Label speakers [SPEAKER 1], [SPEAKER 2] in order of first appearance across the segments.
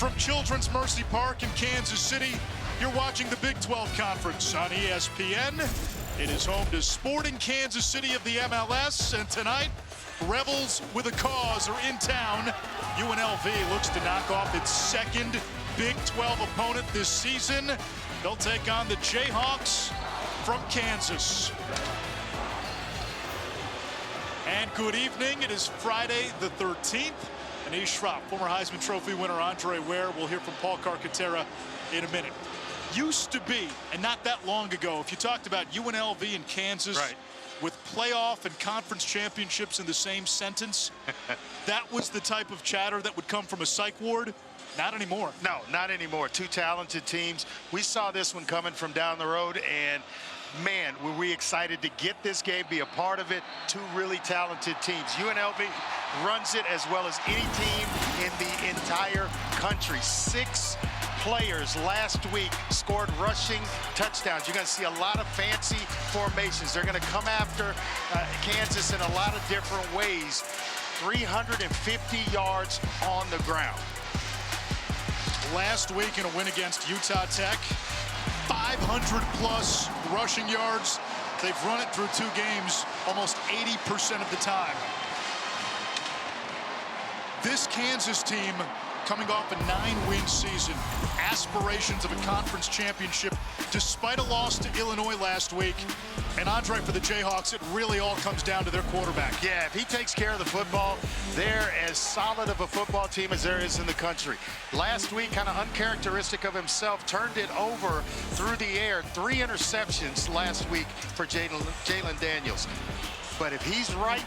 [SPEAKER 1] From Children's Mercy Park in Kansas City, you're watching the Big 12 Conference on ESPN. It is home to Sporting Kansas City of the MLS, and tonight, Rebels with a cause are in town. UNLV looks to knock off its second Big 12 opponent this season. They'll take on the Jayhawks from Kansas. And good evening. It is Friday the 13th. Anish Shroff, former Heisman Trophy winner Andre Ware. We'll hear from Paul Carcaterra in a minute. Used to be, and not that long ago, if you talked about UNLV and Kansas, right, with playoff and conference championships in the same sentence, that was the type of chatter that would come from a psych ward. Not anymore. No, not anymore. Two talented teams. We saw this one coming from down the road, and man, were we excited to get this game, be a part of it. Two really talented teams. UNLV runs it as well as any team in the entire country. 6 players last week scored rushing touchdowns. You're going to see a lot of fancy formations. They're going to come after Kansas in a lot of different ways. 350 yards on the ground. Last week in a win against Utah Tech, 500-plus rushing yards. They've run it through 2 games almost 80% of the time. This Kansas team, coming off a 9-win season, aspirations of a conference championship despite a loss to Illinois last week. And Andre, for the Jayhawks, it really all comes down to their quarterback. Yeah, if he takes care of the football, they're as solid of a football team as there is in the country. Last week, kind of uncharacteristic of himself, turned it over through the air. 3 interceptions last week for Jalen Daniels. But if he's right,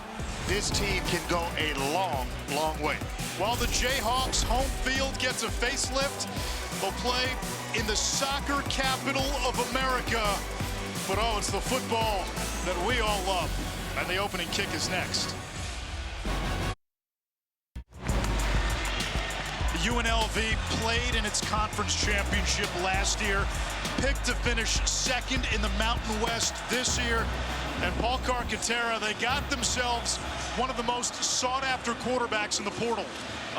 [SPEAKER 1] this team can go a long, long way. While the Jayhawks' home field gets a facelift, they'll play in the soccer capital of America. But oh, it's the football that we all love. And the opening kick is next. UNLV played in its conference championship last year, picked to finish 2nd in the Mountain West this year. And Paul Carcaterra, they got themselves one of the most sought-after quarterbacks in the portal.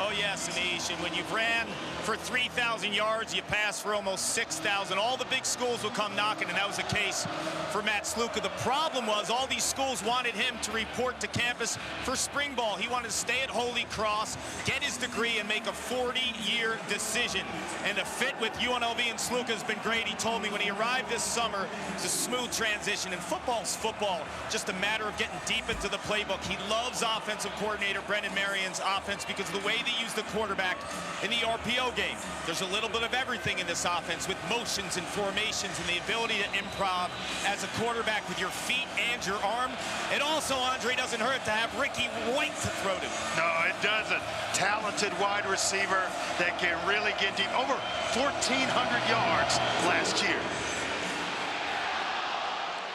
[SPEAKER 2] Oh, yes, Anish. And when you've ran for 3,000 yards, you pass for almost 6,000. All the big schools will come knocking, and that was the case for Matt Sluka. The problem was all these schools wanted him to report to campus for spring ball. He wanted to stay at Holy Cross, get his degree, and make a 40-year decision. And the fit with UNLV and Sluka has been great. He told me when he arrived this summer, it's a smooth transition. And football's football, just a matter of getting deep into the playbook. He loves offensive coordinator Brendan Marion's offense because of the way they use the quarterback in the RPO game. There's a little bit of everything in this offense with motions and formations and the ability to improv as a quarterback with your feet and your arm. It also, Andre, doesn't hurt to have Ricky White to throw to.
[SPEAKER 3] No, it doesn't. Talented wide receiver that can really get deep. Over 1,400 yards last year.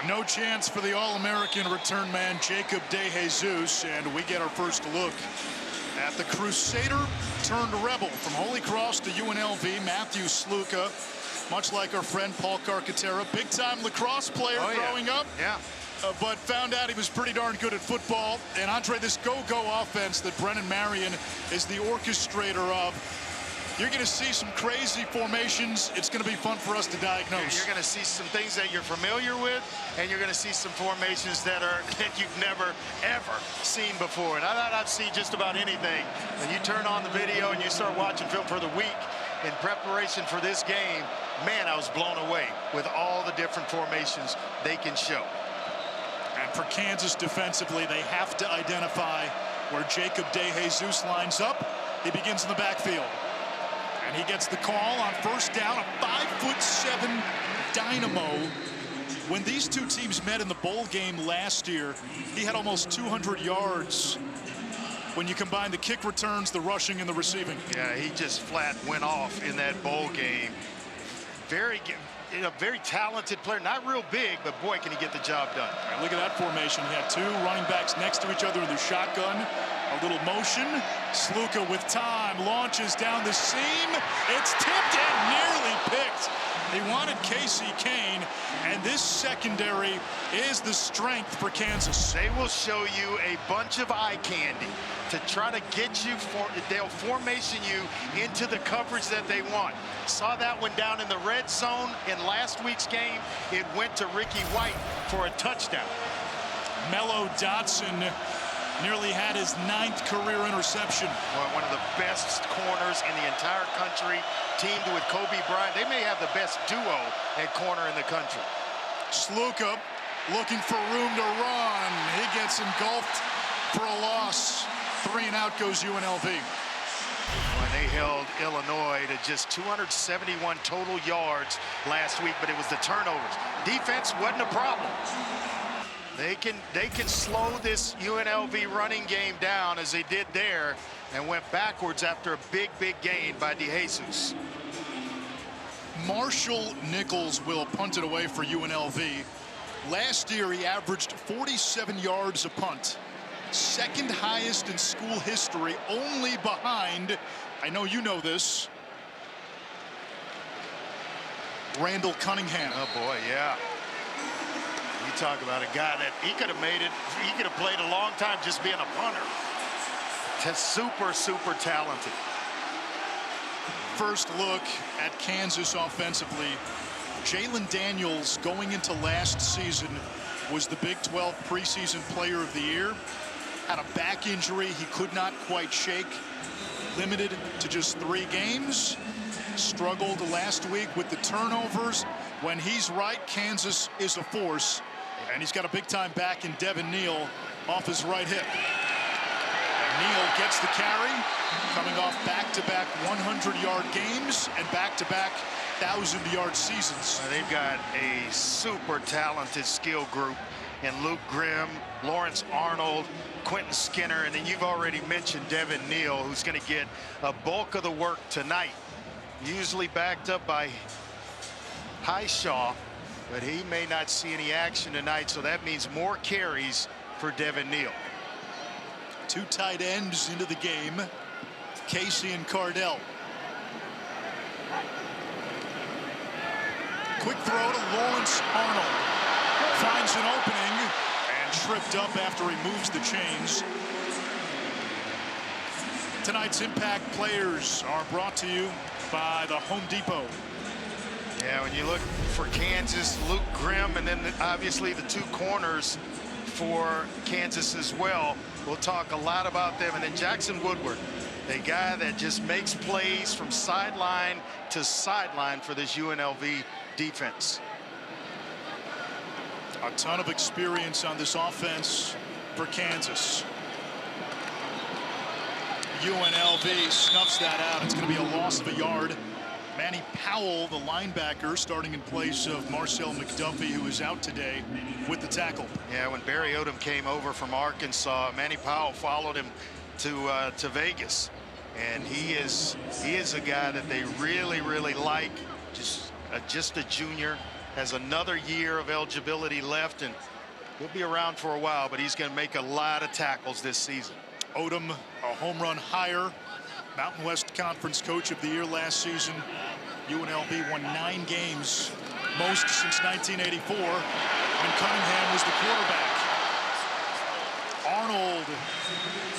[SPEAKER 1] No chance for the All-American return man Jacob DeJesus, and we get our first look at the Crusader turned Rebel from Holy Cross to UNLV, Matthew Sluka, much like our friend Paul Carcaterra, big-time lacrosse player growing up.
[SPEAKER 3] Yeah.
[SPEAKER 1] But found out he was pretty darn good at football. And Andre, this go-go offense that Brendan Marion is the orchestrator of, you're going to see some crazy formations. It's going to be fun for us to diagnose.
[SPEAKER 3] You're going to see some things that you're familiar with, and you're going to see some formations that you've never, ever seen before. And I thought I'd see just about anything. When you turn on the video and you start watching film for the week in preparation for this game, man, I was blown away with all the different formations they can show.
[SPEAKER 1] And for Kansas defensively, they have to identify where Jacob DeJesus lines up. He begins in the backfield. And he gets the call on first down, a 5'7" dynamo. When these two teams met in the bowl game last year, he had almost 200 yards when you combine the kick returns, the rushing, and the receiving.
[SPEAKER 3] Yeah, he just flat went off in that bowl game. Very talented player, not real big, but boy, can he get the job done.
[SPEAKER 1] Right, look at that formation. He had 2 running backs next to each other in the shotgun. A little motion. Sluka with time launches down the seam. It's tipped and nearly picked. They wanted Casey Kane, and this secondary is the strength for Kansas.
[SPEAKER 3] They will show you a bunch of eye candy to try to get you, they'll formation you into the coverage that they want. Saw that one down in the red zone in last week's game. It went to Ricky White for a touchdown.
[SPEAKER 1] Mello Dotson nearly had his 9th career interception.
[SPEAKER 3] Well, one of the best corners in the entire country, teamed with Kobe Bryant. They may have the best duo at corner in the country.
[SPEAKER 1] Sluka looking for room to run. He gets engulfed for a loss. 3 and out goes UNLV.
[SPEAKER 3] When they held Illinois to just 271 total yards last week, but it was the turnovers. Defense wasn't a problem. They can slow this UNLV running game down as they did there and went backwards after a big gain by DeJesus.
[SPEAKER 1] Marshall Nichols will punt it away for UNLV. Last year he averaged 47 yards a punt. 2nd highest in school history, only behind, I know you know this, Randall Cunningham.
[SPEAKER 3] Oh boy, yeah. You talk about a guy that he could have made it, he could have played a long time just being a punter. Just super talented.
[SPEAKER 1] First look at Kansas offensively. Jalen Daniels, going into last season, was the Big 12 preseason player of the year. Had a back injury he could not quite shake. Limited to just 3 games. Struggled last week with the turnovers. When he's right, Kansas is a force. And he's got a big-time back in Devin Neal off his right hip. Neal gets the carry, coming off back-to-back 100-yard games and back-to-back 1,000-yard seasons.
[SPEAKER 3] They've got a super talented skill group in Luke Grimm, Lawrence Arnold, Quentin Skinner, and then you've already mentioned Devin Neal, who's going to get a bulk of the work tonight. Usually backed up by Highshaw, but he may not see any action tonight, so that means more carries for Devin Neal.
[SPEAKER 1] 2 tight ends into the game, Casey and Cardell. Quick throw to Lawrence Arnold. Finds an opening and tripped up after he moves the chains. Tonight's impact players are brought to you by the Home Depot.
[SPEAKER 3] Yeah, when you look for Kansas, Luke Grimm, and then obviously the 2 corners for Kansas as well. We'll talk a lot about them. And then Jackson Woodward, a guy that just makes plays from sideline to sideline for this UNLV defense.
[SPEAKER 1] A ton of experience on this offense for Kansas. UNLV snuffs that out. It's going to be a loss of a yard. Manny Powell, the linebacker, starting in place of Marcel McDuffie, who is out today with the tackle.
[SPEAKER 3] Yeah, when Barry Odom came over from Arkansas, Manny Powell followed him to Vegas, and he is a guy that they really like. Just a junior, has another year of eligibility left, and he'll be around for a while, but he's going to make a lot of tackles this season.
[SPEAKER 1] Odom, a home run hire, Mountain West Conference Coach of the Year last season. UNLV won 9 games, most since 1984, and Cunningham was the quarterback. Arnold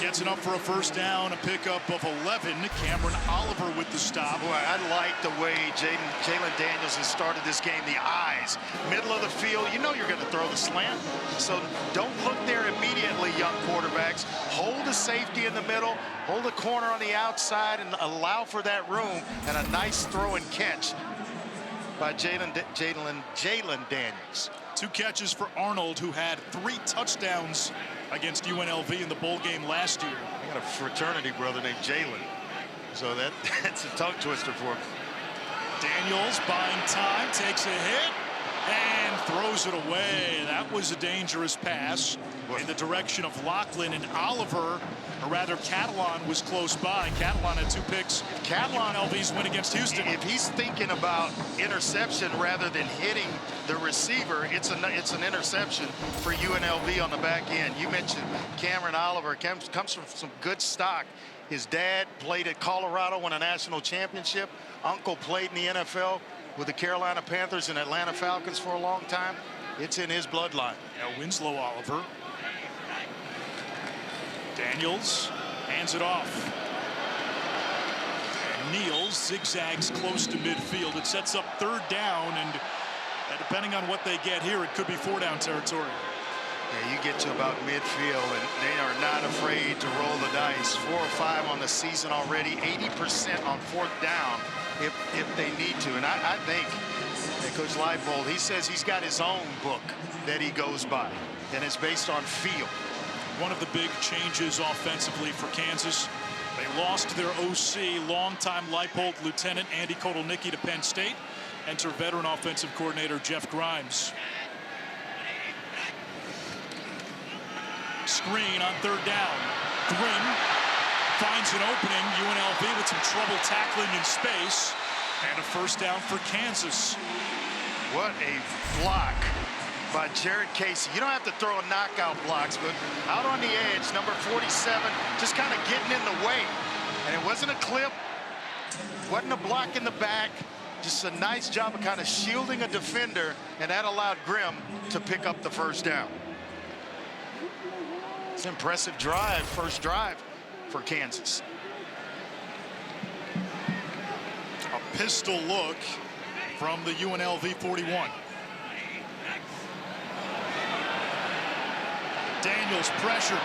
[SPEAKER 1] gets it up for a first down, a pickup of 11. Cameron Oliver with the stop.
[SPEAKER 3] Boy, I like the way Jalen Daniels has started this game. The eyes, middle of the field. You know you're going to throw the slant, so don't look there immediately, young quarterbacks. Hold the safety in the middle, hold the corner on the outside, and allow for that room, and a nice throw and catch by Jalen Daniels.
[SPEAKER 1] 2 catches for Arnold, who had 3 touchdowns against UNLV in the bowl game last year.
[SPEAKER 3] I got a fraternity brother named Jalen, so that's a tongue twister for him.
[SPEAKER 1] Daniels buying time, takes a hit, And throws it away. That was a dangerous pass in the direction of Lachlan, and Oliver, or rather Catalan, was close by. Catalan had 2 picks.
[SPEAKER 3] Catalan,
[SPEAKER 1] UNLV's win against Houston.
[SPEAKER 3] If he's thinking about interception rather than hitting the receiver, it's an interception for UNLV on the back end. You mentioned Cameron Oliver comes from some good stock. His dad played at Colorado, won a national championship. Uncle played in the NFL with the Carolina Panthers and Atlanta Falcons for a long time. It's in his bloodline.
[SPEAKER 1] Now Winslow Oliver. Daniels hands it off. And Neal zigzags close to midfield. It sets up 3rd down, and depending on what they get here, it could be 4-down territory.
[SPEAKER 3] Yeah, you get to about midfield, and they are not afraid to roll the dice. 4 or 5 on the season already, 80% on 4th down if they need to. And I think that Coach Leipold, he says he's got his own book that he goes by, and it's based on feel.
[SPEAKER 1] One of the big changes offensively for Kansas, they lost their OC, longtime Leipold lieutenant Andy Kotelnicki to Penn State. Enter veteran offensive coordinator Jeff Grimes. Screen on 3rd down. Grimm finds an opening. UNLV with some trouble tackling in space. And a 1st down for Kansas.
[SPEAKER 3] What a block by Jared Casey. You don't have to throw a knockout blocks, but out on the edge, number 47, just kind of getting in the way. And it wasn't a clip, wasn't a block in the back, just a nice job of kind of shielding a defender, and that allowed Grimm to pick up the 1st down. It's an impressive drive, first drive for Kansas.
[SPEAKER 1] A pistol look from the UNLV 41. Daniels pressured.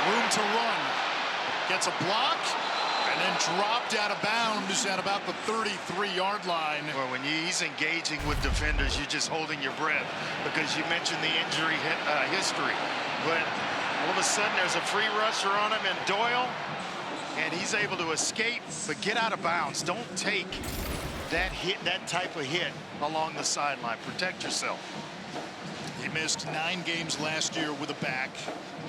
[SPEAKER 1] Room to run. Gets a block and then dropped out of bounds at about the 33-yard line.
[SPEAKER 3] Well, when he's engaging with defenders, you're just holding your breath because you mentioned the injury history. But all of a sudden, there's a free rusher on him, and Doyle, and he's able to escape, but get out of bounds. Don't take that hit, that type of hit along the sideline. Protect yourself.
[SPEAKER 1] He missed 9 games last year with a back.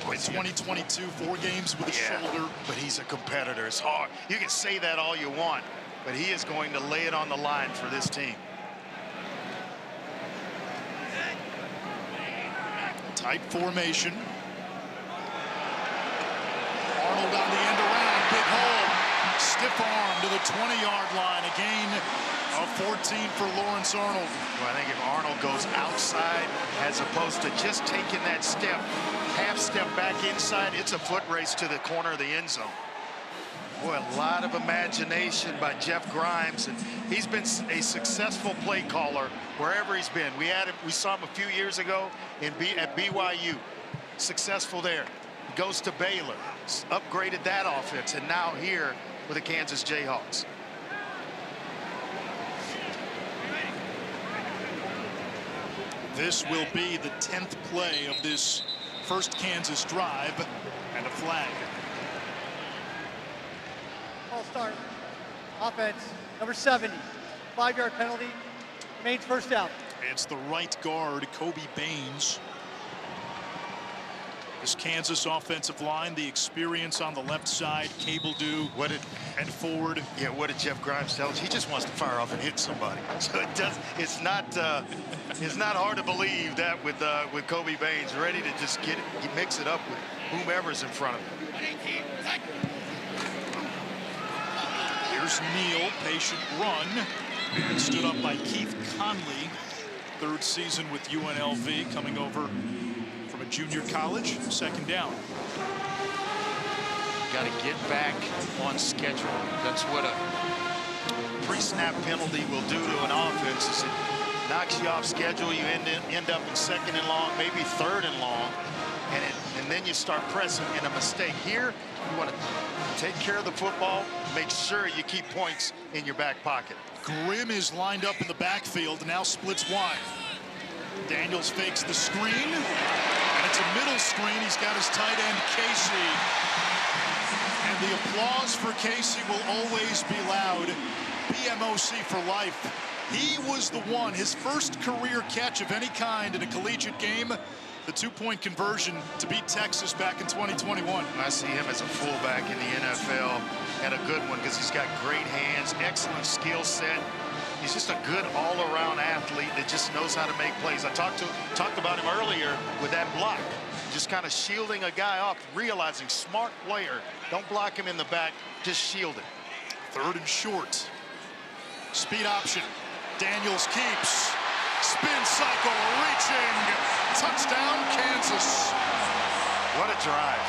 [SPEAKER 1] In 2022, 4 games with a shoulder.
[SPEAKER 3] But he's a competitor. It's hard. You can say that all you want, but he is going to lay it on the line for this team.
[SPEAKER 1] Tight formation. Arnold on the end around. Big hole. Stiff arm to the 20-yard line. A gain of 14 for Lawrence Arnold.
[SPEAKER 3] Well, I think if Arnold goes outside as opposed to just taking that step, half step back inside, it's a foot race to the corner of the end zone. Boy, a lot of imagination by Jeff Grimes, and he's been a successful play caller wherever he's been. We saw him a few years ago at BYU. Successful there. He goes to Baylor, upgraded that offense, and now here with the Kansas Jayhawks.
[SPEAKER 1] This will be the 10th play of this first Kansas drive, and a flag.
[SPEAKER 4] All start. Offense, number 70. 5-yard penalty. Remains 1st down.
[SPEAKER 1] It's the right guard, Kobe Baines. This Kansas offensive line, the experience on the left side, Cable Dew, and Ford.
[SPEAKER 3] Yeah, what did Jeff Grimes tell us? He just wants to fire off and hit somebody. So it's not hard to believe that with Kobe Baines, ready to just mix it up with whomever's in front of him.
[SPEAKER 1] Here's Neal, patient run, and stood up by Keith Conley. 3rd season with UNLV, coming over from a junior college. 2nd down.
[SPEAKER 3] Got to get back on schedule. That's what a pre-snap penalty will do to an offense. Is it knocks you off schedule. You end up in 2nd and long, maybe 3rd and long, and then you start pressing. And a mistake here, you want to take care of the football, make sure you keep points in your back pocket.
[SPEAKER 1] Grimm is lined up in the backfield, now splits wide. Daniels fakes the screen, and it's a middle screen. He's got his tight end, Casey. And the applause for Casey will always be loud. BMOC for life. He was the one, his first career catch of any kind in a collegiate game, the two-point conversion to beat Texas back in 2021.
[SPEAKER 3] I see him as a fullback in the NFL, and a good one because he's got great hands, excellent skill set. He's just a good all-around athlete that just knows how to make plays. I talked about him earlier with that block, just kind of shielding a guy off, realizing smart player. Don't block him in the back, just shield him.
[SPEAKER 1] 3rd and short. Speed option. Daniels keeps. Spin cycle, reaching. Touchdown, Kansas.
[SPEAKER 3] What a drive.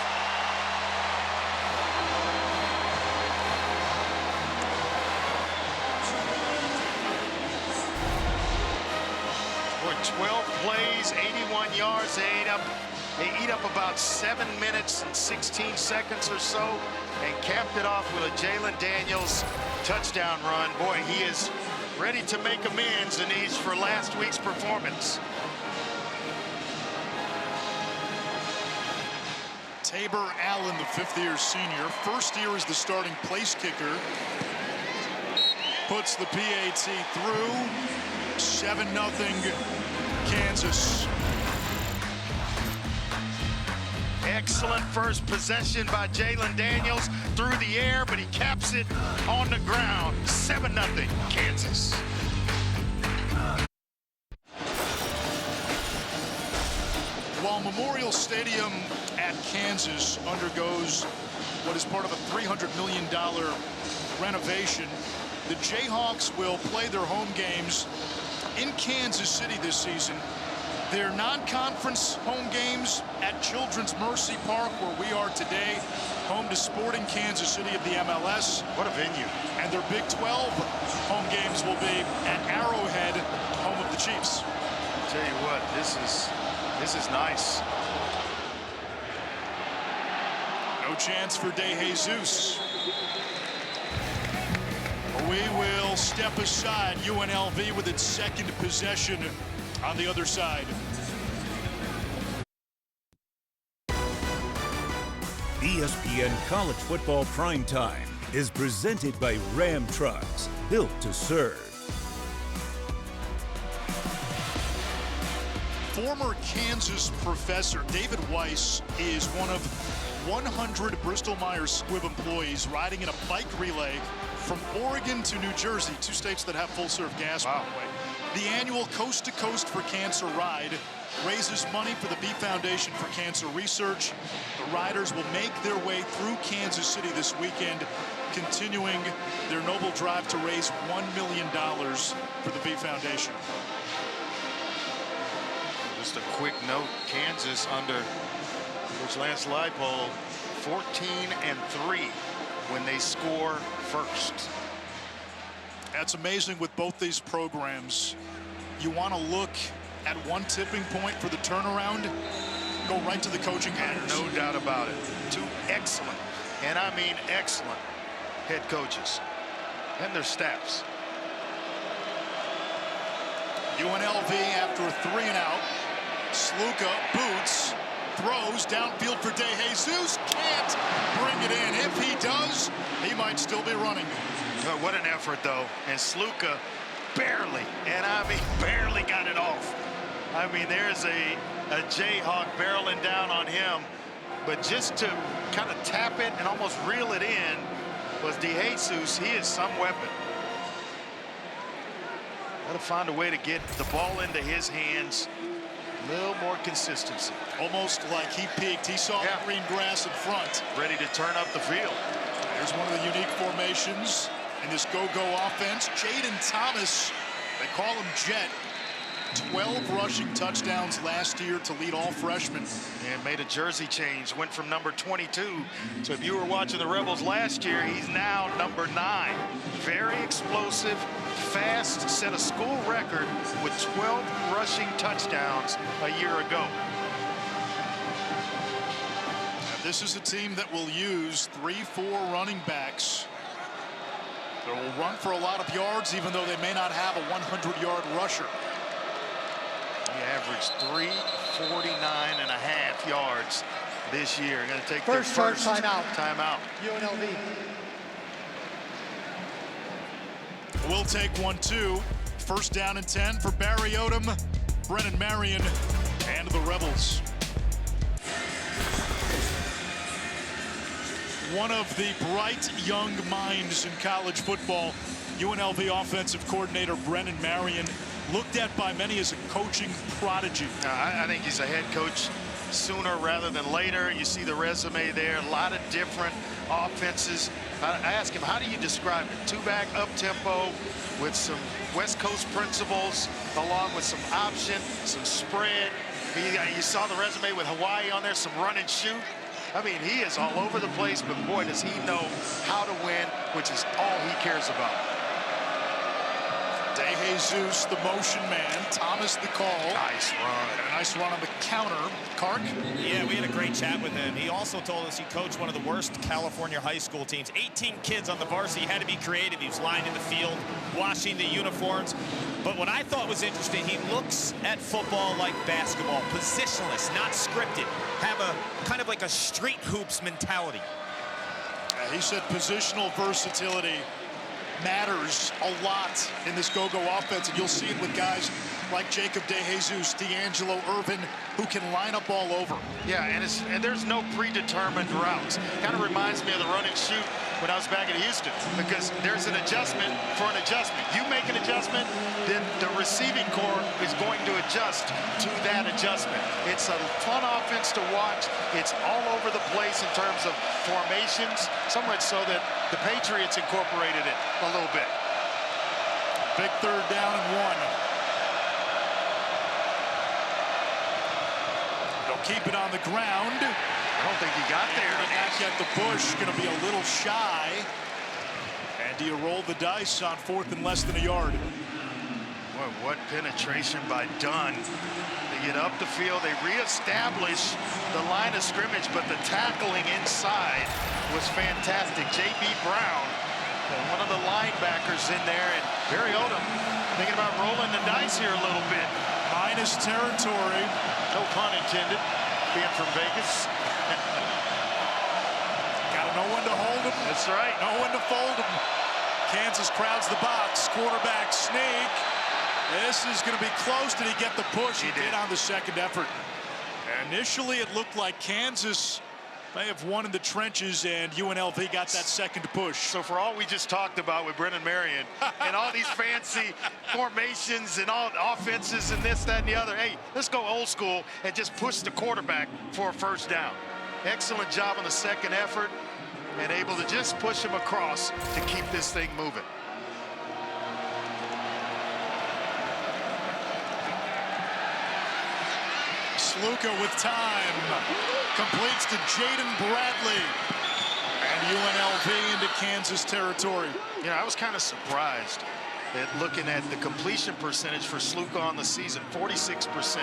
[SPEAKER 3] For 12 plays, 81 yards, they eat up about 7 minutes and 16 seconds or so, and capped it off with a Jalen Daniels touchdown run. Boy, he is ready to make amends, Anish, for last week's performance.
[SPEAKER 1] Tabor Allen, the 5th-year senior, first year as the starting place kicker, puts the PAT through. 7-0 Kansas.
[SPEAKER 3] Excellent first possession by Jalen Daniels through the air, but he caps it on the ground. 7-0 Kansas.
[SPEAKER 1] While Memorial Stadium at Kansas undergoes what is part of a $300 million renovation, the Jayhawks will play their home games in Kansas City this season. Their non-conference home games at Children's Mercy Park, where we are today, home to Sporting Kansas City of the MLS.
[SPEAKER 3] What a venue.
[SPEAKER 1] And their Big 12 home games will be at Arrowhead, home of the Chiefs.
[SPEAKER 3] I'll tell you what, this is nice.
[SPEAKER 1] No chance for De Jesus. We will step aside. UNLV with its 2nd possession on the other side.
[SPEAKER 5] ESPN College Football Primetime is presented by Ram Trucks, built to serve.
[SPEAKER 1] Former Kansas professor David Weiss is one of 100 Bristol-Myers Squibb employees riding in a bike relay from Oregon to New Jersey, 2 states that have full-serve gas, by the way. The annual Coast to Coast for Cancer ride raises money for the B Foundation for Cancer Research. The riders will make their way through Kansas City this weekend, continuing their noble drive to raise $1 million for the B Foundation.
[SPEAKER 3] Just a quick note, Kansas under Coach Lance Leipold, 14-3 when they score first.
[SPEAKER 1] That's amazing with both these programs. You want to look at one tipping point for the turnaround, go right to the coaching hires.
[SPEAKER 3] No doubt about it. 2 excellent, and I mean excellent, head coaches and their staffs.
[SPEAKER 1] UNLV after a 3-and-out. Sluka boots, throws downfield for De Jesus. Can't bring it in. If he does, he might still be running.
[SPEAKER 3] What an effort, though. And Sluka barely, and I mean barely got it off. I mean, there's a Jayhawk barreling down on him, but just to kind of tap it and almost reel it in was De Jesus. He is some weapon. Got to find a way to get the ball into his hands. A little more consistency.
[SPEAKER 1] Almost like he peeked. He saw the green grass in front.
[SPEAKER 3] Ready to turn up the field.
[SPEAKER 1] There's one of the unique formations in this go-go offense. Jaden Thomas, they call him Jet. 12 rushing touchdowns last year to lead all freshmen.
[SPEAKER 3] And made a jersey change, went from number 22. So if you were watching the Rebels last year, he's now number 9. Very explosive, fast, set a school record with 12 rushing touchdowns a year ago.
[SPEAKER 1] This is a team that will use 3-4 running backs. They will run for a lot of yards, even though they may not have a 100-yard rusher.
[SPEAKER 3] He averaged 349.5 yards this year. Going to take their first timeout.
[SPEAKER 4] UNLV.
[SPEAKER 1] We'll take 1-2. First down and 10 for Barry Odom, Brennan Marion, and the Rebels. One of the bright young minds in college football, UNLV offensive coordinator Brennan Marion, looked at by many as a coaching prodigy.
[SPEAKER 3] I think he's a head coach sooner rather than later. You see the resume there, a lot of different offenses. I asked him, how do you describe it? Two-back up-tempo with some West Coast principles, along with some option, some spread. You saw the resume with Hawaii on there, some run and shoot. I mean, he is all over the place, but boy, does he know how to win, which is all he cares about.
[SPEAKER 1] DeJesus, the motion man. Thomas, the call.
[SPEAKER 3] Nice run.
[SPEAKER 1] And a nice run on the counter. Kark?
[SPEAKER 2] Yeah, we had a great chat with him. He also told us he coached one of the worst California high school teams. 18 kids on the varsity. Had to be creative. He was lying in the field, washing the uniforms. But what I thought was interesting, he looks at football like basketball. Positionless, not scripted. Have a kind of like a street hoops mentality.
[SPEAKER 1] He said positional versatility matters a lot in this go-go offense, and you'll see it with guys like Jacob DeJesus, D'Angelo Irvin, who can line up all over.
[SPEAKER 3] Yeah, and there's no predetermined routes. Kind of reminds me of the run and shoot when I was back in Houston, because there's an adjustment for an adjustment. You make an adjustment, then the receiving corps is going to adjust to that adjustment. It's a fun offense to watch. It's all over the place in terms of formations, so much so that the Patriots incorporated it a little bit.
[SPEAKER 1] Big third down and 1. They'll keep it on the ground.
[SPEAKER 3] I don't think he got there.
[SPEAKER 1] Back at the bush, going to be a little shy. And do you roll the dice on 4th and less than a yard?
[SPEAKER 3] Boy, what penetration by Dunn. They get up the field, they reestablish the line of scrimmage, but the tackling inside was fantastic. J.B. Brown, one of the linebackers in there, and Barry Odom thinking about rolling the dice here a little bit.
[SPEAKER 1] Minus territory.
[SPEAKER 3] No pun intended, being from Vegas.
[SPEAKER 1] Gotta know when to hold him.
[SPEAKER 3] That's right.
[SPEAKER 1] Know when to fold him. Kansas crowds the box. Quarterback sneak. This is going to be close. Did he get the push? He did on the second effort. Initially, it looked like Kansas may have won in the trenches, and UNLV got that second push.
[SPEAKER 3] So for all we just talked about with Brennan Marion and all these fancy formations and all offenses and this, that, and the other, hey, let's go old school and just push the quarterback for a first down. Excellent job on the second effort and able to just push him across to keep this thing moving.
[SPEAKER 1] Sluka with time. Completes to Jaden Bradley. And UNLV into Kansas territory.
[SPEAKER 3] You know, I was kind of surprised at looking at the completion percentage for Sluka on the season, 46%.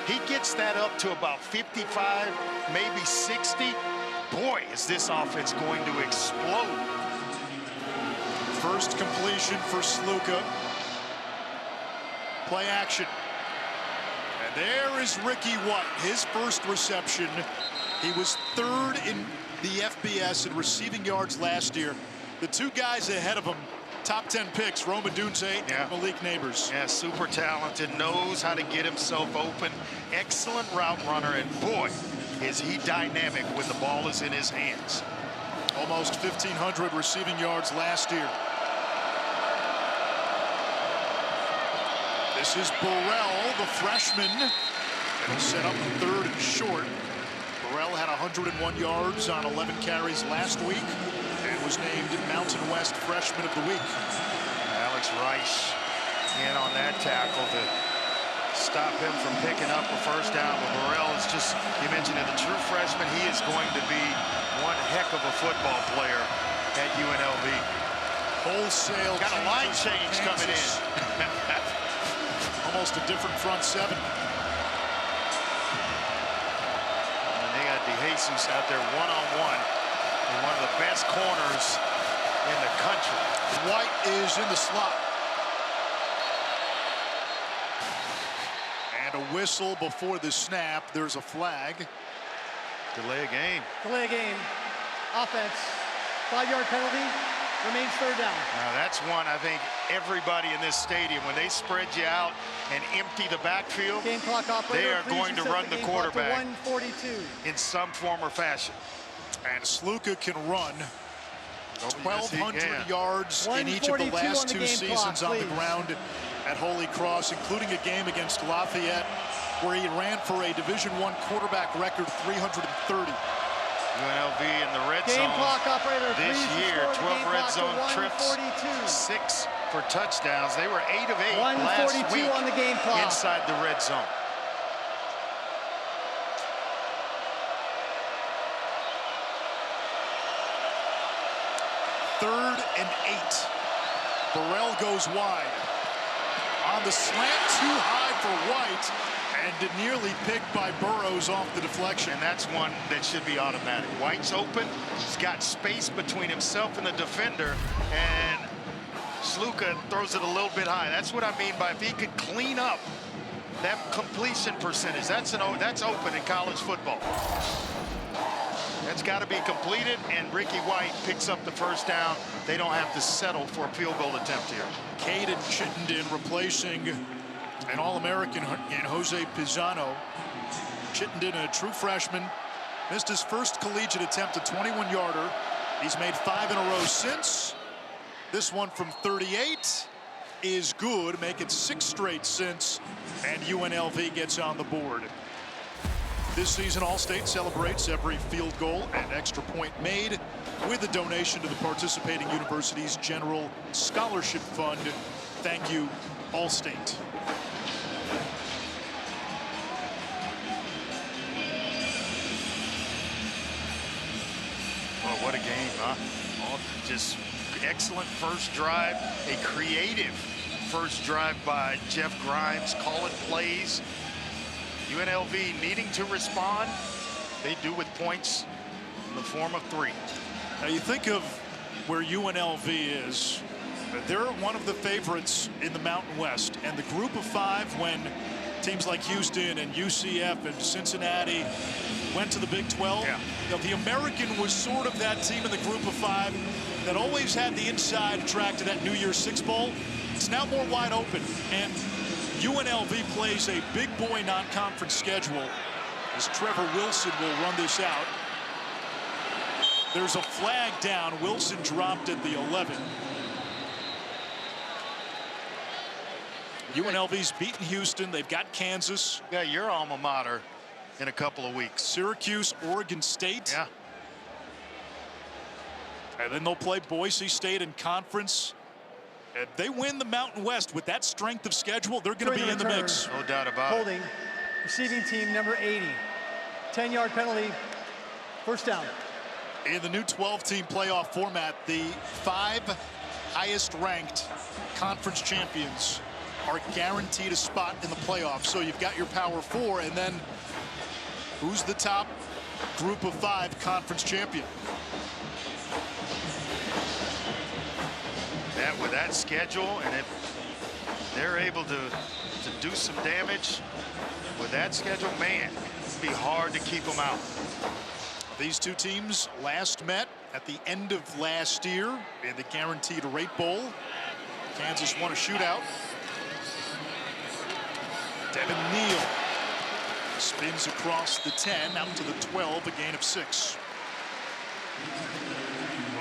[SPEAKER 3] He gets that up to about 55, maybe 60. Boy, is this offense going to explode.
[SPEAKER 1] First completion for Sluka. Play action. And there is Ricky White, his first reception. He was 3rd in the FBS in receiving yards last year. The two guys ahead of him, top 10 picks, Rome Odunze and Malik Neighbors.
[SPEAKER 3] Yeah, super talented, knows how to get himself open. Excellent route runner, and boy, is he dynamic when the ball is in his hands.
[SPEAKER 1] Almost 1,500 receiving yards last year. This is Burrell, the freshman. It'll set up 3rd and short. Burrell had 101 yards on 11 carries last week and was named Mountain West Freshman of the Week.
[SPEAKER 3] Alex Reich in on that tackle to stop him from picking up a first down. But Burrell is just, you mentioned it, a true freshman. He is going to be one heck of a football player at UNLV.
[SPEAKER 1] Wholesale.
[SPEAKER 3] Got a line change coming in.
[SPEAKER 1] Almost a different front seven.
[SPEAKER 3] And they got DeJesus out there one-on-one. And one of the best corners in the country.
[SPEAKER 1] White is in the slot. And a whistle before the snap. There's a flag.
[SPEAKER 3] Delay a game.
[SPEAKER 4] Delay a game. Offense. 5-yard penalty. Remains third down.
[SPEAKER 3] Now that's one I think everybody in this stadium, when they spread you out and empty the backfield,
[SPEAKER 4] Game clock operator,
[SPEAKER 3] they are
[SPEAKER 4] please
[SPEAKER 3] going to
[SPEAKER 4] reset
[SPEAKER 3] run the
[SPEAKER 4] game clock to
[SPEAKER 3] quarterback
[SPEAKER 4] 1:42.
[SPEAKER 3] in some form or fashion.
[SPEAKER 1] And Sluka can run
[SPEAKER 3] Yes, he
[SPEAKER 1] 1,200
[SPEAKER 3] can.
[SPEAKER 1] yards in each of the
[SPEAKER 4] 1:42
[SPEAKER 1] last
[SPEAKER 4] on the
[SPEAKER 1] two
[SPEAKER 4] game
[SPEAKER 1] seasons
[SPEAKER 4] clock,
[SPEAKER 1] on the
[SPEAKER 4] please.
[SPEAKER 1] ground at Holy Cross, including a game against Lafayette where he ran for a Division I quarterback record 330.
[SPEAKER 3] UNLV in the red
[SPEAKER 4] Game
[SPEAKER 3] zone
[SPEAKER 4] clock operator,
[SPEAKER 3] this
[SPEAKER 4] please
[SPEAKER 3] year.
[SPEAKER 4] restore the
[SPEAKER 3] 12
[SPEAKER 4] game
[SPEAKER 3] red
[SPEAKER 4] clock to
[SPEAKER 3] zone trips,
[SPEAKER 4] 1:42.
[SPEAKER 3] 6 for touchdowns. They were 8 of 8 last
[SPEAKER 4] 1:42
[SPEAKER 3] week
[SPEAKER 4] on the game clock.
[SPEAKER 3] inside the red zone.
[SPEAKER 1] Third and 8. Burrell goes wide. On the slant, too high for White, and nearly picked by Burrows off the deflection.
[SPEAKER 3] And that's one that should be automatic. White's open. He's got space between himself and the defender, and Sluka throws it a little bit high. That's what I mean by if he could clean up that completion percentage. That's open in college football. That's got to be completed, and Ricky White picks up the first down. They don't have to settle for a field goal attempt here.
[SPEAKER 1] Caden Chittenden replacing an All-American in Jose Pisano. Chittenden, a true freshman, missed his first collegiate attempt, a 21-yarder. He's made 5 in a row since. This one from 38 is good, make it 6 straight since, and UNLV gets on the board. This season, All-State celebrates every field goal and extra point made with a donation to the participating university's general scholarship fund. Thank you, All-State.
[SPEAKER 3] Well, what a game, huh? Just excellent first drive, a creative first drive by Jeff Grimes, calling plays. UNLV needing to respond. They do with points in the form of 3.
[SPEAKER 1] Now you think of where UNLV is. They're one of the favorites in the Mountain West, and the group of 5, when teams like Houston and UCF and Cincinnati went to the Big 12,
[SPEAKER 3] yeah.
[SPEAKER 1] You know, the American was sort of that team in the group of 5 that always had the inside track to that New Year's Six Bowl. It's now more wide open, and UNLV plays a big boy non-conference schedule as Trevor Wilson will run this out. There's a flag down. Wilson dropped at the 11. UNLV's beaten Houston. They've got Kansas.
[SPEAKER 3] Yeah, your alma mater in a couple of weeks.
[SPEAKER 1] Syracuse, Oregon State.
[SPEAKER 3] Yeah.
[SPEAKER 1] And then they'll play Boise State in conference. If they win the Mountain West with that strength of schedule, they're going to be in the mix.
[SPEAKER 3] No doubt about it.
[SPEAKER 4] Holding. Receiving team number 80. 10-yard penalty. First down.
[SPEAKER 1] In the new 12-team playoff format, the 5 highest-ranked conference champions are guaranteed a spot in the playoffs. So you've got your Power 4, and then who's the top group of 5 conference champion?
[SPEAKER 3] With that schedule, and if they're able to do some damage with that schedule, man, it'd be hard to keep them out.
[SPEAKER 1] These two teams last met at the end of last year in the Guaranteed Rate Bowl. Kansas won a shootout. Devin Neal spins across the 10 out to the 12, a gain of 6.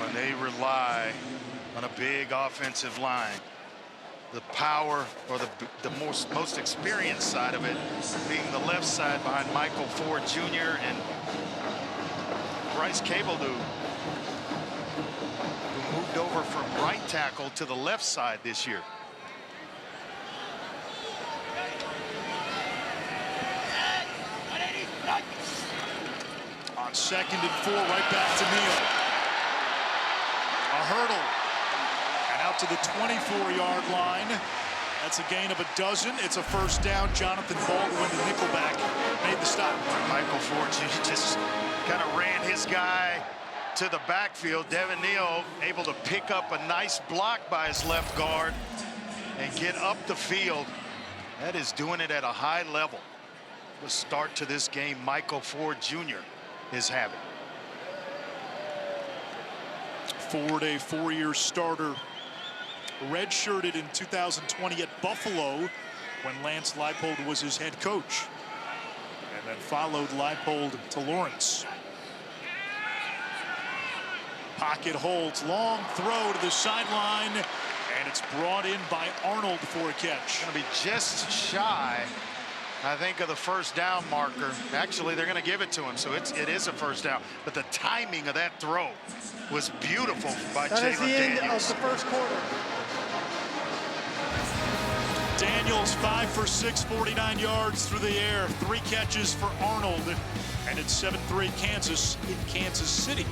[SPEAKER 3] When they rely on a big offensive line, the power, or the most experienced side of it being the left side behind Michael Ford Jr. and Bryce Cabledew, who moved over from right tackle to the left side this year.
[SPEAKER 1] On 2nd and 4, right back to Neal. A hurdle. And out to the 24-yard line. That's a gain of 12. It's a first down. Jonathan Baldwin, the nickelback, made the stop.
[SPEAKER 3] Michael Ford just kind of ran his guy to the backfield. Devin Neal able to pick up a nice block by his left guard and get up the field. That is doing it at a high level. The start to this game Michael Ford Jr. is having.
[SPEAKER 1] Ford, a four-year starter, redshirted in 2020 at Buffalo when Lance Leipold was his head coach, and then followed Leipold to Lawrence. Pocket holds, long throw to the sideline, and it's brought in by Arnold for a catch.
[SPEAKER 3] Going to be just shy, I think, of the first down marker. Actually, they're going to give it to him, so it is a first down. But the timing of that throw was beautiful by Jalen Daniels.
[SPEAKER 4] That is the end of the first quarter.
[SPEAKER 1] Daniels 5 for 6, 49 yards through the air, 3 catches for Arnold, and it's 7-3 Kansas in Kansas City.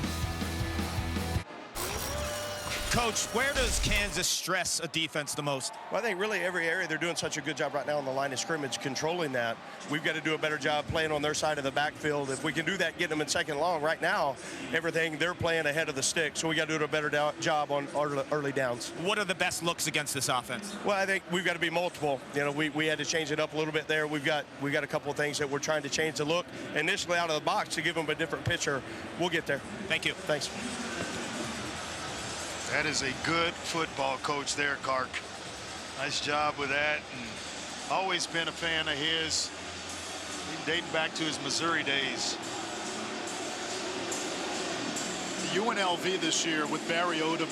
[SPEAKER 2] Coach, where does Kansas stress a defense the most?
[SPEAKER 6] Well, I think really every area. They're doing such a good job right now on the line of scrimmage, controlling that. We've got to do a better job playing on their side of the backfield. If we can do that, getting them in second long. Right now, everything, they're playing ahead of the stick, so we got to do a better job on early downs.
[SPEAKER 2] What are the best looks against this offense?
[SPEAKER 6] Well, I think we've got to be multiple. You know, we had to change it up a little bit there. We got a couple of things that we're trying to change the look initially out of the box to give them a different picture. We'll get there.
[SPEAKER 2] Thank you.
[SPEAKER 6] Thanks.
[SPEAKER 3] That is a good football coach there, Kark. Nice job with that. And always been a fan of his, dating back to his Missouri days.
[SPEAKER 1] The UNLV this year with Barry Odom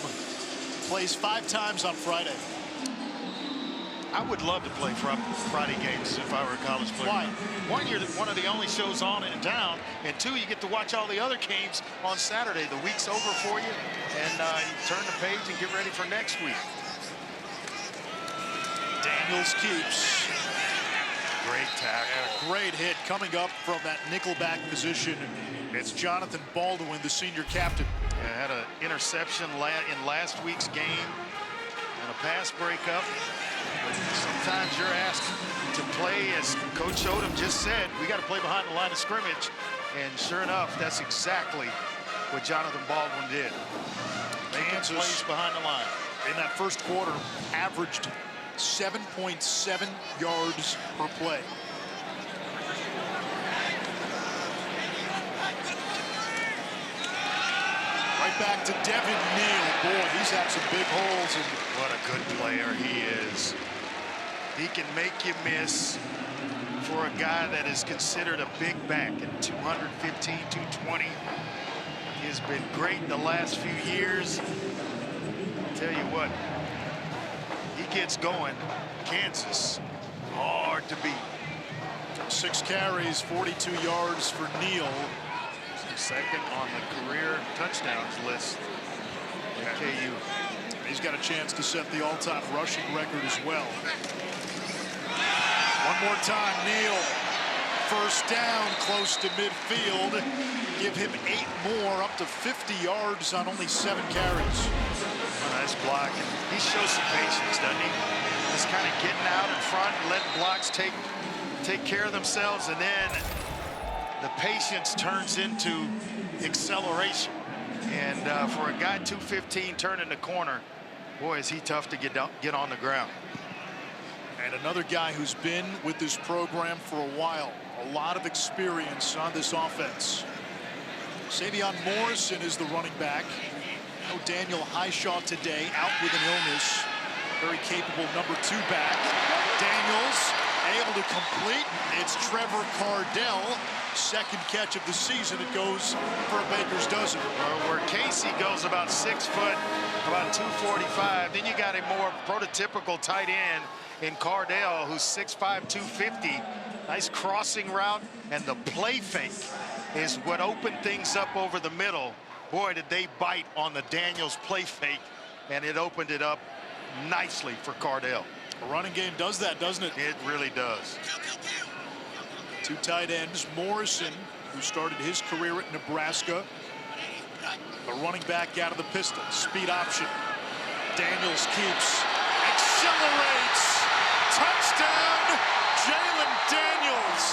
[SPEAKER 1] plays 5 times on Friday.
[SPEAKER 3] I would love to play Friday games if I were a college player.
[SPEAKER 1] Why?
[SPEAKER 3] One, you're one of the only shows on in town, and 2, you get to watch all the other games on Saturday. The week's over for you, and you turn the page and get ready for next week.
[SPEAKER 1] Daniels keeps.
[SPEAKER 3] Great tackle.
[SPEAKER 1] And a great hit coming up from that nickelback position. It's Jonathan Baldwin, the senior captain.
[SPEAKER 3] Yeah, had an interception in last week's game and a pass breakup. But sometimes you're asked to play, as Coach Odom just said, we got to play behind the line of scrimmage. And sure enough, that's exactly what Jonathan Baldwin did. Kansas plays behind the line.
[SPEAKER 1] In that first quarter, averaged 7.7 yards per play. Right back to Devin Neal. Boy, he's had some big holes. And
[SPEAKER 3] what a good player he is. He can make you miss for a guy that is considered a big back at 215, 220. He has been great the last few years. Tell you what, he gets going. Kansas, hard to beat.
[SPEAKER 1] 6 carries, 42 yards for Neal.
[SPEAKER 3] Second on the career touchdowns list at KU.
[SPEAKER 1] He's got a chance to set the all-time rushing record as well. One more time, Neal. First down, close to midfield. Give him 8 more, up to 50 yards on only 7 carries.
[SPEAKER 3] A nice block. And he shows some patience, doesn't he? Just kind of getting out in front and letting blocks take care of themselves, and then the patience turns into acceleration. And for a guy 215 turning the corner, boy, is he tough to get on the ground.
[SPEAKER 1] And another guy who's been with this program for a while. A lot of experience on this offense. Savion Morrison is the running back. No Daniel Highshaw today, out with an illness. Very capable number 2 back. Daniels able to complete. It's Trevor Cardell. Second catch of the season. It goes for a baker's dozen.
[SPEAKER 3] Where Casey goes about 6 foot, about 245. Then you got a more prototypical tight end in Cardell, who's 6'5", 250. Nice crossing route, and the play fake is what opened things up over the middle. Boy, did they bite on the Daniels play fake, and it opened it up nicely for Cardell.
[SPEAKER 1] A running game does that, doesn't it?
[SPEAKER 3] It really does.
[SPEAKER 1] 2 tight ends. Morrison, who started his career at Nebraska. The running back out of the pistol. Speed option. Daniels keeps. Accelerates. Touchdown, Jalen Daniels.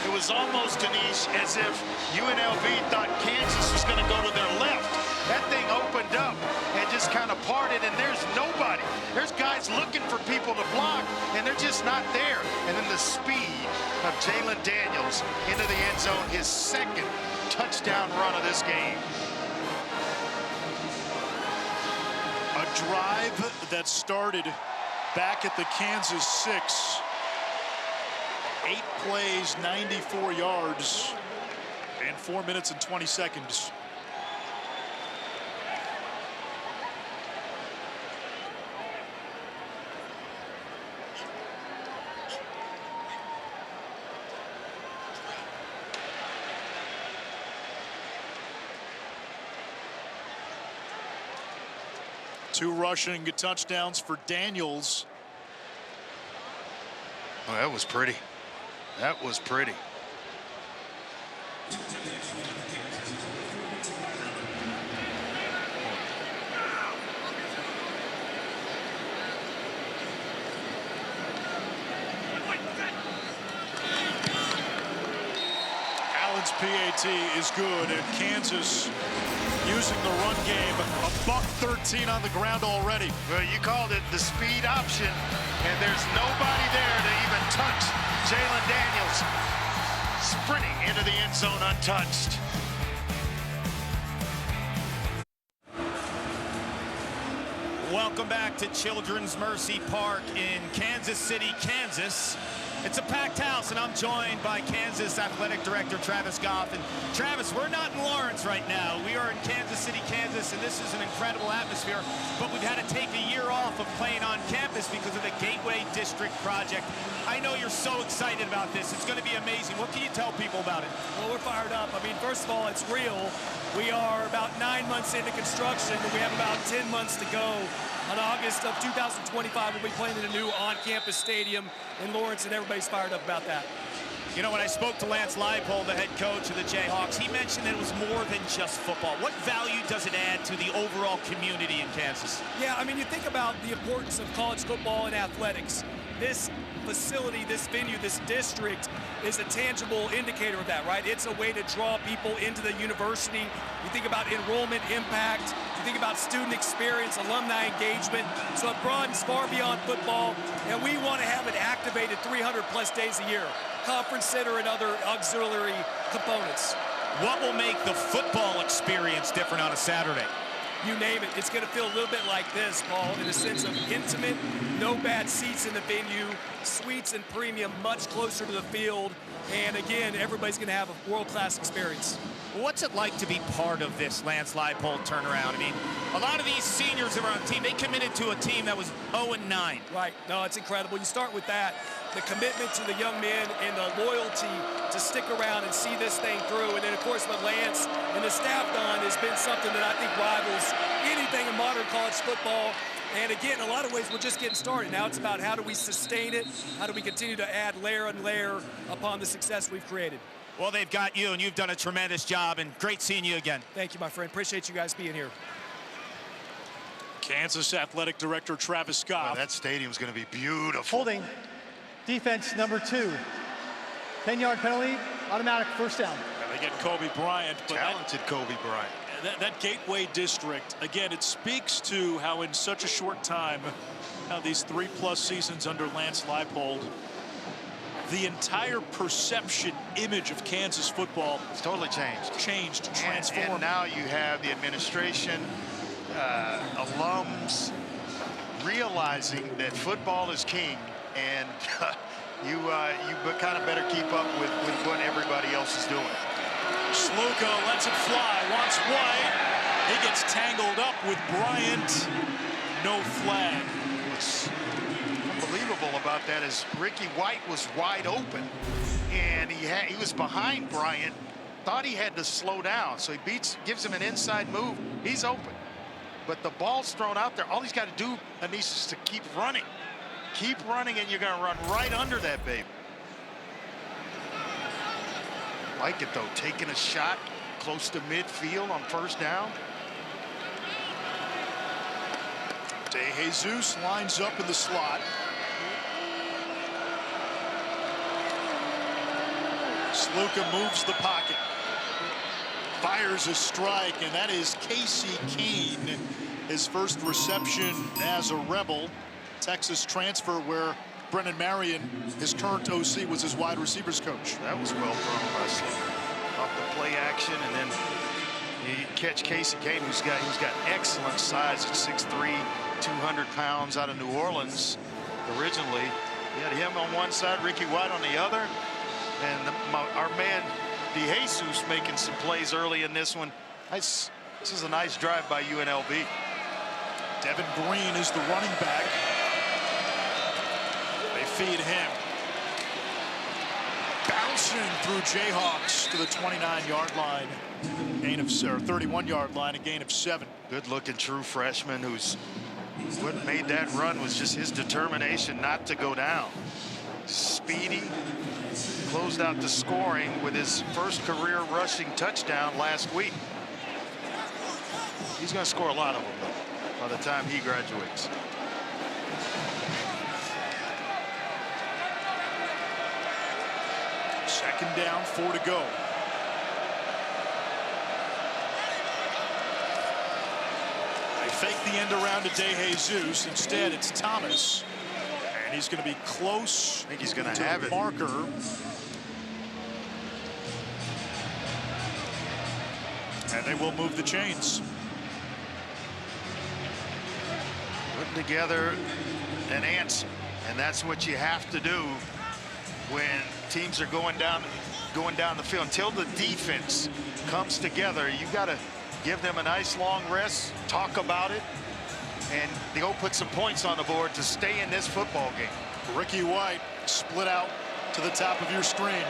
[SPEAKER 3] It was almost, Anish, as if UNLV thought Kansas was going to go to their left. That thing opened up and just kind of parted, and there's nobody. There's guys looking for people to block, and they're just not there. And then the speed of Jalen Daniels into the end zone, his second touchdown run of this game.
[SPEAKER 1] A drive that started back at the Kansas 6. 8 plays, 94 yards, and 4 minutes and 20 seconds. Two rushing touchdowns for Daniels.
[SPEAKER 3] Oh, that was pretty. That was pretty.
[SPEAKER 1] Allen's PAT is good, and Kansas using the run game. A $113 on the ground already.
[SPEAKER 3] Well, you called it the speed option, and there's nobody there to even touch Jalen Daniels, sprinting into the end zone untouched.
[SPEAKER 2] Welcome back to Children's Mercy Park in Kansas City, Kansas. It's a packed house, and I'm joined by Kansas Athletic Director Travis Goff. And Travis, we're not in Lawrence right now. We are in Kansas City, Kansas, and this is an incredible atmosphere. But we've had to take a year off of playing on campus because of the Gateway District project. I know you're so excited about this. It's going to be amazing. What can you tell people about it?
[SPEAKER 7] Well, we're fired up. I mean, first of all, it's real. We are about 9 months into construction, and we have about 10 months to go. On August of 2025, we'll be playing in a new on-campus stadium in Lawrence, and everybody's fired up about that.
[SPEAKER 2] You know, when I spoke to Lance Leipold, the head coach of the Jayhawks, he mentioned that it was more than just football. What value does it add to the overall community in Kansas?
[SPEAKER 7] Yeah, I mean, you think about the importance of college football and athletics. This facility, this venue, this district is a tangible indicator of that, right? It's a way to draw people into the university. You think about enrollment impact, you think about student experience, alumni engagement. So it broadens far beyond football, and we want to have it activated 300 plus days a year. Conference center and other auxiliary components.
[SPEAKER 2] What will make the football experience different on a Saturday?
[SPEAKER 7] You name it. It's going to feel a little bit like this, Paul, in the sense of intimate, no bad seats in the venue, suites and premium much closer to the field, and again, everybody's going to have a world-class experience.
[SPEAKER 2] What's it like to be part of this Lance Leipold turnaround? I mean, a lot of these seniors that are on the team, they committed to a team that was 0-9.
[SPEAKER 7] Right. No, it's incredible. You start with that, the commitment to the young men and the loyalty to stick around and see this thing through. And then, of course, what Lance and the staff done has been something that I think rivals anything in modern college football. And again, in a lot of ways, we're just getting started. Now it's about how do we sustain it? How do we continue to add layer and layer upon the success we've created?
[SPEAKER 2] Well, they've got you, and you've done a tremendous job, and great seeing you again.
[SPEAKER 7] Thank you, my friend. Appreciate you guys being here.
[SPEAKER 1] Kansas Athletic Director Travis Goff.
[SPEAKER 3] Oh, that stadium's going to be beautiful.
[SPEAKER 4] Holding. Defense number 2. 10-yard penalty, automatic first down.
[SPEAKER 1] And they get Kobe Bryant. But
[SPEAKER 3] Talented Kobe Bryant.
[SPEAKER 1] that Gateway District, again, it speaks to how in such a short time, how these 3+ seasons under Lance Leipold, the entire perception, image of Kansas football
[SPEAKER 3] It's totally changed.
[SPEAKER 1] Transformed.
[SPEAKER 3] And now you have the administration, alums realizing that football is king, and you kind of better keep up with what everybody else is doing.
[SPEAKER 1] Sluka lets it fly, wants White. He gets tangled up with Bryant. No flag.
[SPEAKER 3] What's unbelievable about that is Ricky White was wide open, and he was behind Bryant. Thought he had to slow down, so he gives him an inside move. He's open, but the ball's thrown out there. All he's got to do, Anis, is to keep running. Keep running, and you're going to run right under that baby. Like it, though, taking a shot close to midfield on first down.
[SPEAKER 1] De Jesus lines up in the slot. Sluka moves the pocket. fires a strike, and that is Casey Kane. His first reception as a Rebel. Texas transfer where Brennan Marion, his current OC, was his wide receivers coach.
[SPEAKER 3] That was well thrown by Slade. Off the play action, and then you catch Casey Kane, who's got excellent size at 6'3", 200 pounds, out of New Orleans originally. You had him on one side, Ricky White on the other, and our man DeJesus making some plays early in this one. This is a nice drive by UNLV.
[SPEAKER 1] Devin Green is the running back. They feed him. Bouncing through Jayhawks to the 29-yard line. Gain of 31-yard line, a gain of 7.
[SPEAKER 3] Good-looking true freshman what made that run was just his determination not to go down. Speedy, closed out the scoring with his first career rushing touchdown last week. He's going to score a lot of them, though, by the time he graduates.
[SPEAKER 1] Second down, 4 to go. They fake the end around to DeJesus. Instead, it's Thomas. And he's going to be close.
[SPEAKER 3] I think he's going to have it.
[SPEAKER 1] Marker. And they will move the chains.
[SPEAKER 3] Putting together an answer. And that's what you have to do when teams are going down the field. Until the defense comes together, you got to give them a nice long rest, talk about it, and go put some points on the board to stay in this football game.
[SPEAKER 1] Ricky White split out to the top of your screen.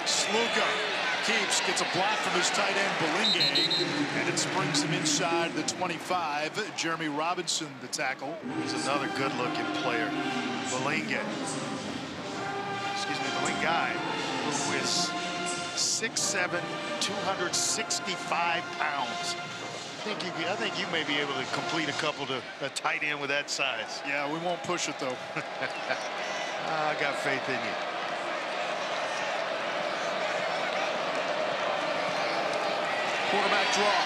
[SPEAKER 1] Sluka gets a block from his tight end Belinge, and it springs him inside the 25. Jeremy Robinson, the tackle.
[SPEAKER 3] He's another good-looking player. Belinge, who is 6'7", 265 pounds. I think you may be able to complete a couple to a tight end with that size.
[SPEAKER 1] Yeah, we won't push it though.
[SPEAKER 3] I got faith in you.
[SPEAKER 1] Quarterback draw.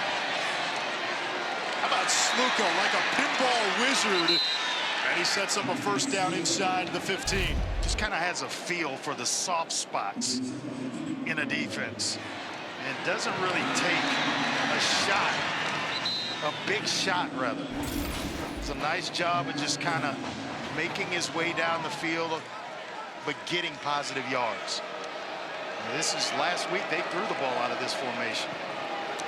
[SPEAKER 1] How about Sluka, like a pinball wizard, and he sets up a first down inside the 15.
[SPEAKER 3] Just kind of has a feel for the soft spots in a defense, and doesn't really take a shot, a big shot rather. It's a nice job of just kind of making his way down the field, but getting positive yards. And this is last week they threw the ball out of this formation.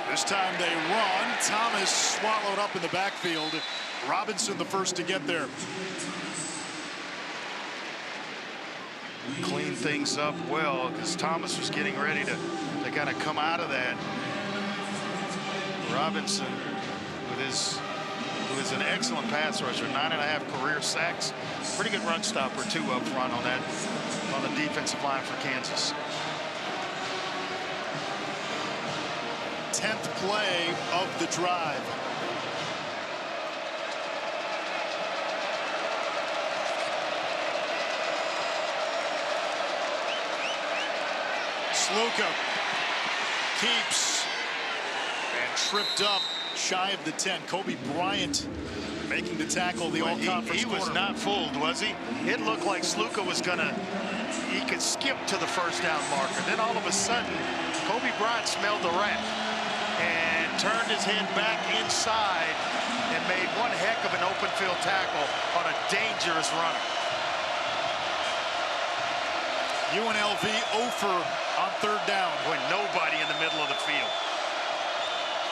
[SPEAKER 1] This time they run. Thomas swallowed up in the backfield. Robinson the first to get there.
[SPEAKER 3] Clean things up well because Thomas was getting ready to kind of come out of that. Robinson, who is an excellent pass rusher, 9.5 career sacks, pretty good run stopper too up front on the defensive line for Kansas.
[SPEAKER 1] 10th play of the drive. Sluka keeps and tripped up shy of the 10. Kobe Bryant making the tackle, the all-conference
[SPEAKER 3] He was not fooled, was he? It looked like Sluka was he could skip to the first down marker. Then all of a sudden, Kobe Bryant smelled the rat and turned his head back inside and made one heck of an open field tackle on a dangerous runner.
[SPEAKER 1] UNLV 0 for on third down.
[SPEAKER 3] When nobody in the middle of the field.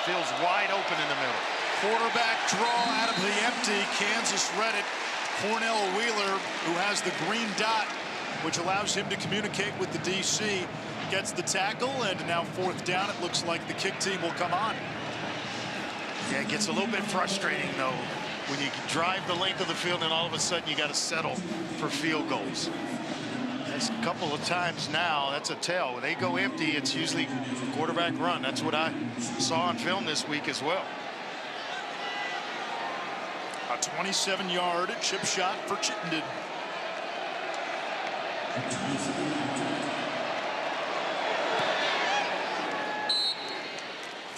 [SPEAKER 3] Field's wide open in the middle.
[SPEAKER 1] Quarterback draw out of the empty. Kansas read it. Cornell Wheeler, who has the green dot, which allows him to communicate with the DC, gets the tackle, and now fourth down. It looks like the kick team will come on.
[SPEAKER 3] Yeah, it gets a little bit frustrating, though, when you drive the length of the field and all of a sudden you got to settle for field goals. That's a couple of times now. That's a tell. When they go empty, it's usually quarterback run. That's what I saw on film this week as well.
[SPEAKER 1] A 27-yard chip shot for Chittenden.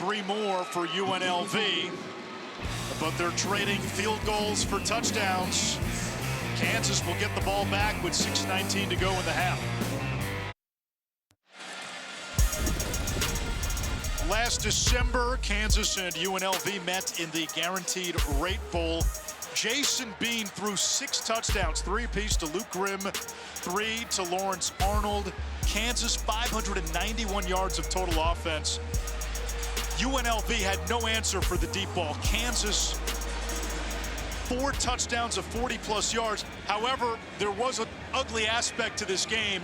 [SPEAKER 1] 3 more for UNLV, but they're trading field goals for touchdowns. Kansas will get the ball back with 6:19 to go in the half. Last December, Kansas and UNLV met in the Guaranteed Rate Bowl. Jason Bean threw 6 touchdowns, 3 apiece to Luke Grimm, 3 to Lawrence Arnold. Kansas, 591 yards of total offense. UNLV had no answer for the deep ball. Kansas, 4 touchdowns of 40-plus yards. However, there was an ugly aspect to this game,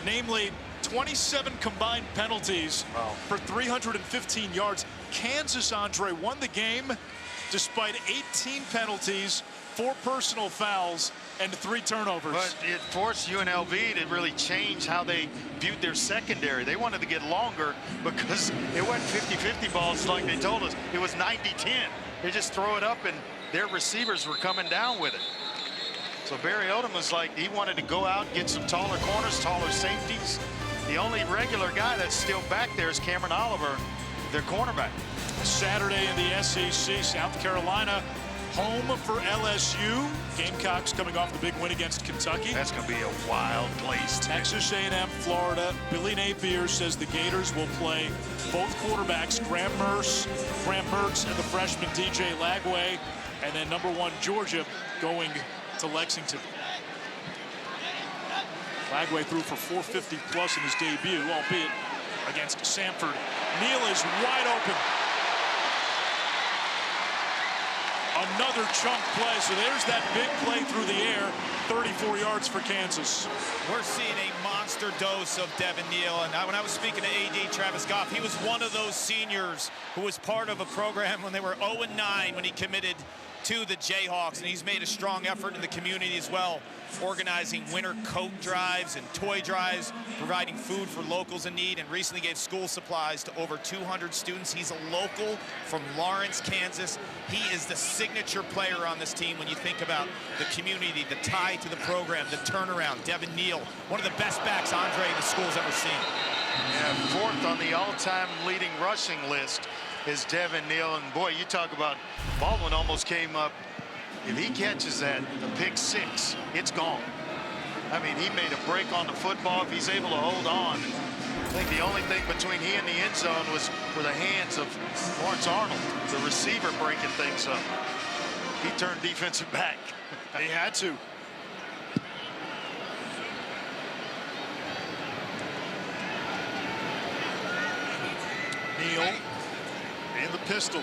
[SPEAKER 1] namely 27 combined penalties for 315 yards. Kansas, Andre, won the game despite 18 penalties, 4 personal fouls, and 3 turnovers.
[SPEAKER 3] But it forced UNLV to really change how they viewed their secondary. They wanted to get longer because it wasn't 50-50 balls like they told us. It was 90-10. They just throw it up, and their receivers were coming down with it. So Barry Odom was like, he wanted to go out, get some taller corners, taller safeties. The only regular guy that's still back there is Cameron Oliver, their cornerback.
[SPEAKER 1] Saturday in the SEC, South Carolina home for LSU. Gamecocks coming off the big win against Kentucky.
[SPEAKER 3] That's going to be a wild place.
[SPEAKER 1] Texas A&M, Florida. Billy Napier says the Gators will play both quarterbacks, Graham Mertz, and the freshman DJ Lagway. And then #1 Georgia going to Lexington. Lagway threw for 450+ in his debut, albeit against Samford. Neal is wide open. Another chunk play, so there's that big play through the air, 34 yards for Kansas.
[SPEAKER 2] We're seeing a monster dose of Devin Neal, and when I was speaking to AD Travis Goff, he was one of those seniors who was part of a program when they were 0-9 when he committed to the Jayhawks, and he's made a strong effort in the community as well, organizing winter coat drives and toy drives, providing food for locals in need, and recently gave school supplies to over 200 students. He's a local from Lawrence, Kansas. He is the signature player on this team when you think about the community, the tie to the program, the turnaround. Devin Neal, one of the best backs, Andre, the school's ever seen.
[SPEAKER 3] Yeah, 4th on the all-time leading rushing list is Devin Neal. And boy, you talk about Baldwin almost came up. If he catches that, the pick 6, it's gone. I mean, he made a break on the football. If he's able to hold on, I think the only thing between he and the end zone were the hands of Lawrence Arnold, the receiver, breaking things up. He turned defensive back.
[SPEAKER 1] He had to. Neal in the pistol.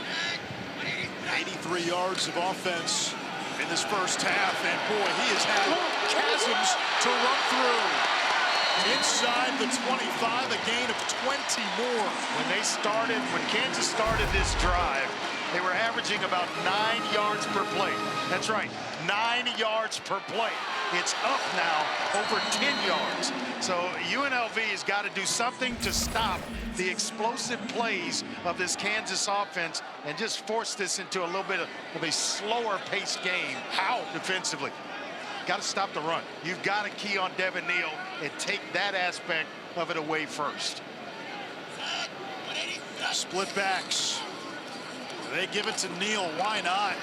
[SPEAKER 1] 83 yards of offense in this first half, and boy, he has had chasms to run through. Inside the 25, a gain of 20 more.
[SPEAKER 3] When Kansas started this drive, they were averaging about 9 yards per play. That's right, 9 yards per play. It's up now over 10 yards. So UNLV has got to do something to stop the explosive plays of this Kansas offense and just force this into a little bit of a slower paced game. How? Defensively. Got to stop the run. You've got to key on Devin Neal and take that aspect of it away first.
[SPEAKER 1] Split backs. They give it to Neal. Why not?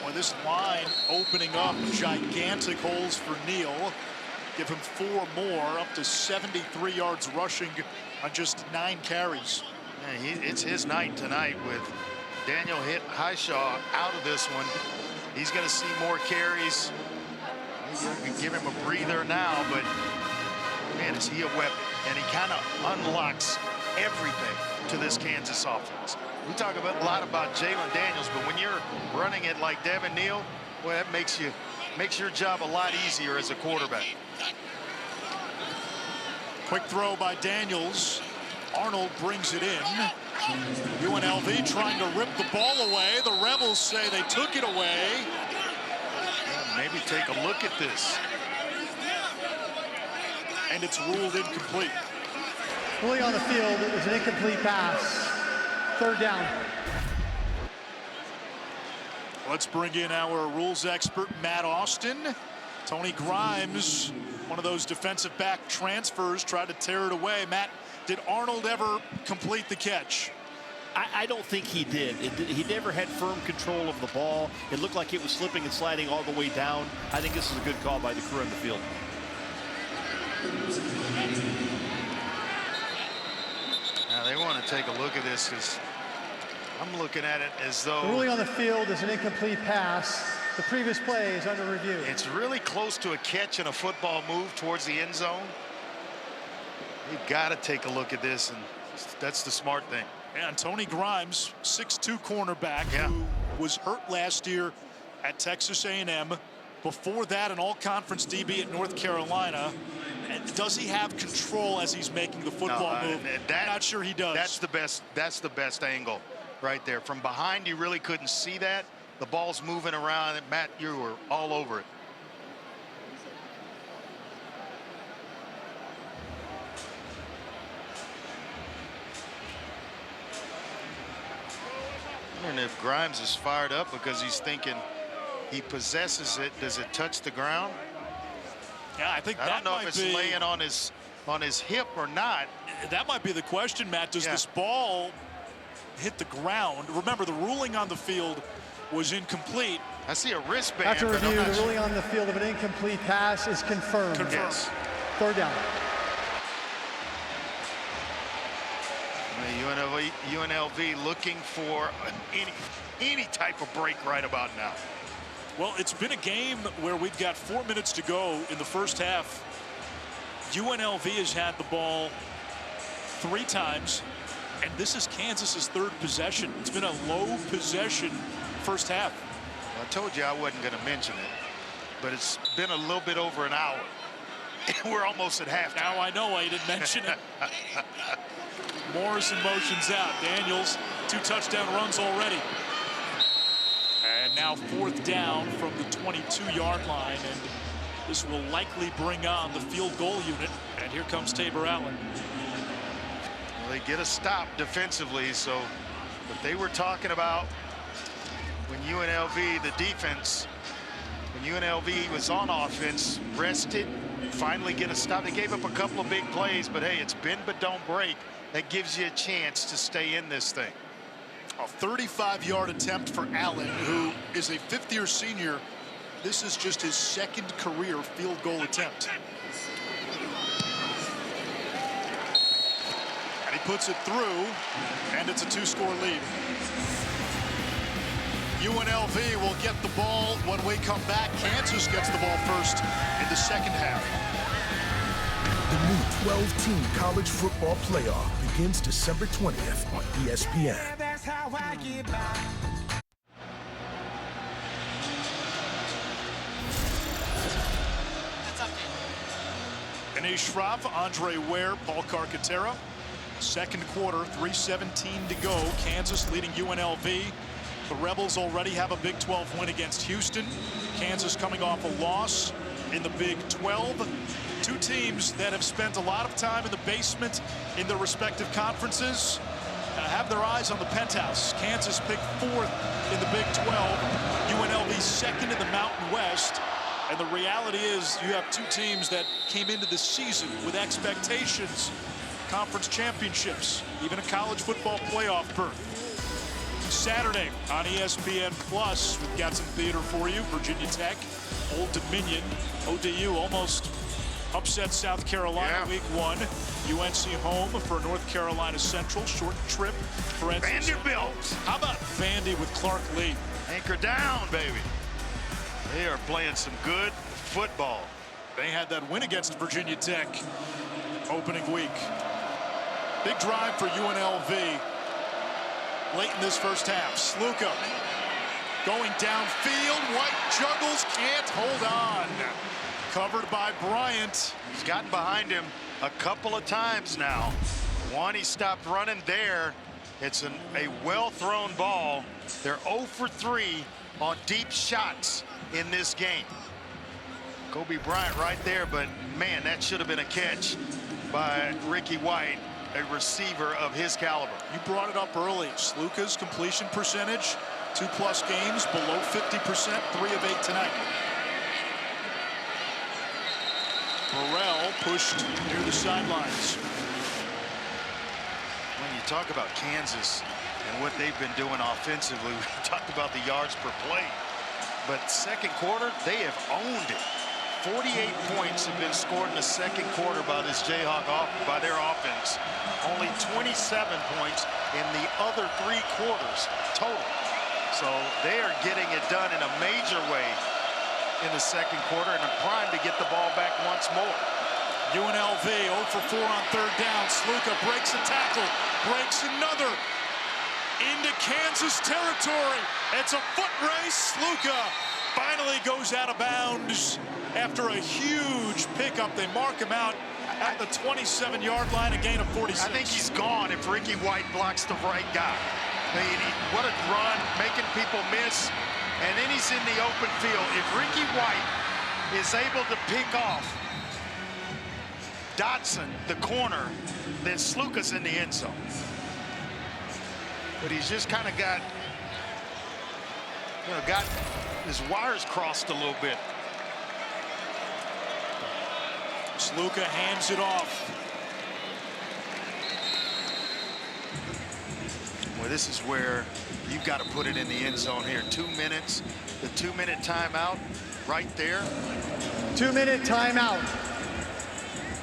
[SPEAKER 1] Well, this line opening up gigantic holes for Neal. Give him 4 more, up to 73 yards rushing on just 9 carries.
[SPEAKER 3] Yeah, it's his night tonight with Daniel Highshaw out of this one. He's going to see more carries. You can give him a breather now, but man, is he a weapon. And he kind of unlocks everything to this Kansas offense. We talk a lot about Jalen Daniels, but when you're running it like Devin Neal, well, that makes your job a lot easier as a quarterback.
[SPEAKER 1] Quick throw by Daniels. Arnold brings it in. UNLV trying to rip the ball away. The Rebels say they took it away.
[SPEAKER 3] Well, maybe take a look at this.
[SPEAKER 1] And it's ruled incomplete.
[SPEAKER 4] Fully on the field, it was an incomplete pass. 3rd down.
[SPEAKER 1] Let's bring in our rules expert, Matt Austin. Tony Grimes, one of those defensive back transfers, tried to tear it away. Matt, did Arnold ever complete the catch?
[SPEAKER 8] I don't think he did. He never had firm control of the ball. It looked like it was slipping and sliding all the way down. I think this is a good call by the crew on the field.
[SPEAKER 3] Now they want to take a look at this because I'm looking at it as though...
[SPEAKER 4] The ruling on the field is an incomplete pass. The previous play is under review.
[SPEAKER 3] It's really close to a catch and a football move towards the end zone. You've got to take a look at this, and that's the smart thing.
[SPEAKER 1] And Tony Grimes, 6'2" cornerback, who was hurt last year at Texas A&M. Before that, an all-conference DB at North Carolina. And does he have control as he's making the football move? I'm not sure he does.
[SPEAKER 3] That's the best angle right there. From behind, you really couldn't see that. The ball's moving around, and Matt, you were all over it. I wonder if Grimes is fired up because he's thinking he possesses it. Does it touch the ground?
[SPEAKER 1] Yeah, I think
[SPEAKER 3] I don't know if it's laying on his hip or not.
[SPEAKER 1] That might be the question, Matt. Does this ball hit the ground? Remember, the ruling on the field was incomplete.
[SPEAKER 3] I see a wristband.
[SPEAKER 4] After review, the ruling on the field of an incomplete pass is confirmed.
[SPEAKER 3] Yes.
[SPEAKER 4] Third down.
[SPEAKER 3] UNLV looking for any type of break right about now.
[SPEAKER 1] Well, it's been a game where we've got 4 minutes to go in the first half. UNLV has had the ball 3 times, and this is Kansas's 3rd possession. It's been a low possession first half.
[SPEAKER 3] I told you I wasn't going to mention it, but it's been a little bit over an hour. We're almost at halftime.
[SPEAKER 1] Now I know why you didn't mention it. Morrison motions out. Daniels, 2 touchdown runs already. And now 4th down from the 22-yard line, and this will likely bring on the field goal unit. And here comes Tabor Allen.
[SPEAKER 3] Well, they get a stop defensively, so what they were talking about when UNLV, the defense, when UNLV was on offense, rested, finally get a stop. They gave up a couple of big plays, but hey, it's bend but don't break. That gives you a chance to stay in this thing.
[SPEAKER 1] A 35-yard attempt for Allen, who is a 5th-year senior. This is just his 2nd career field goal attempt. And he puts it through, and it's a 2-score lead. UNLV will get the ball when we come back. Kansas gets the ball first in the second half.
[SPEAKER 9] The new 12-team college football playoff begins December 20th on ESPN.
[SPEAKER 10] That's how I get by.
[SPEAKER 1] Anish Shroff, Andre Ware, Paul Carcaterra. Second quarter, 3:17 to go. Kansas leading UNLV. The Rebels already have a Big 12 win against Houston. Kansas coming off a loss in the Big 12. 2 teams that have spent a lot of time in the basement in their respective conferences have their eyes on the penthouse. Kansas picked 4th in the Big 12. UNLV 2nd in the Mountain West. And the reality is you have 2 teams that came into the season with expectations, conference championships, even a college football playoff berth. Saturday on ESPN Plus, we've got some theater for you. Virginia Tech, Old Dominion, ODU almost upset South Carolina week 1. UNC home for North Carolina Central. Short trip for NC
[SPEAKER 3] Vanderbilt.
[SPEAKER 1] How about Vandy with Clark Lee?
[SPEAKER 3] Anchor down, baby. They are playing some good football.
[SPEAKER 1] They had that win against Virginia Tech opening week. Big drive for UNLV late in this first half. Sluka going downfield. White juggles, can't hold on. Covered by Bryant.
[SPEAKER 3] He's gotten behind him a couple of times now. One, he stopped running there. It's a well-thrown ball. They're 0 for 3 on deep shots in this game. Kobe Bryant right there, but man, that should have been a catch by Ricky White, a receiver of his caliber.
[SPEAKER 1] You brought it up early. Sluka's completion percentage, 2+ games, below 50%, 3 of 8 tonight. Burrell pushed near the sidelines.
[SPEAKER 3] When you talk about Kansas and what they've been doing offensively. We talked about the yards per play, but second quarter, they have owned it. 48 points have been scored in the second quarter by this by their offense. Only 27 points in the other 3 quarters total. So they are getting it done in a major way in the second quarter and are primed to get the ball back once more.
[SPEAKER 1] UNLV 0 for 4 on 3rd down. Sluka breaks a tackle, breaks another into Kansas territory. It's a foot race. Sluka finally goes out of bounds after a huge pickup. They mark him out at the 27-yard line, a gain of 46.
[SPEAKER 3] I think he's gone if Ricky White blocks the right guy. I mean, what a run, making people miss, and then he's in the open field. If Ricky White is able to pick off Dotson, the corner, then Sluka's in the end zone. But he's just kind of got his wires crossed a little bit.
[SPEAKER 1] Sluka hands it off.
[SPEAKER 3] Well, this is where you've got to put it in the end zone here. 2 minutes, the 2-minute timeout right there.
[SPEAKER 4] 2-minute timeout.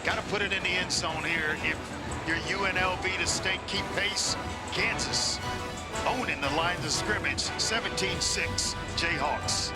[SPEAKER 3] Got to put it in the end zone here if you're UNLV to keep pace. Kansas owning the lines of scrimmage, 17-6 Jayhawks.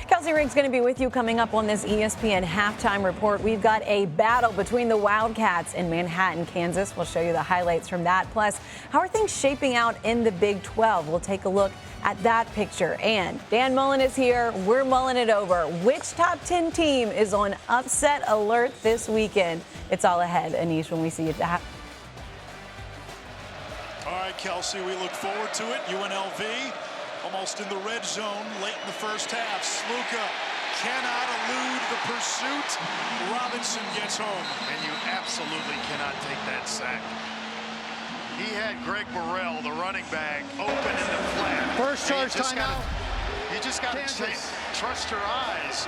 [SPEAKER 10] Kelsey Rigg's going to be with you coming up on this ESPN halftime report. We've got a battle between the Wildcats and Manhattan, Kansas. We'll show you the highlights from that. Plus, how are things shaping out in the Big 12? We'll take a look at that picture. And Dan Mullen is here. We're mulling it over. Which top 10 team is on upset alert this weekend? It's all ahead, Anish, when we see it.
[SPEAKER 1] All right, Kelsey, we look forward to it. UNLV almost in the red zone late in the first half. Sluka cannot elude the pursuit. Robinson gets home.
[SPEAKER 3] And you absolutely cannot take that sack. He had Greg Burrell, the running back, open in the flat.
[SPEAKER 4] First charge timeout.
[SPEAKER 3] You just got to trust your eyes.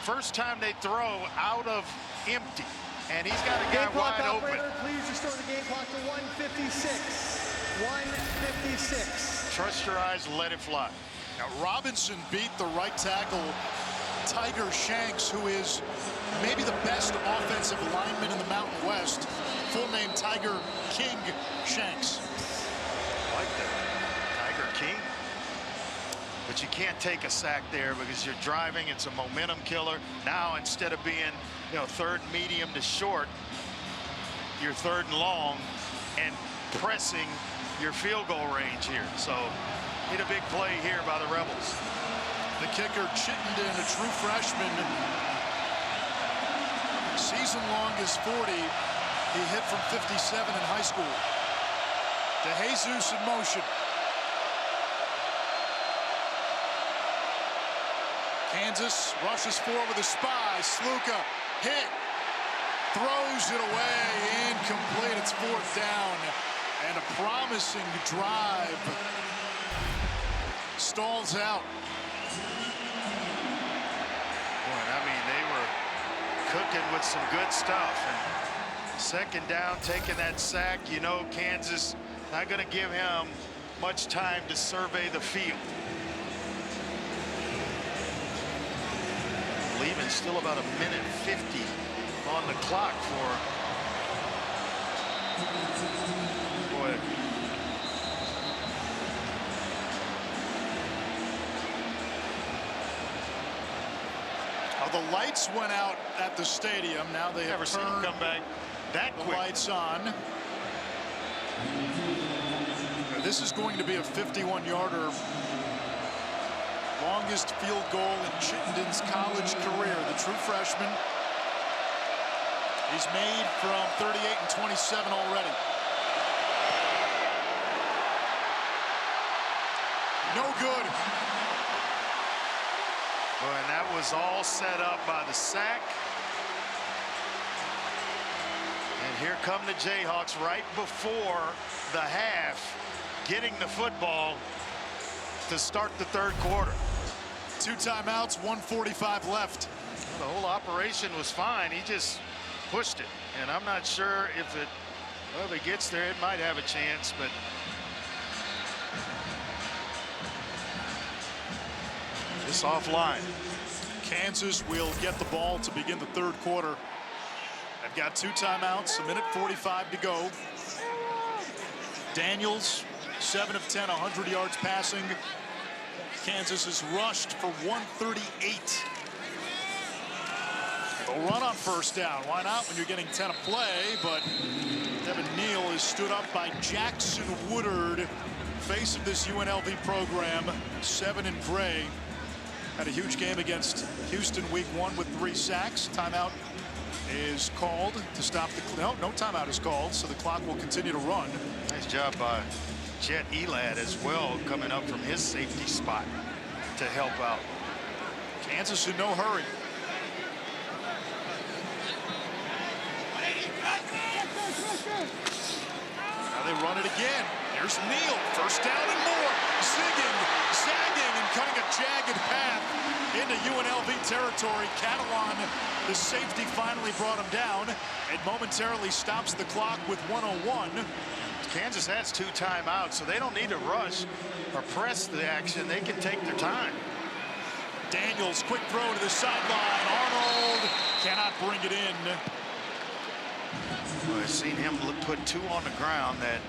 [SPEAKER 3] First time they throw out of empty. And he's got a guy wide open.
[SPEAKER 4] Please restore the game clock to 1:56. 1:56.
[SPEAKER 3] Trust your eyes, let it fly.
[SPEAKER 1] Now Robinson beat the right tackle, Tiger Shanks, who is maybe the best offensive lineman in the Mountain West. Full name Tiger King Shanks.
[SPEAKER 3] I like that. Tiger King. But you can't take a sack there because you're driving. It's a momentum killer. Now instead of being, third medium to short, you're third and long and pressing your field goal range here. So need a big play here by the Rebels.
[SPEAKER 1] The kicker Chittenden, a true freshman, season long is 40. He hit from 57 in high school. DeJesus in motion. Kansas rushes forward with a spy. Sluka hit, throws it away, incomplete. It's 4th down, and a promising drive stalls out.
[SPEAKER 3] Boy, I mean, they were cooking with some good stuff. And second down, taking that sack. Kansas not going to give him much time to survey the field. Leaving still about 1:50 on the clock for boy.
[SPEAKER 1] The lights went out at the stadium. Now they have
[SPEAKER 3] Never seen them come back that quick.
[SPEAKER 1] Lights on. This is going to be a 51-yarder. Longest field goal in Chittenden's college career. The true freshman. He's made from 38 and 27 already. No good.
[SPEAKER 3] Well, and that was all set up by the sack. And here come the Jayhawks right before the half, getting the football to start the third quarter.
[SPEAKER 1] 2 timeouts, 1:45 left.
[SPEAKER 3] The whole operation was fine. He just pushed it. And I'm not sure if it Well, if it gets there, it might have a chance, but just offline.
[SPEAKER 1] Kansas will get the ball to begin the third quarter. They've got 2 timeouts, 1:45 to go. Daniels, 7 of 10, 100 yards passing. Kansas has rushed for 138. They'll run on first down. Why not when you're getting 10 a play? But Devin Neal is stood up by Jackson Woodard, face of this UNLV program, 7 in gray. Had a huge game against Houston week 1 with 3 sacks. Timeout is called to stop the no timeout is called, so the clock will continue to run.
[SPEAKER 3] Nice job by Jet Elad as well, coming up from his safety spot to help out.
[SPEAKER 1] Kansas in no hurry. Now they run it again. There's Neal, first down and more. Zigging, zagging, and cutting a jagged path into UNLV territory. Catalan, the safety, finally brought him down and momentarily stops the clock with 1:01.
[SPEAKER 3] Kansas has 2 timeouts, so they don't need to rush or press the action. They can take their time.
[SPEAKER 1] Daniels, quick throw to the sideline. Arnold cannot bring it in.
[SPEAKER 3] Well, I've seen him put 2 on the ground that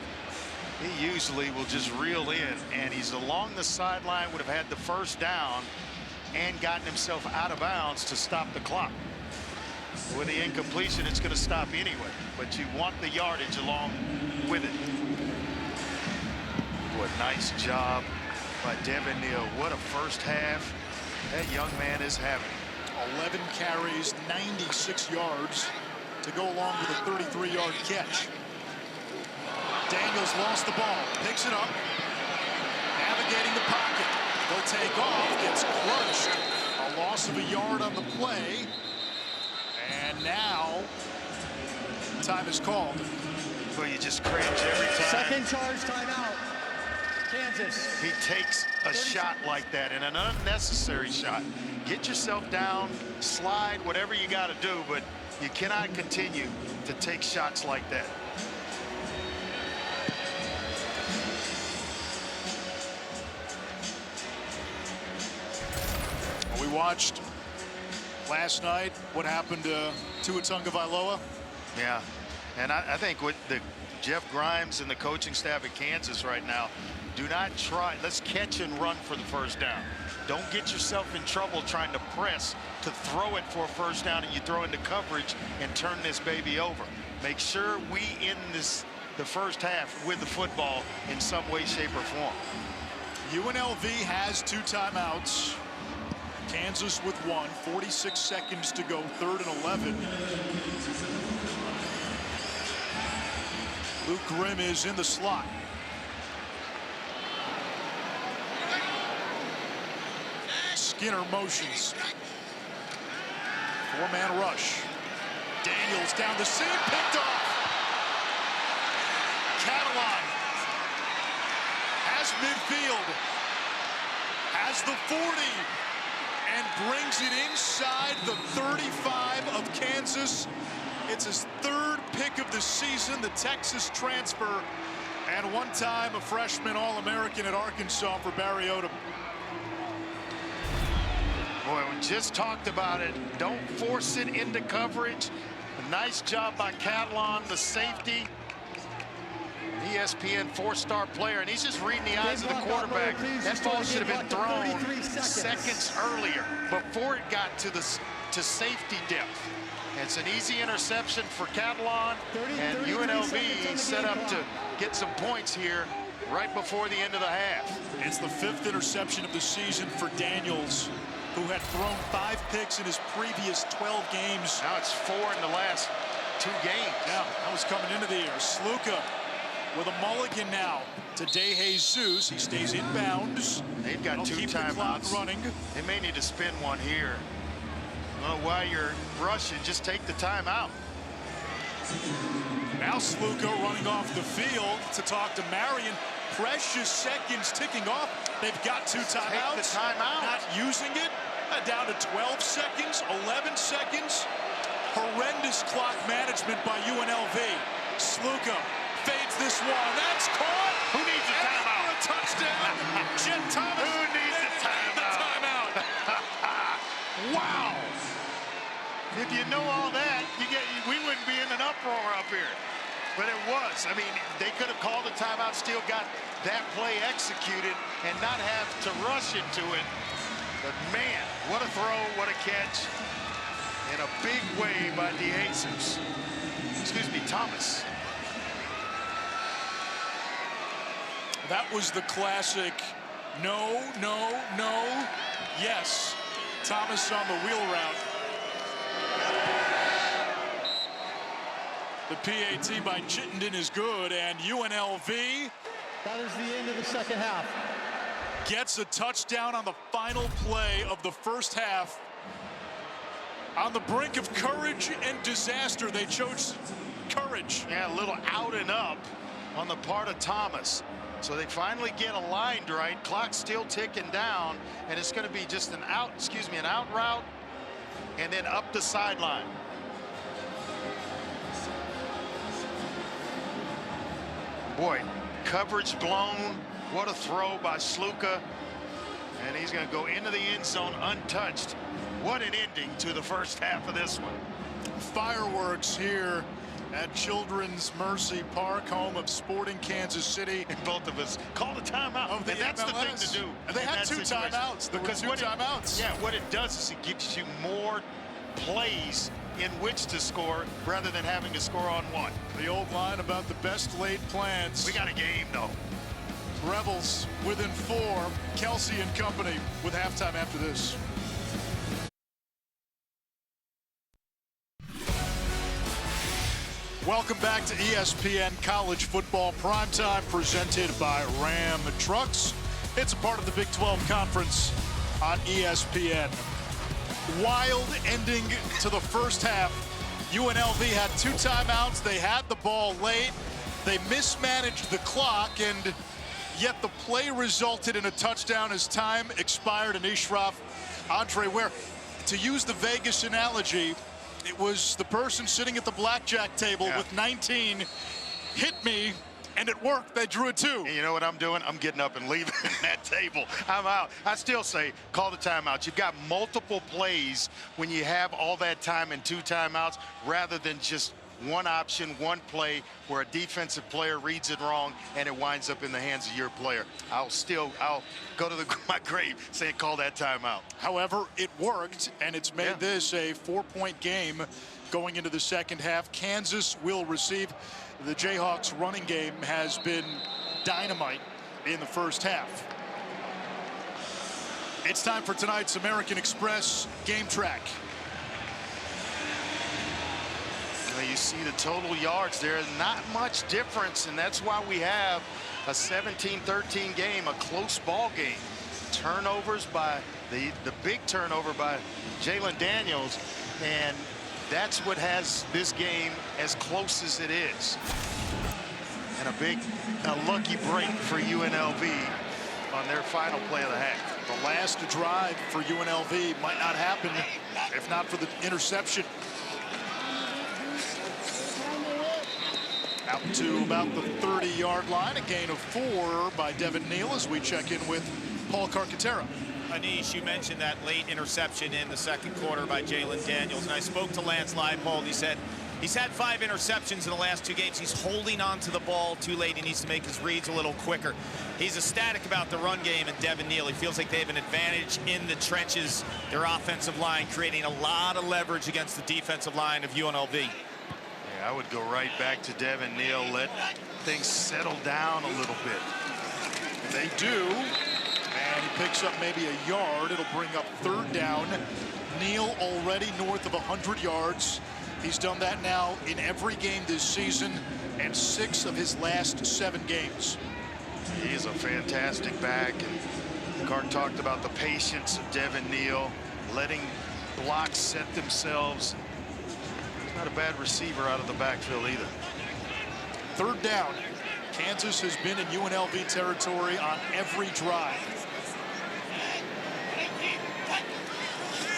[SPEAKER 3] he usually will just reel in, and he's along the sideline, would have had the first down and gotten himself out of bounds to stop the clock. With the incompletion, it's going to stop anyway, but you want the yardage along with it. What a nice job by Devin Neal. What a first half that young man is having.
[SPEAKER 1] 11 carries, 96 yards to go along with a 33-yard catch. Daniels lost the ball, picks it up, navigating the pocket. They'll take off, gets crunched. A loss of a yard on the play. And now, time is called.
[SPEAKER 3] Well, you just cringe every time.
[SPEAKER 4] Second charge timeout. Kansas.
[SPEAKER 3] He takes a shot like that, and an unnecessary shot. Get yourself down, slide, whatever you got to do, but you cannot continue to take shots like that.
[SPEAKER 1] We watched last night what happened to Tua Tagovailoa.
[SPEAKER 3] Yeah, and I think with the Jeff Grimes and the coaching staff at Kansas right now, do not try. Let's catch and run for the first down. Don't get yourself in trouble trying to press to throw it for a first down and you throw into coverage and turn this baby over. Make sure we end the first half with the football in some way, shape, or form.
[SPEAKER 1] UNLV has 2 timeouts. Kansas with 1, 46 seconds to go, 3rd and 11. Luke Grimm is in the slot. Skinner motions. 4-man rush. Daniels down the seam, picked off. Catalan has midfield, has the 40, and brings it inside the 35 of Kansas. It's his 3rd pick of the season, the Texas transfer, and one time a freshman All-American at Arkansas for Barry Odom.
[SPEAKER 3] Boy, we just talked about it. Don't force it into coverage. A nice job by Catalan, the safety. ESPN 4-star player, and he's just reading the eyes of the quarterback. That ball should have been thrown seconds earlier before it got to safety depth. It's an easy interception for Catalan, and UNLV set up to get some points here right before the end of the half.
[SPEAKER 1] It's the 5th interception of the season for Daniels, who had thrown 5 picks in his previous 12 games.
[SPEAKER 3] Now it's 4 in the last 2 games.
[SPEAKER 1] Yeah, that was coming into the year. Sluka with a mulligan now to DeJesus. He stays inbounds.
[SPEAKER 3] They've got 2 timeouts running. They may need to spin one here. Well, while you're rushing, just take the timeout.
[SPEAKER 1] Now Sluka running off the field to talk to Marion. Precious seconds ticking off. They've got 2 timeouts.
[SPEAKER 3] Take the timeout.
[SPEAKER 1] Not using it. Down to 12 seconds, 11 seconds. Horrendous clock management by UNLV. Sluka fades this one. That's caught.
[SPEAKER 3] Who needs a timeout?
[SPEAKER 1] For a touchdown. Jim Thomas.
[SPEAKER 3] Who needs a timeout? Wow. If you know all that, we wouldn't be in an uproar up here. But it was. I mean, they could have called a timeout, still got that play executed, and not have to rush into it. But man, what a throw, what a catch. In a big way by Thomas.
[SPEAKER 1] That was the classic no, no, no, yes. Thomas on the wheel route. The PAT by Chittenden is good, and UNLV.
[SPEAKER 4] That is the end of the second half.
[SPEAKER 1] Gets a touchdown on the final play of the first half. On the brink of courage and disaster, they chose courage.
[SPEAKER 3] Yeah, a little out and up on the part of Thomas. So they finally get aligned right. Clock's still ticking down, and it's going to be just an out route, and then up the sideline. Boy, coverage blown. What a throw by Sluka. And he's going to go into the end zone untouched. What an ending to the first half of this one.
[SPEAKER 1] Fireworks here at Children's Mercy Park, home of Sporting Kansas City.
[SPEAKER 3] And both of us called a timeout.
[SPEAKER 1] Of the
[SPEAKER 3] and that's
[SPEAKER 1] MLS.
[SPEAKER 3] the thing to do.
[SPEAKER 1] And they had two timeouts.
[SPEAKER 3] Because
[SPEAKER 1] two timeouts.
[SPEAKER 3] Yeah, what it does is it gives you more plays in which to score rather than having to score on one.
[SPEAKER 1] The old line about the best laid plans.
[SPEAKER 3] We got a game, though.
[SPEAKER 1] Rebels within 4. Kelsey and company with halftime after this. Welcome back to ESPN College Football Primetime, presented by Ram Trucks. It's a part of the Big 12 Conference on ESPN. Wild ending to the first half. UNLV had 2 timeouts. They had the ball late. They mismanaged the clock, and yet the play resulted in a touchdown as time expired. And Ishraf, Andre Ware, to use the Vegas analogy, it was the person sitting at the blackjack table with 19 hit me, and it worked. They drew a 2.
[SPEAKER 3] And you know what I'm doing? I'm getting up and leaving that table. I'm out. I still say call the timeout. You've got multiple plays when you have all that time and 2 timeouts rather than just one option, one play where a defensive player reads it wrong and it winds up in the hands of your player. I'll go to my grave saying call that timeout.
[SPEAKER 1] However, it worked, and it's made this a 4-point game going into the second half. Kansas will receive. The Jayhawks running game has been dynamite in the first half. It's time for tonight's American Express game track.
[SPEAKER 3] You see the total yards there, not much difference, and that's why we have a 17-13 game, a close ball game. Turnovers by the big turnover by Jalen Daniels, and that's what has this game as close as it is. And a lucky break for UNLV on their final play of the half.
[SPEAKER 1] The last drive for UNLV might not happen if not for the interception. Out to about the 30-yard line, a gain of 4 by Devin Neal as we check in with Paul Carcaterra.
[SPEAKER 2] Anish, you mentioned that late interception in the second quarter by Jalen Daniels, and I spoke to Lance Leipold. He said he's had 5 interceptions in the last 2 games. He's holding on to the ball too late. He needs to make his reads a little quicker. He's ecstatic about the run game and Devin Neal. He feels like they have an advantage in the trenches, their offensive line, creating a lot of leverage against the defensive line of UNLV.
[SPEAKER 3] I would go right back to Devin Neal, let things settle down a little bit.
[SPEAKER 1] They do, and he picks up maybe a yard. It'll bring up 3rd down. Neal already north of 100 yards. He's done that now in every game this season and 6 of his last 7 games.
[SPEAKER 3] He's a fantastic back, and Cart talked about the patience of Devin Neal, letting blocks set themselves. Not a bad receiver out of the backfield either.
[SPEAKER 1] 3rd down. Kansas has been in UNLV territory on every drive.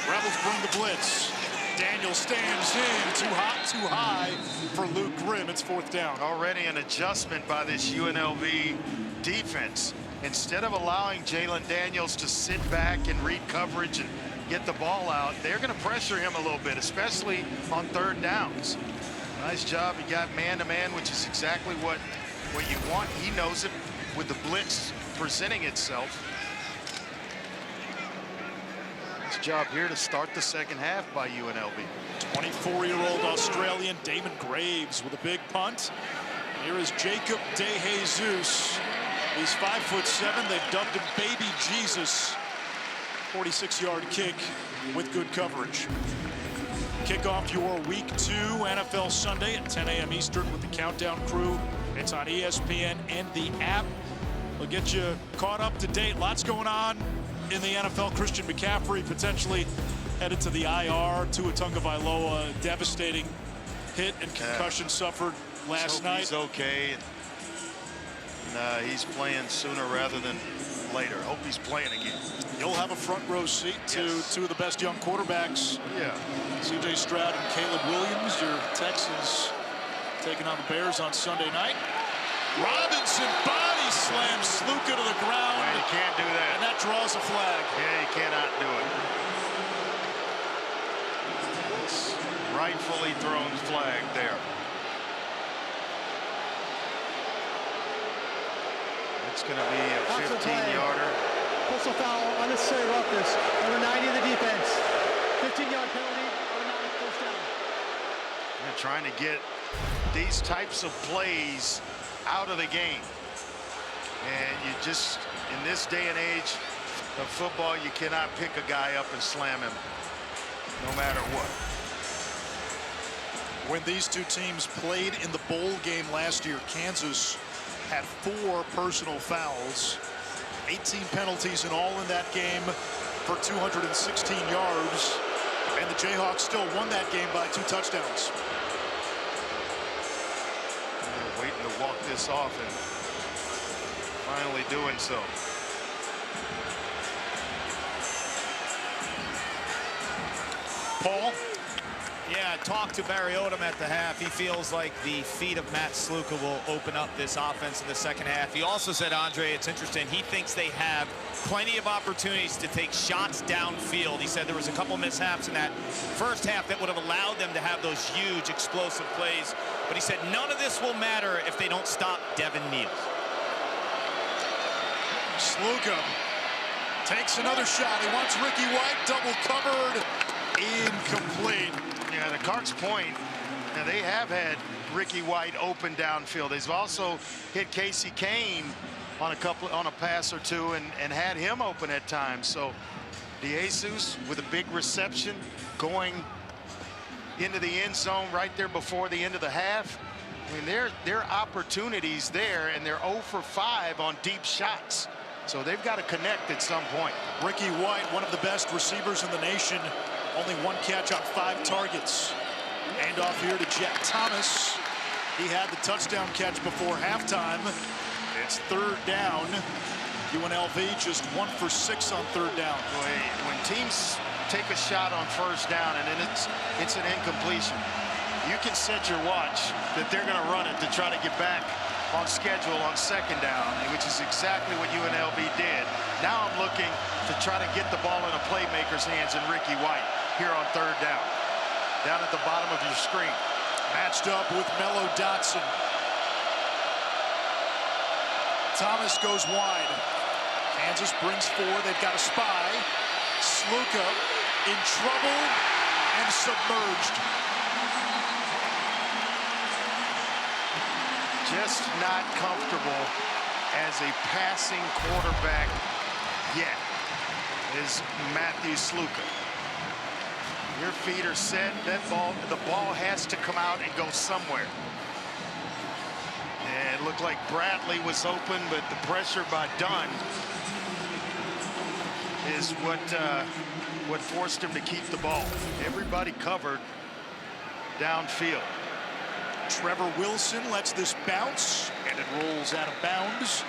[SPEAKER 1] Rebels bring the blitz. Daniels stands in. Too hot, too high for Luke Grimm. It's 4th down.
[SPEAKER 3] Already an adjustment by this UNLV defense. Instead of allowing Jalen Daniels to sit back and read coverage and get the ball out, they're going to pressure him a little bit, especially on 3rd downs. Nice job. He got man-to-man, which is exactly what you want. He knows it with the blitz presenting itself. Nice job here to start the 2nd half by UNLV.
[SPEAKER 1] 24-year-old Australian Damon Graves with a big punt. Here is Jacob DeJesus. He's 5'7". They've dubbed him Baby Jesus. 46-yard kick with good coverage. Kick off your Week 2 NFL Sunday at 10 a.m. Eastern with the Countdown crew. It's on ESPN and the app. We'll get you caught up to date. Lots going on in the NFL. Christian McCaffrey potentially headed to the IR. Tua Tagovailoa, devastating hit and concussion suffered last night.
[SPEAKER 3] He's okay. He's playing sooner rather than later. Hope he's playing again.
[SPEAKER 1] You'll have a front row seat to two of the best young quarterbacks.
[SPEAKER 3] Yeah.
[SPEAKER 1] C.J. Stroud and Caleb Williams, your Texans taking on the Bears on Sunday night. Robinson body slams Sluka to the ground.
[SPEAKER 3] Man, you can't do that.
[SPEAKER 1] And that draws a flag.
[SPEAKER 3] Yeah, you cannot do it. It's rightfully thrown flag there. It's going to be a 15-yarder.
[SPEAKER 4] Personal foul, unnecessary roughness. Number 90 in the defense. 15-yard penalty, automatic 1st down.
[SPEAKER 3] They're trying to get these types of plays out of the game. And you just, in this day and age of football, you cannot pick a guy up and slam him, no matter what.
[SPEAKER 1] When these two teams played in the bowl game last year, Kansas had 4 personal fouls, 18 penalties in all in that game for 216 yards, and the Jayhawks still won that game by 2 touchdowns.
[SPEAKER 3] They're waiting to walk this off and finally doing so.
[SPEAKER 1] Paul?
[SPEAKER 2] Yeah, I talked to Barry Odom at the half. He feels like the feet of Matt Sluka will open up this offense in the 2nd half. He also said, Andre, it's interesting, he thinks they have plenty of opportunities to take shots downfield. He said there was a couple mishaps in that 1st half that would have allowed them to have those huge explosive plays. But he said none of this will matter if they don't stop Devin Neal.
[SPEAKER 1] Sluka takes another shot. He wants Ricky White double covered. Incomplete.
[SPEAKER 3] Yeah, to Clark's point, now they have had Ricky White open downfield. They've also hit Casey Kane on a pass or two and had him open at times. So DeJesus with a big reception going into the end zone right there before the end of the half. I mean, there are opportunities there, and they're 0 for 5 on deep shots. So they've got to connect at some point.
[SPEAKER 1] Ricky White, one of the best receivers in the nation. Only 1 catch on 5 targets. Hand off here to Jet Thomas. He had the touchdown catch before halftime. It's 3rd down. UNLV just 1 for 6 on 3rd down.
[SPEAKER 3] Boy, when teams take a shot on 1st down and then it's an incompletion, you can set your watch that they're going to run it to try to get back on schedule on 2nd down, which is exactly what UNLV did. Now I'm looking to try to get the ball in a playmaker's hands in Ricky White here on 3rd down. Down at the bottom of your screen.
[SPEAKER 1] Matched up with Mello Dotson. Thomas goes wide. Kansas brings 4. They've got a spy. Sluka in trouble and submerged.
[SPEAKER 3] Just not comfortable as a passing quarterback yet is Matthew Sluka. Your feet are set. The ball has to come out and go somewhere. And it looked like Bradley was open, but the pressure by Dunn is what forced him to keep the ball. Everybody covered downfield.
[SPEAKER 1] Trevor Wilson lets this bounce, and it rolls out of bounds.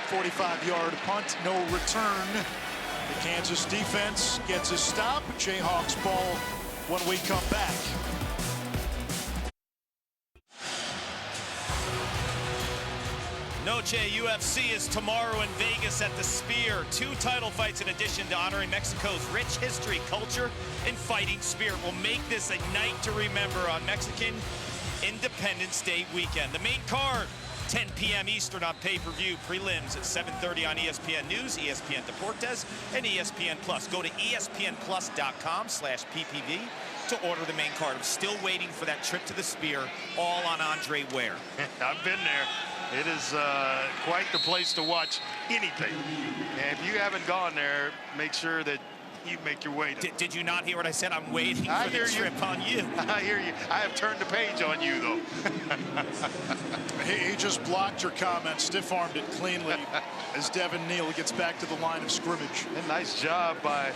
[SPEAKER 1] 45-yard punt, no return. The Kansas defense gets a stop. Jayhawks ball when we come back.
[SPEAKER 2] Noche UFC is tomorrow in Vegas at the Sphere. 2 title fights in addition to honoring Mexico's rich history, culture, and fighting spirit will make this a night to remember on Mexican Independence Day weekend. The main card, 10 p.m. Eastern on pay-per-view. Prelims at 7:30 on ESPN News, ESPN Deportes, and ESPN Plus. Go to espnplus.com/ppv to order the main card. I'm still waiting for that trip to the Sphere, all on Andre Ware.
[SPEAKER 3] I've been there. It is quite the place to watch anything. And if you haven't gone there, make sure that you make your way to
[SPEAKER 2] Did you not hear what I said? I'm waiting for the trip on you.
[SPEAKER 3] I hear you. I have turned the page on you, though.
[SPEAKER 1] He just blocked your comment, stiff-armed it cleanly as Devin Neal gets back to the line of scrimmage.
[SPEAKER 3] A nice job by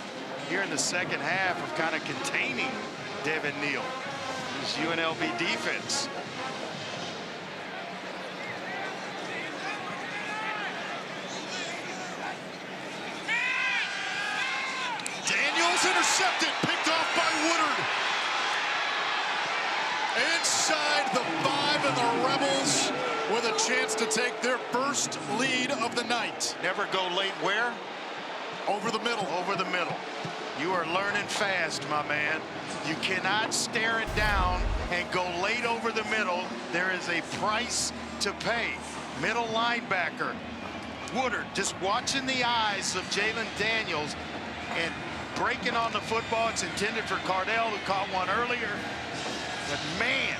[SPEAKER 3] here in the second half of kind of containing Devin Neal. His UNLV defense.
[SPEAKER 1] Daniels intercepted, picked off by Woodard. Inside the 5, and the Rebels with a chance to take their first lead of the night.
[SPEAKER 3] Never go late where?
[SPEAKER 1] Over the middle.
[SPEAKER 3] Over the middle. You are learning fast, my man. You cannot stare it down and go late over the middle. There is a price to pay. Middle linebacker, Woodard, just watching the eyes of Jalen Daniels and breaking on the football. It's intended for Cardell, who caught one earlier. But man,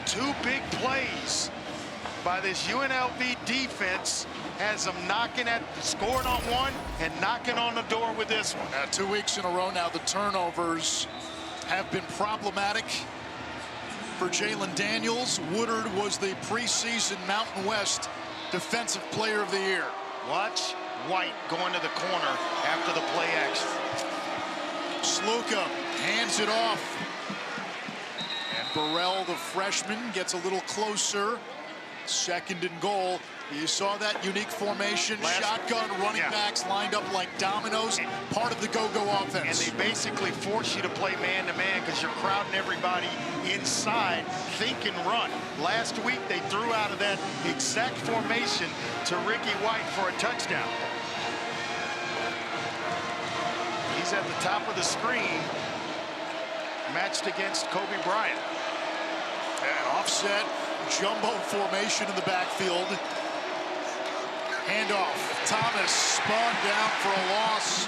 [SPEAKER 3] 2 big plays by this UNLV defense has them scoring on one and knocking on the door with this one.
[SPEAKER 1] 2 weeks in a row now, the turnovers have been problematic for Jalen Daniels. Woodard was the preseason Mountain West Defensive Player of the Year.
[SPEAKER 3] Watch White going to the corner after the play action.
[SPEAKER 1] Sluka hands it off. And Burrell, the freshman, gets a little closer. 2nd and goal. You saw that unique formation. Shotgun running backs lined up like dominoes. Part of the go-go offense.
[SPEAKER 3] And they basically force you to play man-to-man because you're crowding everybody inside, think and run. Last week, they threw out of that exact formation to Ricky White for a touchdown. He's at the top of the screen, matched against Kobe Bryant.
[SPEAKER 1] And offset, jumbo formation in the backfield. Handoff. Thomas spun down for a loss.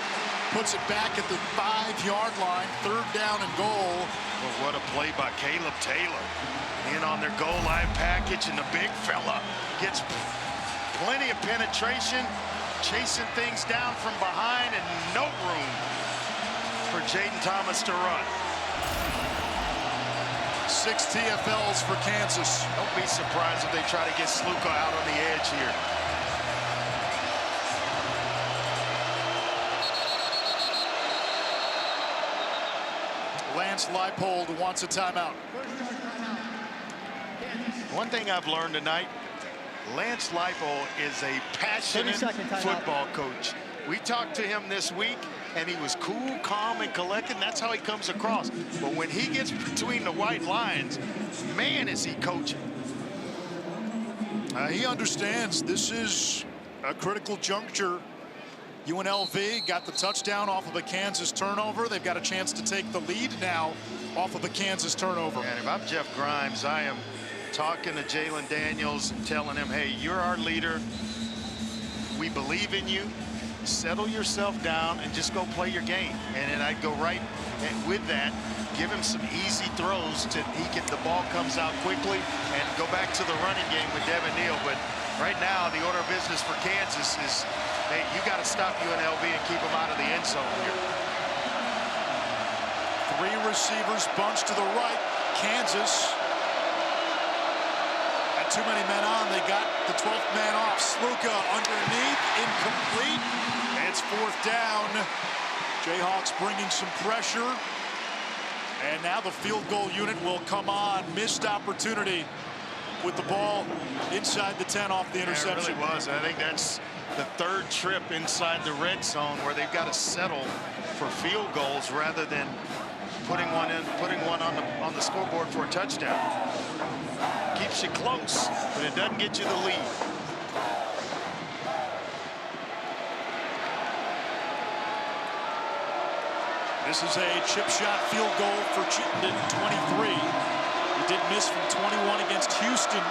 [SPEAKER 1] Puts it back at the 5-yard line. 3rd down and goal.
[SPEAKER 3] Well, what a play by Caleb Taylor. In on their goal line package, and the big fella gets plenty of penetration, chasing things down from behind, and no room for Jaden Thomas to run.
[SPEAKER 1] 6 TFLs for Kansas.
[SPEAKER 3] Don't be surprised if they try to get Sluka out on the edge here.
[SPEAKER 1] Lance Leipold wants a timeout.
[SPEAKER 3] One thing I've learned tonight, Lance Leipold is a passionate football coach. We talked to him this week, and he was cool, calm, and collected. And that's how he comes across. But when he gets between the white lines, man, is he coaching.
[SPEAKER 1] He understands this is a critical juncture. UNLV got the touchdown off of a Kansas turnover. They've got a chance to take the lead now off of a Kansas turnover.
[SPEAKER 3] And if I'm Jeff Grimes, I am talking to Jalen Daniels and telling him, hey, you're our leader. We believe in you. Settle yourself down and just go play your game. And then I'd go right with that, give him some easy throws to the ball comes out quickly, and go back to the running game with Devin Neal. But right now, the order of business for Kansas is, hey, you got to stop UNLV and keep them out of the end zone here.
[SPEAKER 1] 3 receivers bunched to the right. Kansas had too many men on. They got the 12th man off. Sluka underneath, incomplete. It's 4th down. Jayhawks bringing some pressure. And now the field goal unit will come on. Missed opportunity with the ball inside the 10 off the interception.
[SPEAKER 3] Yeah, it really was. I think that's the 3rd trip inside the red zone where they've got to settle for field goals rather than putting one on the scoreboard for a touchdown. Keeps you close, but it doesn't get you the lead.
[SPEAKER 1] This is a chip shot field goal for Chittenden, 23. He did miss from 21 against Houston.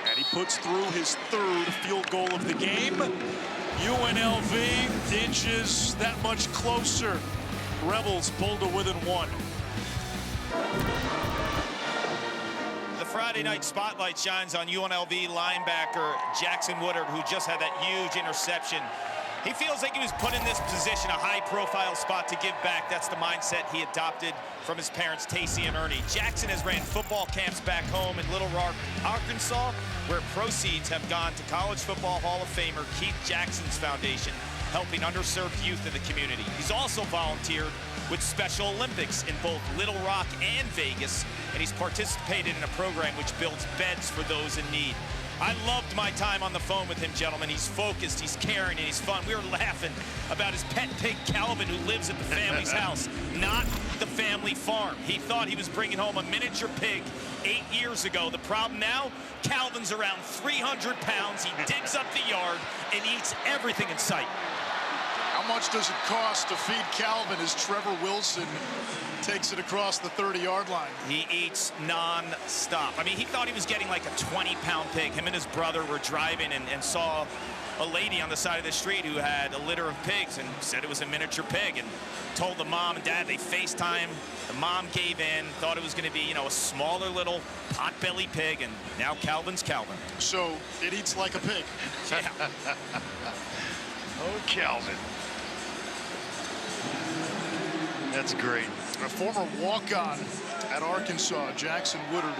[SPEAKER 1] And he puts through his 3rd field goal of the game. UNLV inches that much closer. Rebels pulled to within 1.
[SPEAKER 2] The Friday night spotlight shines on UNLV linebacker Jackson Woodard, who just had that huge interception. He feels like he was put in this position, a high-profile spot to give back. That's the mindset he adopted from his parents, Tacey and Ernie. Jackson has ran football camps back home in Little Rock, Arkansas, where proceeds have gone to College Football Hall of Famer Keith Jackson's foundation, helping underserved youth in the community. He's also volunteered with Special Olympics in both Little Rock and Vegas, and he's participated in a program which builds beds for those in need. I loved my time on the phone with him, gentlemen. He's focused, he's caring, and he's fun. We were laughing about his pet pig, Calvin, who lives at the family's house, not the family farm. He thought he was bringing home a miniature pig 8 years ago. The problem now, Calvin's around 300 pounds. He digs up the yard and eats everything in sight.
[SPEAKER 1] How much does it cost to feed Calvin as Trevor Wilson takes it across the 30-yard line?
[SPEAKER 2] He eats non-stop. I mean, he thought he was getting like a 20-pound pig. Him and his brother were driving and saw a lady on the side of the street who had a litter of pigs and said it was a miniature pig, and told the mom and dad. They FaceTime. The mom gave in, thought it was going to be, you know, a smaller little pot-belly pig, and now Calvin's Calvin.
[SPEAKER 1] So it eats like a pig.
[SPEAKER 2] Yeah.
[SPEAKER 3] Oh, Calvin. That's great.
[SPEAKER 1] A former walk-on at Arkansas, Jackson Woodard.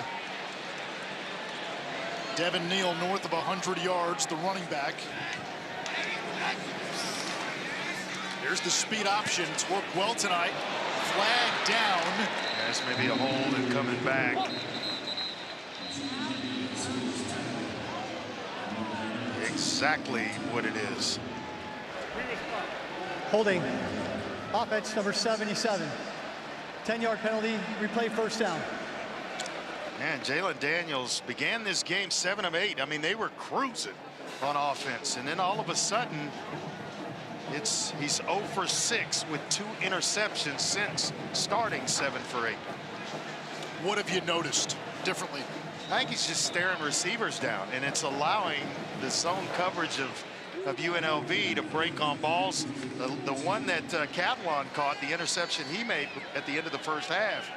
[SPEAKER 1] Devin Neal north of 100 yards, the running back. Here's the speed option. It's worked well tonight. Flag down.
[SPEAKER 3] That's maybe a hold and coming back. Exactly what it is.
[SPEAKER 4] Holding. Offense number 77. 10-yard penalty, replay first down.
[SPEAKER 3] Man, Jalen Daniels began this game 7 of 8. I mean, they were cruising on offense, and then all of a sudden, he's 0 for 6 with 2 interceptions since starting 7 for 8.
[SPEAKER 1] What have you noticed differently?
[SPEAKER 3] I think he's just staring receivers down, and it's allowing the zone coverage of UNLV to break on balls. The one that Catalan caught, the interception he made at the end of the first half.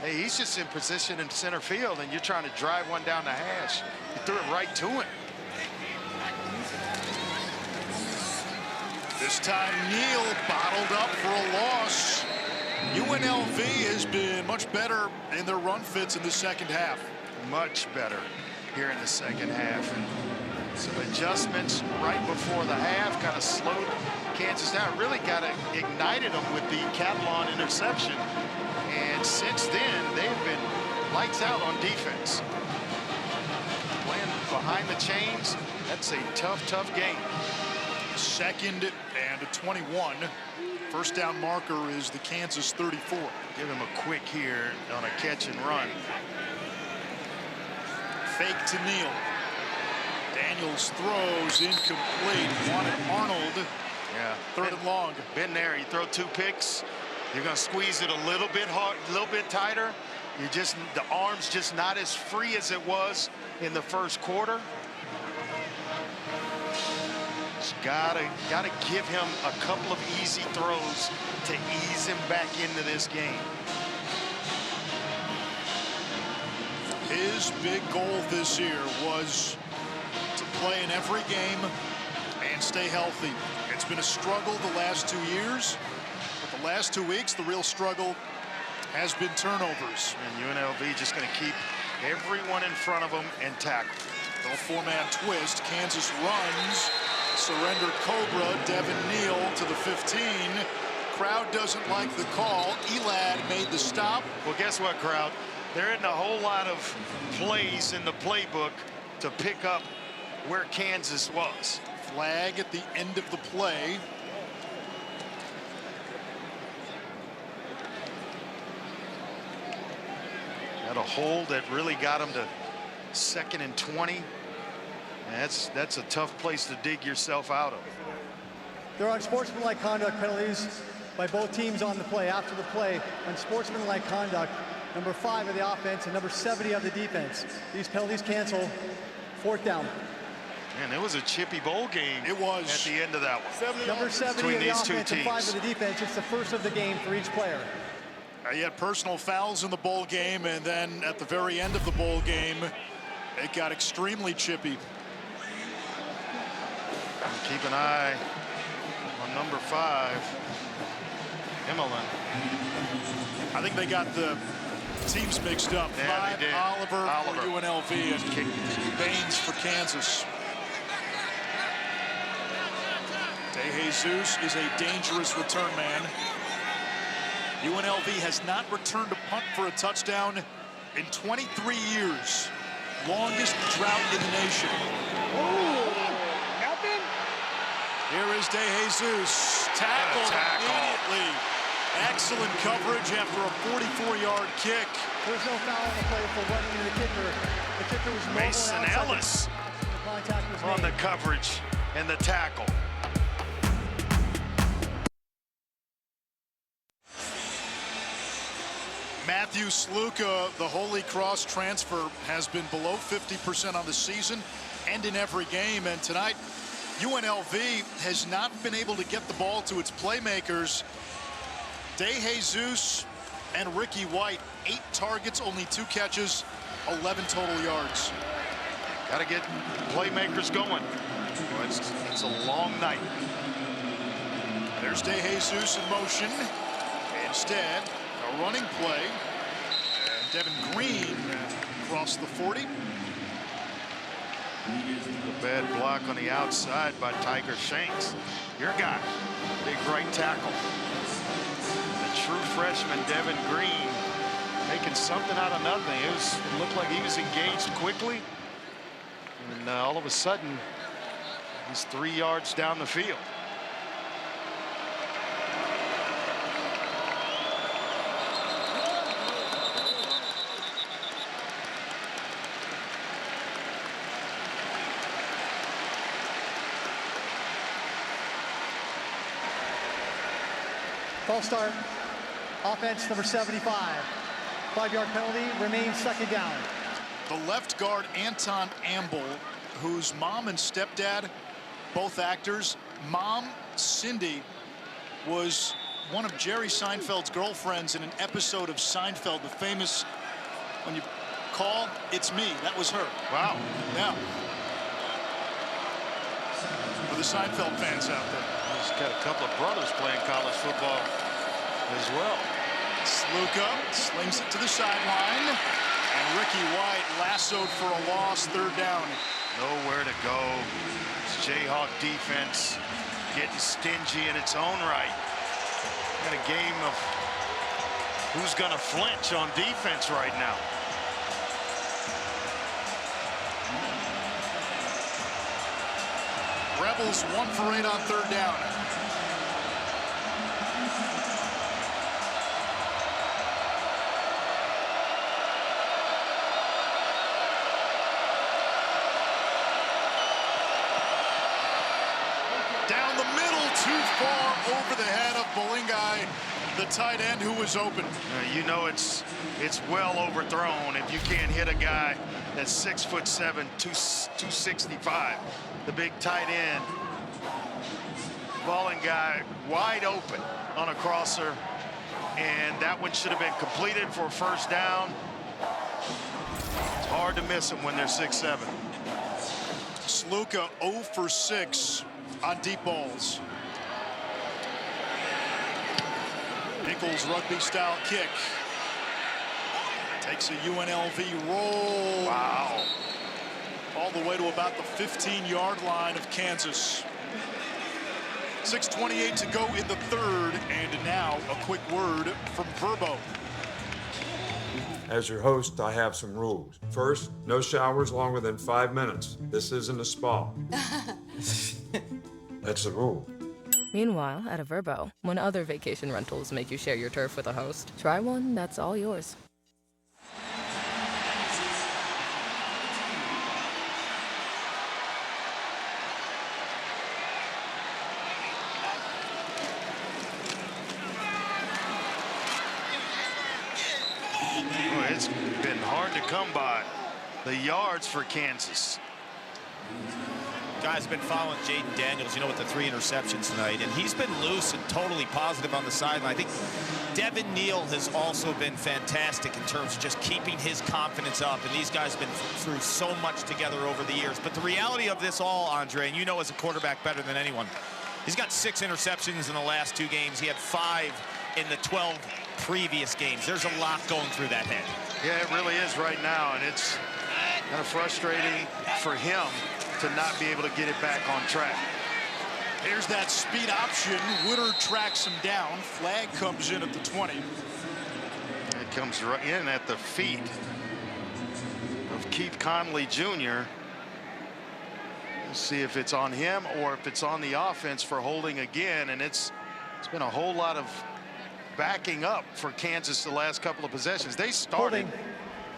[SPEAKER 3] Hey, he's just in position in center field, and you're trying to drive one down the hash. You threw it right to him.
[SPEAKER 1] This time Neal bottled up for a loss. UNLV has been much better in their run fits in the second half.
[SPEAKER 3] Much better here in the second half. Some adjustments right before the half kind of slowed Kansas down. Really got ignited them with the Catalan interception. And since then, they've been lights out on defense. Playing behind the chains, that's a tough, tough game.
[SPEAKER 1] 2nd and 21. First down marker is the Kansas 34.
[SPEAKER 3] Give him a quick here on a catch and run.
[SPEAKER 1] Fake to Neal. Daniels throws incomplete. Wanted Arnold.
[SPEAKER 3] Yeah.
[SPEAKER 1] 3rd and long.
[SPEAKER 3] Been there. You throw 2 picks. You're going to squeeze it a little bit hard, a little bit tighter. The arm's just not as free as it was in the first quarter. Just gotta give him a couple of easy throws to ease him back into this game.
[SPEAKER 1] His big goal this year was to play in every game and stay healthy. It's been a struggle the last 2 years. But the last 2 weeks, the real struggle has been turnovers.
[SPEAKER 3] And UNLV just going to keep everyone in front of them and tackle.
[SPEAKER 1] Little 4-man twist. Kansas runs. Surrender Cobra. Devin Neal to the 15. Crowd doesn't like the call. Elad made the stop.
[SPEAKER 3] Well, guess what, crowd? There isn't a whole lot of plays in the playbook to pick up where Kansas was.
[SPEAKER 1] Flag at the end of the play.
[SPEAKER 3] Had a hold that really got him to 2nd and 20. That's a tough place to dig yourself out of.
[SPEAKER 4] There are unsportsmanlike conduct penalties by both teams on the play. After the play, unsportsmanlike conduct, number 5 of the offense and number 70 of the defense. These penalties cancel. 4th down.
[SPEAKER 3] Man, it was a chippy bowl game.
[SPEAKER 1] It was.
[SPEAKER 3] At the end of that one.
[SPEAKER 4] Number 70 of the offense and 5 of the defense. It's the first of the game for each player.
[SPEAKER 1] You had personal fouls in the bowl game, and then at the very end of the bowl game, it got extremely chippy.
[SPEAKER 3] Keep an eye on number 5, Himmelman.
[SPEAKER 1] I think they got the teams mixed up.
[SPEAKER 3] Yeah,
[SPEAKER 1] 5
[SPEAKER 3] they did.
[SPEAKER 1] Oliver for UNLV and Baines for Kansas. DeJesus is a dangerous return man. UNLV has not returned a punt for a touchdown in 23 years. Longest drought in the nation. Here is DeJesus. Tackled immediately. Excellent coverage after a 44-yard kick.
[SPEAKER 4] There's no foul on the play for running into the kicker. The kicker was mobile.
[SPEAKER 3] Mason Ellis on the coverage and the tackle.
[SPEAKER 1] Matthew Sluka, the Holy Cross transfer, has been below 50% on the season and in every game. And tonight, UNLV has not been able to get the ball to its playmakers. DeJesus and Ricky White, 8 targets, only 2 catches, 11 total yards.
[SPEAKER 3] Got to get playmakers going. It's a long night.
[SPEAKER 1] There's DeJesus in motion. Instead, a running play. And Devin Green across the 40.
[SPEAKER 3] A bad block on the outside by Tiger Shanks. Your guy, big right tackle. The true freshman, Devin Green, making something out of nothing. It looked like he was engaged quickly. And all of a sudden, he's 3 yards down the field.
[SPEAKER 4] False start. Offense number 75. 5-yard penalty. Remains 2nd down.
[SPEAKER 1] The left guard, Anton Amble, whose mom and stepdad, both actors. Mom, Cindy, was one of Jerry Seinfeld's girlfriends in an episode of Seinfeld, the famous, when you call, it's me. That was her.
[SPEAKER 3] Wow.
[SPEAKER 1] Yeah. For the Seinfeld fans out there.
[SPEAKER 3] He's got a couple of brothers playing college football as well.
[SPEAKER 1] Sluka slings it to the sideline. And Ricky White lassoed for a loss, 3rd down.
[SPEAKER 3] Nowhere to go. It's Jayhawk defense getting stingy in its own right. Got a game of who's going to flinch on defense right now.
[SPEAKER 1] Rebels 1 for 8 on 3rd down. Down the middle, too far over the head of Bolingai, the tight end who was open.
[SPEAKER 3] You know it's well overthrown if you can't hit a guy that's 6'7", 265. The big tight end. Bolingai wide open on a crosser, and that one should have been completed for a 1st down. It's hard to miss them when they're 6'7".
[SPEAKER 1] Sluka 0 for 6 on deep balls. Nichols rugby-style kick. Takes a UNLV roll.
[SPEAKER 3] Wow.
[SPEAKER 1] All the way to about the 15-yard line of Kansas. 6:28 to go in the 3rd, and now a quick word from Verbo.
[SPEAKER 11] As your host, I have some rules. First, no showers longer than 5 minutes. This isn't a spa. That's the rule.
[SPEAKER 12] Meanwhile, at a Verbo, when other vacation rentals make you share your turf with a host, try one that's all yours.
[SPEAKER 3] been hard to come by. The yards for Kansas.
[SPEAKER 2] Guys been following Jaden Daniels, you know, with the 3 interceptions tonight, and he's been loose and totally positive on the sideline. I think Devin Neal has also been fantastic in terms of just keeping his confidence up, and these guys have been through so much together over the years. But the reality of this all, Andre, and you know as a quarterback better than anyone, he's got 6 interceptions in the last 2 games. He had 5 in the 12 previous games. There's a lot going through that head.
[SPEAKER 3] Yeah, it really is right now, and it's kind of frustrating for him to not be able to get it back on track.
[SPEAKER 1] Here's that speed option. Woodard tracks him down. Flag comes in at the 20.
[SPEAKER 3] It comes right in at the feet of Keith Conley Jr. Let's see if it's on him or if it's on the offense for holding again. And it's been a whole lot of backing up for Kansas the last couple of possessions. They started.
[SPEAKER 4] Holding.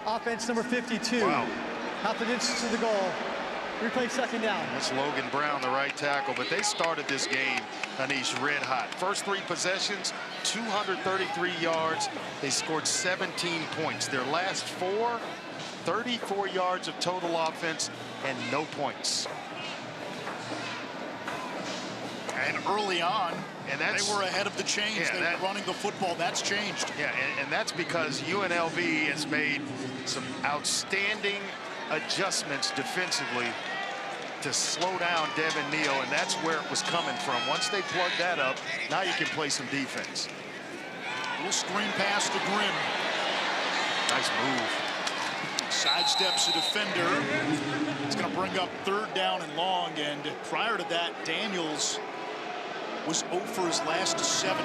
[SPEAKER 4] Offense number 52.
[SPEAKER 3] Wow.
[SPEAKER 4] Half the distance to the goal. Replay 2nd down.
[SPEAKER 3] That's Logan Brown, the right tackle, but they started this game, Anish, red hot. First 3 possessions, 233 yards. They scored 17 points. Their last 4, 34 yards of total offense and no points.
[SPEAKER 1] And early on,
[SPEAKER 3] they
[SPEAKER 1] were ahead of the chains.
[SPEAKER 3] Yeah,
[SPEAKER 1] they were running the football. That's changed.
[SPEAKER 3] Yeah, and that's because UNLV has made some outstanding adjustments defensively to slow down Devin Neal, and that's where it was coming from. Once they plug that up, now you can play some defense.
[SPEAKER 1] Little screen pass to Grimm.
[SPEAKER 3] Nice move.
[SPEAKER 1] Sidesteps a defender. It's going to bring up 3rd down and long, and prior to that, Daniels was 0 for his last 7.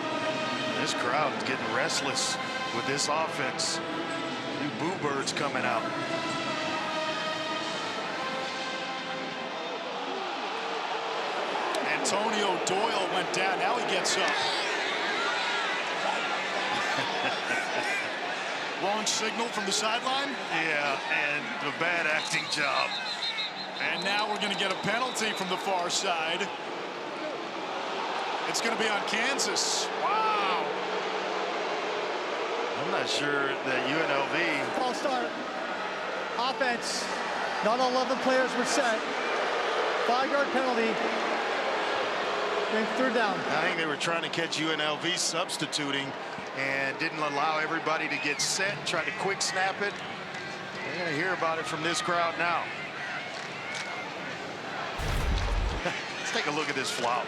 [SPEAKER 3] This crowd is getting restless with this offense. New boo birds coming out.
[SPEAKER 1] Antonio Doyle went down. Now he gets up. Wrong signal from the sideline.
[SPEAKER 3] Yeah, and a bad acting job.
[SPEAKER 1] And now we're going to get a penalty from the far side. It's going to be on Kansas. Wow.
[SPEAKER 3] I'm not sure that UNLV.
[SPEAKER 4] False start. Offense. Not all 11 players were set. 5-yard penalty. And 3rd down.
[SPEAKER 3] I think they were trying to catch UNLV substituting and didn't allow everybody to get set, try to quick snap it. They're going to hear about it from this crowd now. Let's take a look at this flop.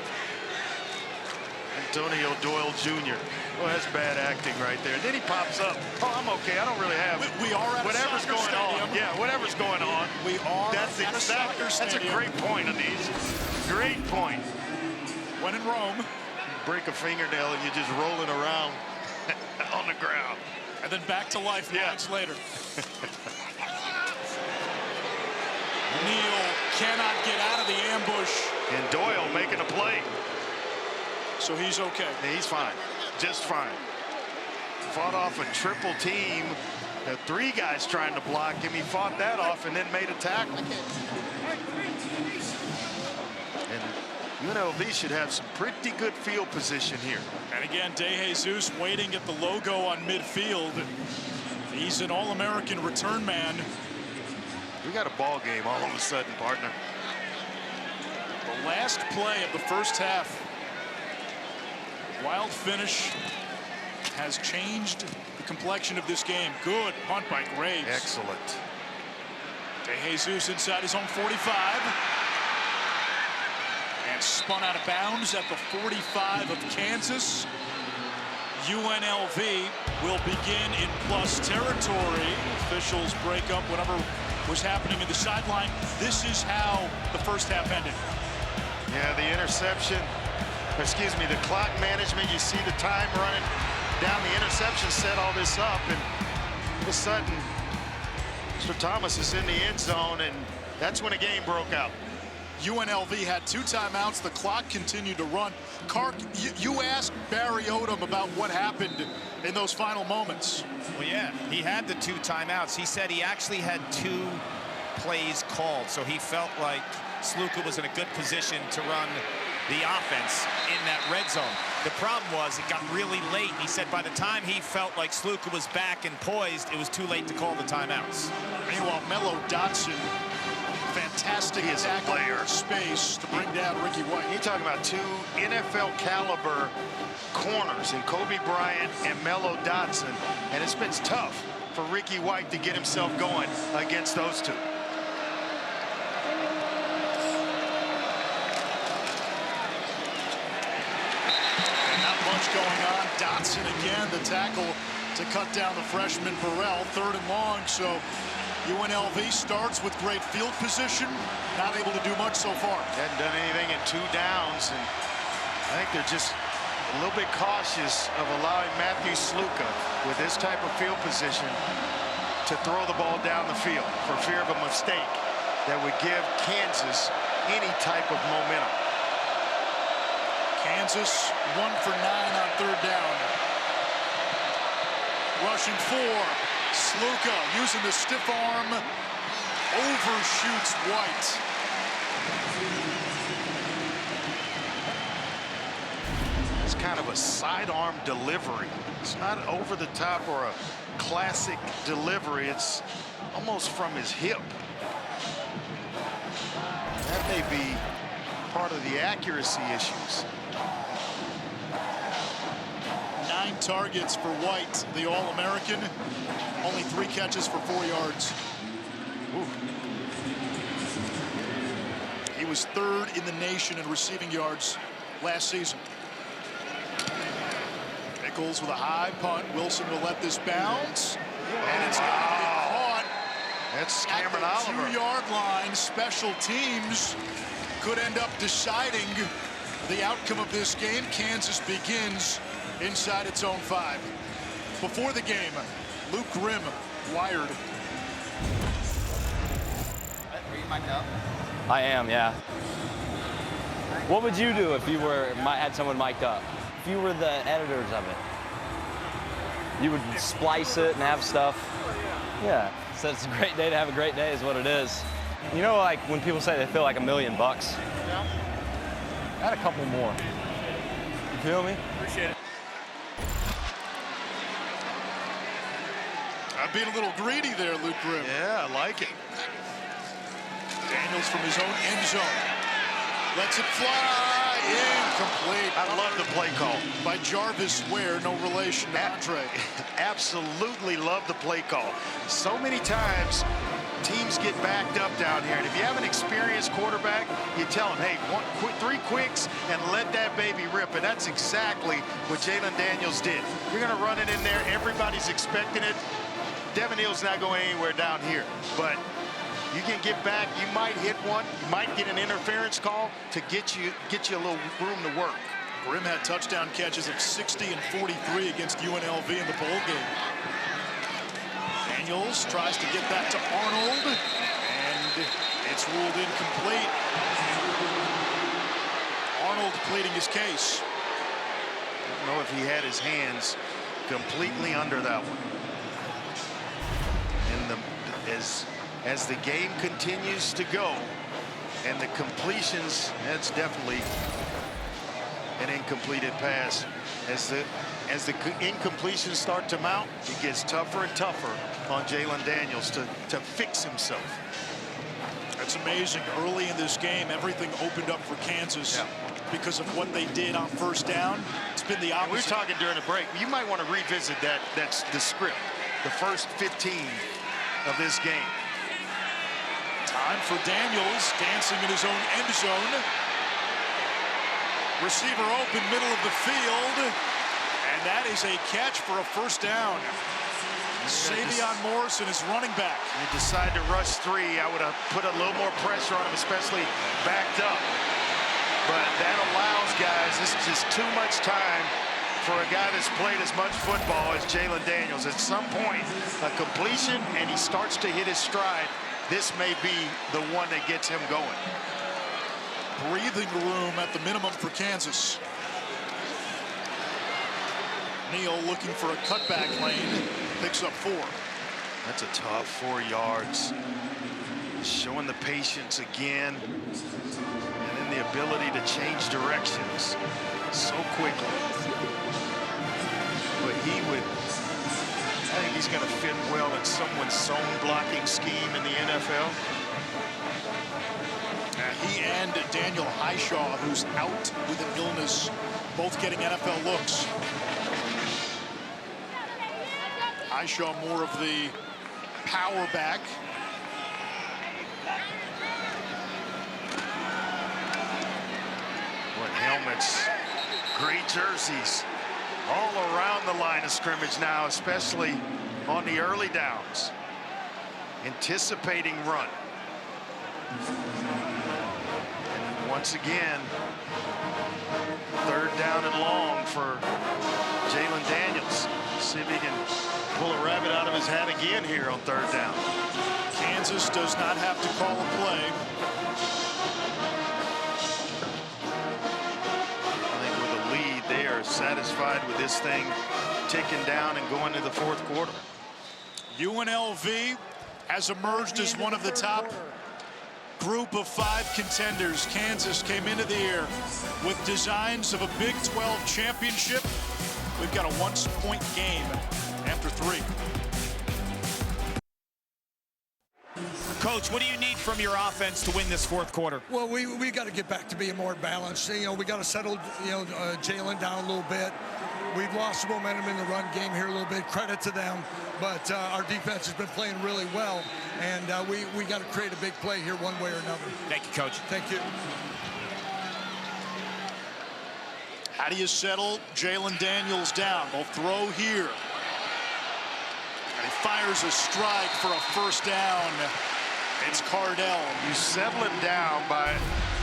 [SPEAKER 3] Antonio Doyle Jr. Oh, that's bad acting right there. And then he pops up. Oh, I'm okay. I don't really have
[SPEAKER 1] we are at
[SPEAKER 3] whatever's
[SPEAKER 1] a
[SPEAKER 3] going
[SPEAKER 1] stadium.
[SPEAKER 3] on. Yeah, whatever's going on.
[SPEAKER 1] We are
[SPEAKER 3] that's
[SPEAKER 1] at a soccer
[SPEAKER 3] That's
[SPEAKER 1] stadium.
[SPEAKER 3] a great point, Anise. Great point.
[SPEAKER 1] When in Rome.
[SPEAKER 3] Break a fingernail and you're just rolling around on the ground.
[SPEAKER 1] And then back to life months later. Neal cannot get out of the ambush.
[SPEAKER 3] And Doyle making a play.
[SPEAKER 1] So he's okay.
[SPEAKER 3] Yeah, he's fine. Just fine. Fought off a triple team. 3 guys trying to block him. He fought that off and then made a tackle. And UNLV should have some pretty good field position here.
[SPEAKER 1] And again, DeJesus waiting at the logo on midfield. He's an All-American return man.
[SPEAKER 3] We got a ball game all of a sudden, partner.
[SPEAKER 1] The last play of the first half. Wild finish has changed the complexion of this game. Good punt by Graves.
[SPEAKER 3] Excellent.
[SPEAKER 1] DeJesus inside his own 45. And spun out of bounds at the 45 of Kansas. UNLV will begin in plus territory. Officials break up whatever was happening in the sideline. This is how the first half ended.
[SPEAKER 3] Yeah, the interception. Excuse me, the clock management. You see the time running down. The interception set all this up, and all of a sudden, Mr. Thomas is in the end zone, and that's when a game broke out.
[SPEAKER 1] UNLV had 2 timeouts. The clock continued to run. Kark, you asked Barry Odom about what happened in those final moments.
[SPEAKER 2] Well, yeah, he had the 2 timeouts. He said he actually had 2 plays called, so he felt like Sluka was in a good position to run the offense in that red zone. The problem was it got really late. He said by the time he felt like Sluka was back and poised, it was too late to call the timeouts.
[SPEAKER 1] Meanwhile, Mello Dotson, fantastic tackle space to bring down Ricky White.
[SPEAKER 3] You're talking about two NFL caliber corners in Kobe Bryant and Mello Dotson, and it's been tough for Ricky White to get himself going against those two.
[SPEAKER 1] Going on. Dotson again, the tackle to cut down the freshman Burrell. 3rd and long, so UNLV starts with great field position, not able to do much so far.
[SPEAKER 3] Hadn't done anything in 2 downs, and I think they're just a little bit cautious of allowing Matthew Sluka with this type of field position to throw the ball down the field for fear of a mistake that would give Kansas any type of momentum.
[SPEAKER 1] Kansas 1 for 9 on 3rd down. Rushing 4. Sluka using the stiff arm. Overshoots White.
[SPEAKER 3] It's kind of a sidearm delivery. It's not over the top or a classic delivery. It's almost from his hip. That may be part of the accuracy issues.
[SPEAKER 1] 9 targets for White, the All-American. Only 3 catches for 4 yards. Ooh. He was 3rd in the nation in receiving yards last season. Nichols with a high punt. Wilson will let this bounce. And it's going to be caught.
[SPEAKER 3] That's Cameron Oliver.
[SPEAKER 1] At the 2-yard line. Special teams could end up deciding the outcome of this game. Kansas begins inside its own 5. Before the game, Luke Grimm wired.
[SPEAKER 13] Are you mic'd up?
[SPEAKER 14] I am, yeah. What would you do if you had someone mic'd up? If you were the editors of it? You would splice it and have stuff? Yeah, so it's a great day to have a great day is what it is. You know, like when people say they feel like $1 million? Yeah. Add a couple more. You feel me?
[SPEAKER 13] Appreciate it.
[SPEAKER 1] I'm being a little greedy there, Luke Grimm.
[SPEAKER 3] Yeah, I like it.
[SPEAKER 1] Daniels from his own end zone. Lets it fly. Incomplete.
[SPEAKER 3] I love the play call.
[SPEAKER 1] By Jarvis Ware, no relation to Andre.
[SPEAKER 3] Absolutely love the play call. So many times, teams get backed up down here, and if you have an experienced quarterback, you tell them, hey, 3 quicks and let that baby rip, and that's exactly what Jalen Daniels did. You're going to run it in there. Everybody's expecting it. Devin Hill's not going anywhere down here, but you can get back. You might hit one. You might get an interference call to get you a little room to work.
[SPEAKER 1] Grimm had touchdown catches of 60 and 43 against UNLV in the bowl game. Daniels tries to get that to Arnold, and it's ruled incomplete. Arnold pleading his case.
[SPEAKER 3] I don't know if he had his hands completely under that one. And as the game continues to go, and the completions, that's definitely an incompleted pass. As the incompletions start to mount, it gets tougher and tougher on Jalen Daniels to fix himself.
[SPEAKER 1] That's amazing. Early in this game, everything opened up for Kansas because of what they did on 1st down. It's been the opposite.
[SPEAKER 3] And we were talking during the break. You might want to revisit that's the script, the first 15 of this game.
[SPEAKER 1] Time for Daniels, dancing in his own end zone. Receiver open, middle of the field. And that is a catch for a 1st down. Savion Morrison is running back.
[SPEAKER 3] You decide to rush 3. I would have put a little more pressure on him, especially backed up. But that allows guys, this is just too much time for a guy that's played as much football as Jalen Daniels. At some point, a completion, and he starts to hit his stride. This may be the one that gets him going.
[SPEAKER 1] Breathing room at the minimum for Kansas. Neal looking for a cutback lane. Picks up 4.
[SPEAKER 3] That's a tough 4 yards. Showing the patience again, and then the ability to change directions so quickly. But I think he's going to fit well in someone's zone blocking scheme in the NFL.
[SPEAKER 1] He and Daniel Highshaw, who's out with an illness, both getting NFL looks. Highshaw more of the power back.
[SPEAKER 3] What helmets, great jerseys all around the line of scrimmage now, especially on the early downs. Anticipating run. And once again, 3rd down and long for Jalen Daniels. See if he can pull a rabbit out of his hat again here on 3rd down.
[SPEAKER 1] Kansas does not have to call a play.
[SPEAKER 3] I think with a lead, they are satisfied with this thing ticking down and going to the 4th quarter.
[SPEAKER 1] UNLV has emerged as one of the top group of 5 contenders. Kansas came into the year with designs of a Big 12 championship. We've got a one-point game after 3.
[SPEAKER 2] Coach, what do you need from your offense to win this 4th quarter?
[SPEAKER 15] Well, we got to get back to being more balanced. You know, we got to settle, Jalen down a little bit. We've lost momentum in the run game here a little bit. Credit to them, but our defense has been playing really well, and we got to create a big play here one way or another.
[SPEAKER 2] Thank you, Coach.
[SPEAKER 15] Thank you.
[SPEAKER 1] How do you settle Jalen Daniels down? They'll throw here. And he fires a strike for a 1st down. It's Cardell.
[SPEAKER 3] You settle him down by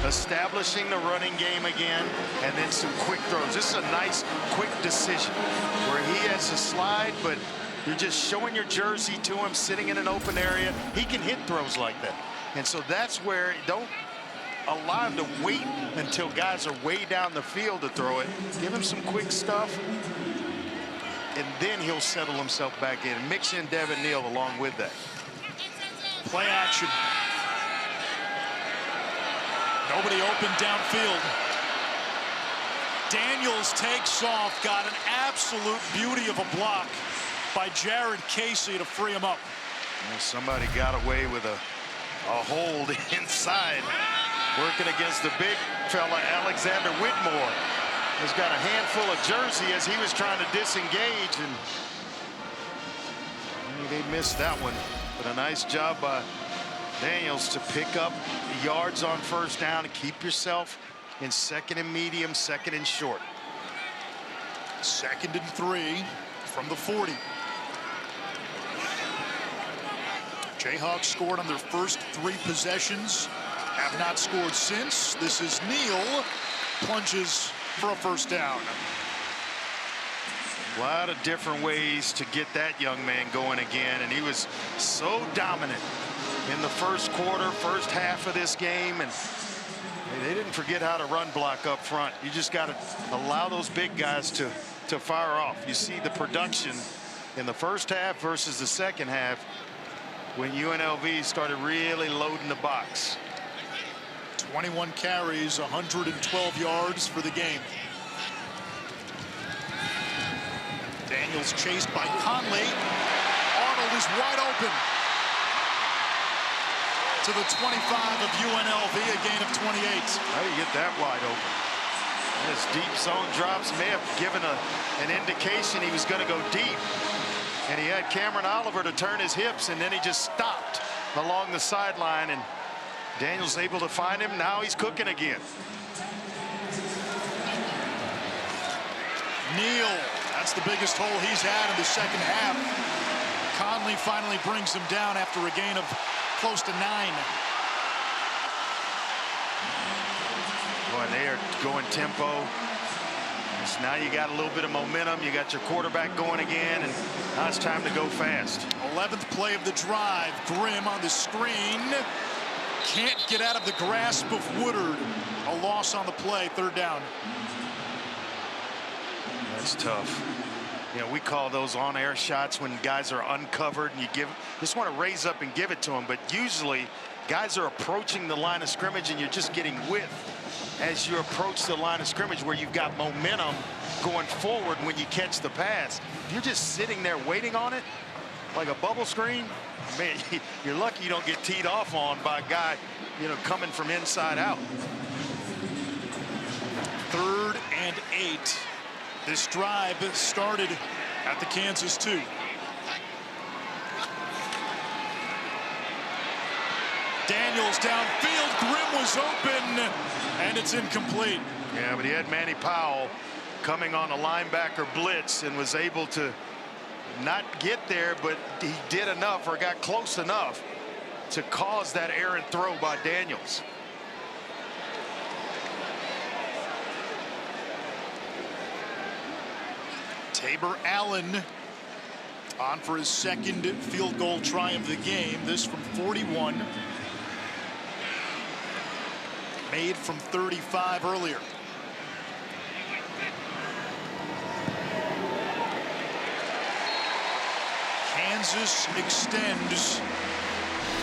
[SPEAKER 3] establishing the running game again, and then some quick throws. This is a nice, quick decision where he has a slide, but you're just showing your jersey to him, sitting in an open area. He can hit throws like that. And so that's where, don't allow him to wait until guys are way down the field to throw it. Give him some quick stuff, and then he'll settle himself back in. Mix in Devin Neal along with that.
[SPEAKER 1] Play action. Nobody open downfield. Daniels takes off, got an absolute beauty of a block by Jared Casey to free him up.
[SPEAKER 3] Well, somebody got away with a hold inside, working against the big fella, Alexander Whitmore. Has got a handful of jersey as he was trying to disengage, and they missed that one. But a nice job by Daniels to pick up yards on 1st down and keep yourself in 2nd and medium, 2nd and short.
[SPEAKER 1] 2nd and 3 from the 40. Jayhawks scored on their first 3 possessions, have not scored since. This is Neal, plunges for a 1st down.
[SPEAKER 3] A lot of different ways to get that young man going again, and he was so dominant in the 1st quarter, 1st half of this game, and they didn't forget how to run block up front. You just got to allow those big guys to fire off. You see the production in the 1st half versus the 2nd half when UNLV started really loading the box.
[SPEAKER 1] 21 carries, 112 yards for the game. Daniels chased by Conley. Arnold is wide open. To the 25 of UNLV, a gain of 28.
[SPEAKER 3] How do you get that wide open? His deep zone drops may have given an indication he was going to go deep. And he had Cameron Oliver to turn his hips, and then he just stopped along the sideline, and Daniels able to find him. Now he's cooking again.
[SPEAKER 1] Neal, that's the biggest hole he's had in the 2nd half. Conley finally brings him down after a gain of close to 9.
[SPEAKER 3] Boy, they are going tempo. So now you got a little bit of momentum. You got your quarterback going again, and now it's time to go fast.
[SPEAKER 1] 11th play of the drive. Grimm on the screen. Can't get out of the grasp of Woodard. A loss on the play, 3rd down.
[SPEAKER 3] That's tough. You know, we call those on-air shots when guys are uncovered and you just want to raise up and give it to them. But usually guys are approaching the line of scrimmage and you're just getting width as you approach the line of scrimmage where you've got momentum going forward when you catch the pass. If you're just sitting there waiting on it like a bubble screen, man, you're lucky you don't get teed off on by a guy, you know, coming from inside out.
[SPEAKER 1] 3rd and 8. This drive started at the Kansas 2. Daniels downfield, Grimm was open, and it's incomplete.
[SPEAKER 3] Yeah, but he had Manny Powell coming on a linebacker blitz and was able to not get there, but he did enough or got close enough to cause that errant throw by Daniels.
[SPEAKER 1] Tabor Allen on for his 2nd field goal triumph of the game. This from 41. Made from 35 earlier. Kansas extends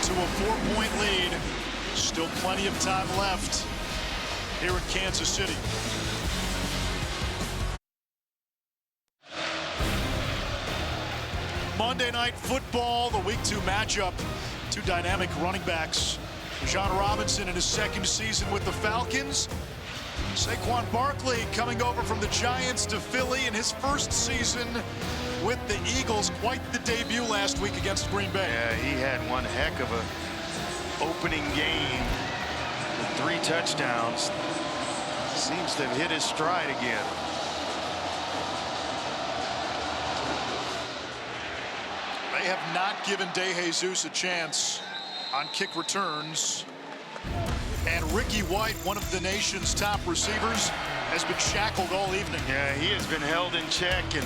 [SPEAKER 1] to a 4-point lead. Still plenty of time left here in Kansas City. Monday Night Football, the Week 2 matchup. 2 dynamic running backs. John Robinson in his 2nd season with the Falcons. Saquon Barkley coming over from the Giants to Philly in his 1st season with the Eagles. Quite the debut last week against Green Bay.
[SPEAKER 3] Yeah, he had one heck of a opening game with 3 touchdowns. Seems to have hit his stride again.
[SPEAKER 1] They have not given DeJesus a chance on kick returns. And Ricky White, one of the nation's top receivers, has been shackled all evening.
[SPEAKER 3] Yeah, he has been held in check and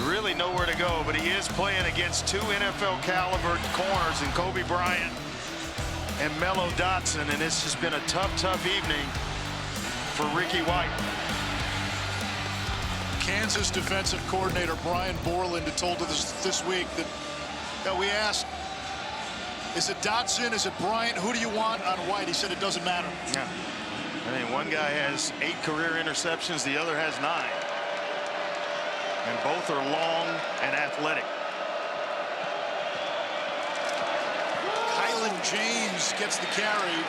[SPEAKER 3] really nowhere to go, but he is playing against 2 NFL caliber corners in Kobe Bryant and Mello Dotson, and it's just been a tough evening for Ricky White.
[SPEAKER 1] Kansas defensive coordinator Brian Borland told us this week that we asked, is it Dotson, is it Bryant, who do you want on White? He said it doesn't matter.
[SPEAKER 3] Yeah, I mean, one guy has 8 career interceptions, the other has 9, and both are long and athletic.
[SPEAKER 1] Kylan James gets the carry.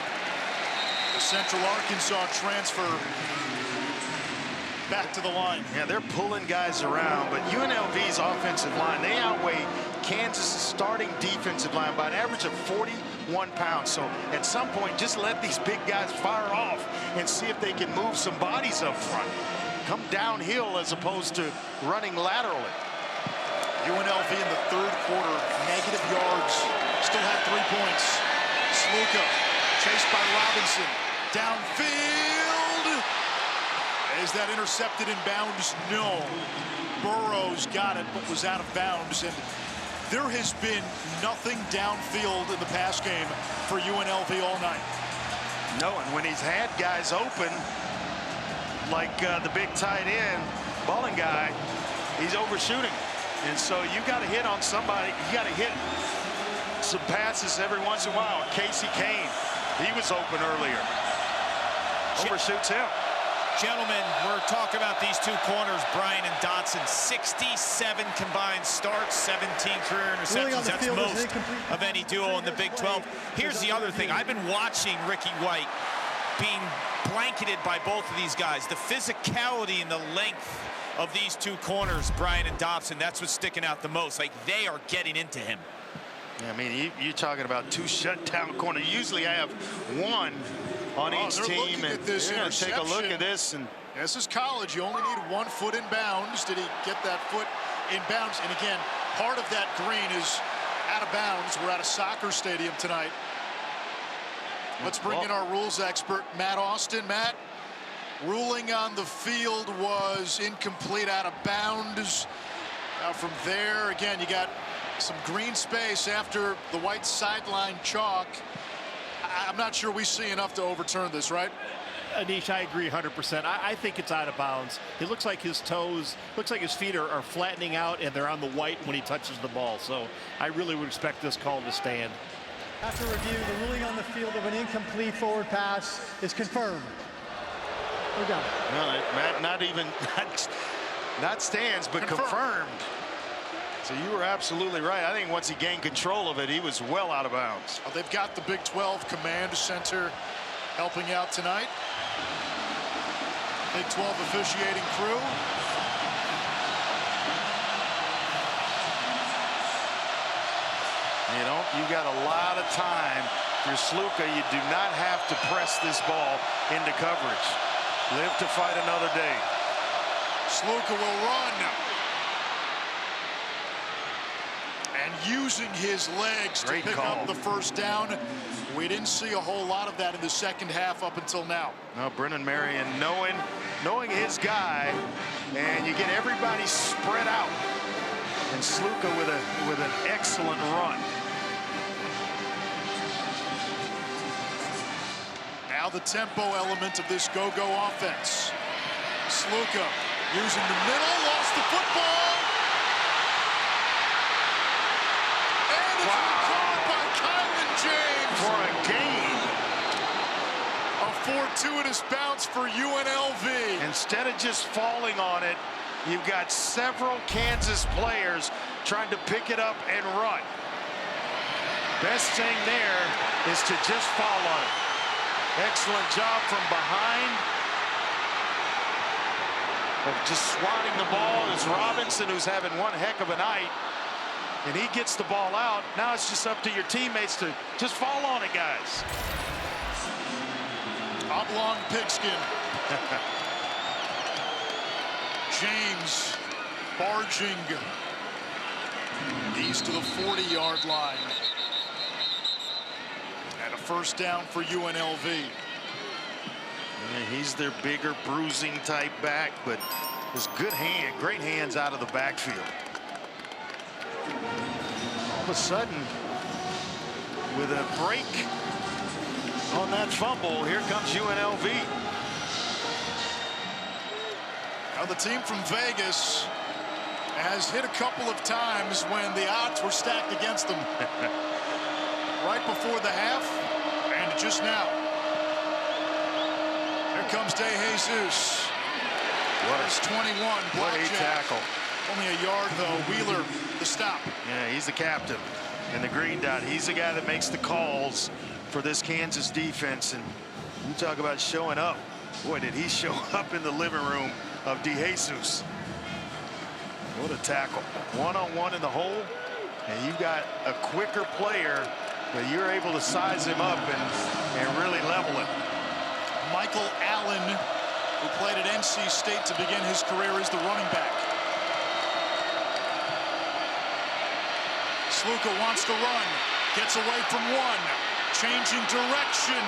[SPEAKER 1] The Central Arkansas transfer back to the line.
[SPEAKER 3] Yeah, they're pulling guys around, but UNLV's offensive line, they outweigh Kansas' starting defensive line by an average of 41 pounds. So at some point, just let these big guys fire off and see if they can move some bodies up front. Come downhill as opposed to running laterally.
[SPEAKER 1] UNLV in the 3rd quarter, negative yards, still had 3 points. Sluka chased by Robinson, downfield. Is that intercepted in bounds? No. Burrows got it, but was out of bounds. And there has been nothing downfield in the pass game for UNLV all night.
[SPEAKER 3] No, and when he's had guys open, like the big tight end, balling guy, he's overshooting. And so you got to hit on somebody. You got to hit some passes every once in a while. Casey Kane, he was open earlier. Overshoots him.
[SPEAKER 2] Gentlemen, we're talking about these 2 corners, Bryant and Dotson. 67 combined starts, 17 career interceptions. That's most of any duo in the Big 12. Here's the other thing. I've been watching Ricky White being blanketed by both of these guys. The physicality and the length of these 2 corners, Bryant and Dotson, that's what's sticking out the most. Like, they are getting into him.
[SPEAKER 3] I mean, you're talking about 2 shutdown corners. Usually I have 1 on each team, and
[SPEAKER 1] this
[SPEAKER 3] you're going to take a look at this. And
[SPEAKER 1] this is college. You only need 1 foot in bounds. Did he get that foot in bounds? And again, part of that green is out of bounds. We're at a soccer stadium tonight. Let's bring in our rules expert, Matt Austin. Matt, ruling on the field was incomplete, out of bounds. Now from there, again, you got some green space after the white sideline chalk. I'm not sure we see enough to overturn this, right?
[SPEAKER 8] Anish, I agree 100%. I think it's out of bounds. It looks like his toes, looks like his feet are flattening out, and they're on the white when he touches the ball. So I really would expect this call to stand.
[SPEAKER 4] After review, the ruling on the field of an incomplete forward pass is confirmed. We're done.
[SPEAKER 3] No, Matt, not stands, but confirmed. So you were absolutely right. I think once he gained control of it, he was well out of bounds.
[SPEAKER 1] Well, they've got the Big 12 Command Center helping out tonight. Big 12 officiating crew.
[SPEAKER 3] You got a lot of time. If you're Sluka, you do not have to press this ball into coverage. Live to fight another day.
[SPEAKER 1] Sluka will run. And using his legs to pick up the first down. We didn't see a whole lot of that in the second half up until now.
[SPEAKER 3] No, Brennan Marion knowing his guy, and you get everybody spread out. And Sluka with an excellent run.
[SPEAKER 1] Now the tempo element of this go-go offense. Sluka using the middle, lost the football. And it's recovered by Kylan James.
[SPEAKER 3] For a gain.
[SPEAKER 1] A fortuitous bounce for UNLV.
[SPEAKER 3] Instead of just falling on it, you've got several Kansas players trying to pick it up and run. Best thing there is to just fall on it. Excellent job from behind of just swatting the ball. Is Robinson, who's having one heck of a night, and he gets the ball out. Now it's just up to your teammates to just fall on it, guys.
[SPEAKER 1] Oblong pigskin. James barging east to the 40-yard line. And a first down for UNLV.
[SPEAKER 3] Yeah, he's their bigger, bruising type back, but his great hands out of the backfield. All of a sudden, with a break on that fumble, here comes UNLV.
[SPEAKER 1] Now the team from Vegas has hit a couple of times when the odds were stacked against them. Right before the half and just now. Here comes De Jesus. What is 21?
[SPEAKER 3] What a tackle.
[SPEAKER 1] Only a yard though. Wheeler, the stop.
[SPEAKER 3] Yeah, he's the captain in the green dot. He's the guy that makes the calls for this Kansas defense. And you talk about showing up. Boy, did he show up in the living room of De Jesus. What a tackle. One-on-one in the hole, and you got a quicker player, but you're able to size him up and really level it.
[SPEAKER 1] Michael Allen, who played at NC State to begin his career, is the running back. Sluka wants to run, gets away from one, changing direction.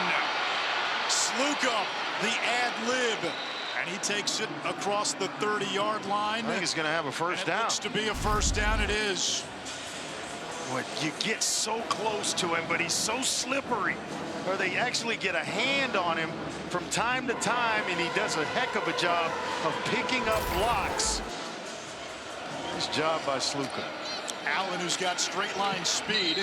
[SPEAKER 1] Sluka, the ad-lib, and he takes it across the 30-yard line.
[SPEAKER 3] I think he's going to have a first down.
[SPEAKER 1] It looks to be a first down. It is.
[SPEAKER 3] Boy, you get so close to him, but he's so slippery. Or they actually get a hand on him from time to time, and he does a heck of a job of picking up blocks. Nice job by Sluka.
[SPEAKER 1] Allen, who's got straight line speed.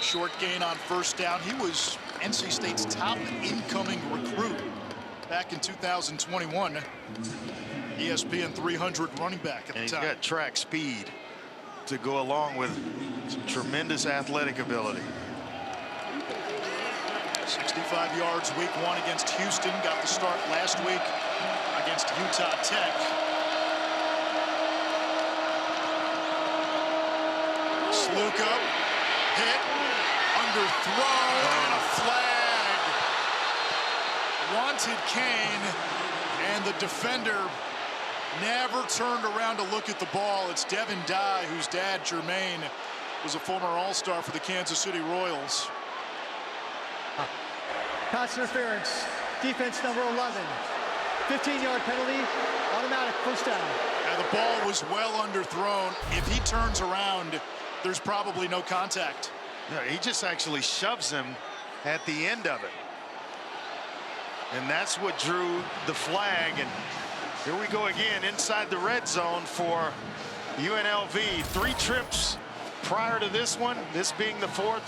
[SPEAKER 1] Short gain on first down. He was NC State's top incoming recruit back in 2021. ESPN 300 running back at the time.
[SPEAKER 3] He's got track speed to go along with some tremendous athletic ability.
[SPEAKER 1] 65 yards week one against Houston. Got the start last week against Utah Tech. Sluka hit, underthrown, and a flag. Wanted Kane, and the defender never turned around to look at the ball. It's Devin Dye, whose dad, Jermaine, was a former All-Star for the Kansas City Royals.
[SPEAKER 4] Pass interference, defense number 11. 15-yard penalty, automatic first down.
[SPEAKER 1] Now the ball was well underthrown. If he turns around, there's probably no contact.
[SPEAKER 3] No, he just actually shoves him at the end of it. And that's what drew the flag. And here we go again inside the red zone for UNLV. 3 trips prior to this one, this being the 4th.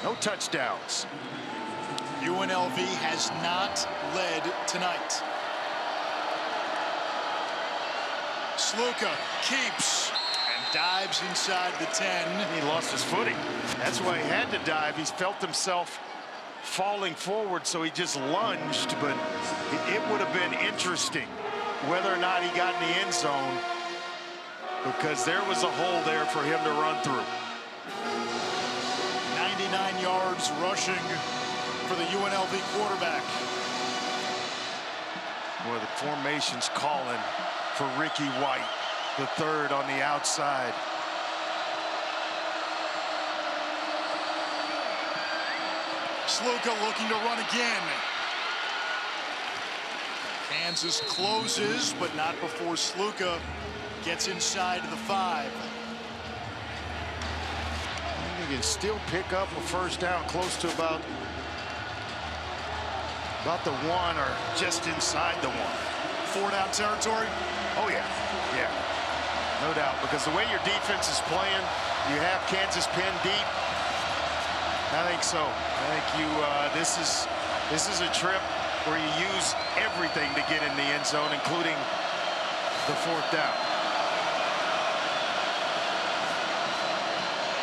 [SPEAKER 3] No touchdowns.
[SPEAKER 1] UNLV has not led tonight. Sluka keeps and dives inside the 10.
[SPEAKER 3] He lost his footing. That's why he had to dive. He felt himself falling forward, so he just lunged. But it would have been interesting whether or not he got in the end zone, because there was a hole there for him to run through.
[SPEAKER 1] 99 yards rushing for the UNLV quarterback.
[SPEAKER 3] Boy, the formation's calling for Ricky White, the 3rd on the outside.
[SPEAKER 1] Sluka looking to run again. Kansas closes, but not before Sluka gets inside the 5.
[SPEAKER 3] You can still pick up a first down close to about the 1 or just inside the 1.
[SPEAKER 1] 4-down territory?
[SPEAKER 3] Oh, yeah. Yeah. No doubt. Because the way your defense is playing, you have Kansas pinned deep. I think so. I think this is a trip where you use everything to get in the end zone, including the 4th down.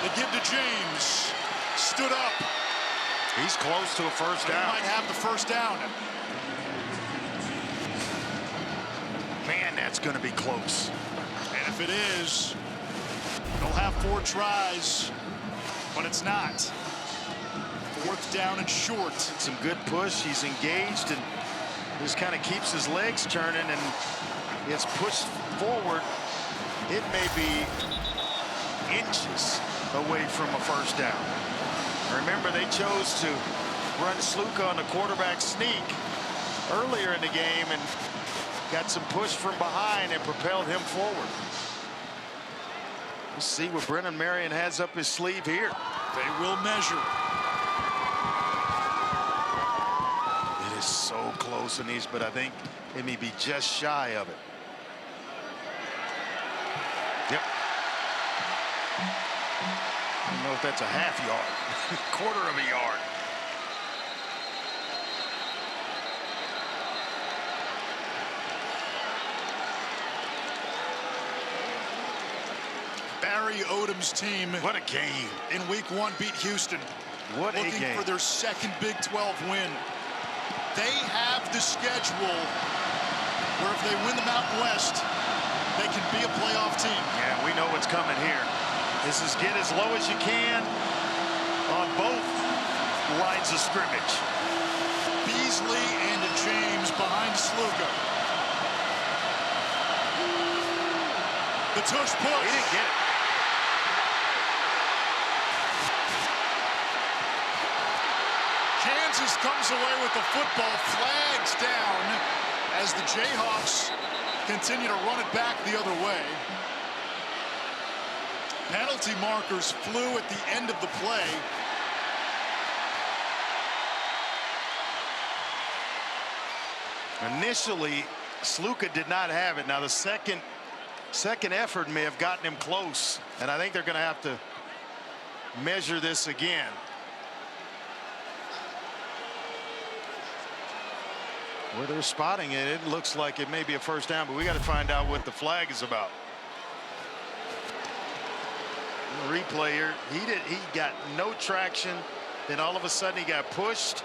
[SPEAKER 1] They give to James. Stood up.
[SPEAKER 3] He's close to a first down.
[SPEAKER 1] He might have the first down.
[SPEAKER 3] Man, that's going to be close.
[SPEAKER 1] And if it is, they'll have 4 tries, but it's not. 4th down and short.
[SPEAKER 3] Some good push. He's engaged and just kind of keeps his legs turning and gets pushed forward. It may be inches away from a first down. Remember, they chose to run Sluka on the quarterback sneak earlier in the game and got some push from behind and propelled him forward. Let's see what Brennan Marion has up his sleeve here.
[SPEAKER 1] They will measure.
[SPEAKER 3] It is so close in these, but I think it may be just shy of it. Yep. I don't know if that's a half yard, quarter of a yard.
[SPEAKER 1] Barry Odom's team.
[SPEAKER 3] What a game.
[SPEAKER 1] In week 1 beat Houston.
[SPEAKER 3] What a game.
[SPEAKER 1] Looking for their 2nd Big 12 win. They have the schedule where if they win the Mountain West, they can be a playoff team.
[SPEAKER 3] Yeah, we know what's coming here. This is get as low as you can on both lines of scrimmage.
[SPEAKER 1] Beasley and James behind Sluka. The tush push.
[SPEAKER 3] He didn't get it.
[SPEAKER 1] Kansas comes away with the football. Flags down as the Jayhawks continue to run it back the other way. Penalty markers flew at the end of the play.
[SPEAKER 3] Initially, Sluka did not have it. Now the second effort may have gotten him close, and I think they're going to have to measure this again. Where they're spotting it, it looks like it may be a first down, but we got to find out what the flag is about. The replay here, he got no traction, then all of a sudden he got pushed.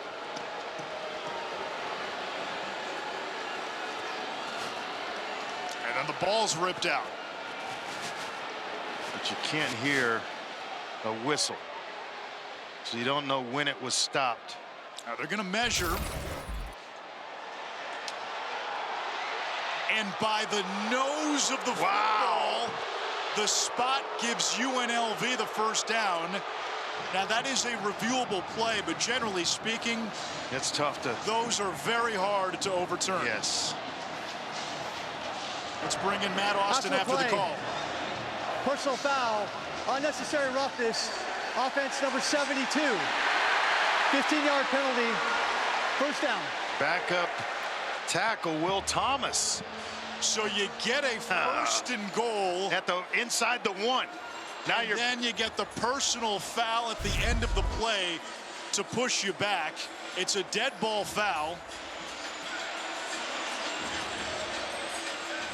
[SPEAKER 1] And then the ball's ripped out.
[SPEAKER 3] But you can't hear a whistle, so you don't know when it was stopped.
[SPEAKER 1] Now they're going to measure. And by the nose of the football, the spot gives UNLV the first down. Now that is a reviewable play, but generally speaking,
[SPEAKER 3] it's tough to.
[SPEAKER 1] Those are very hard to overturn.
[SPEAKER 3] Yes.
[SPEAKER 1] Let's bring in Matt Austin after the call.
[SPEAKER 4] Personal foul, unnecessary roughness, offense number 72. 15-yard penalty, first down.
[SPEAKER 3] Backup tackle Will Thomas.
[SPEAKER 1] So you get a first and goal
[SPEAKER 3] at the inside the 1. Now
[SPEAKER 1] and then you get the personal foul at the end of the play to push you back. It's a dead ball foul.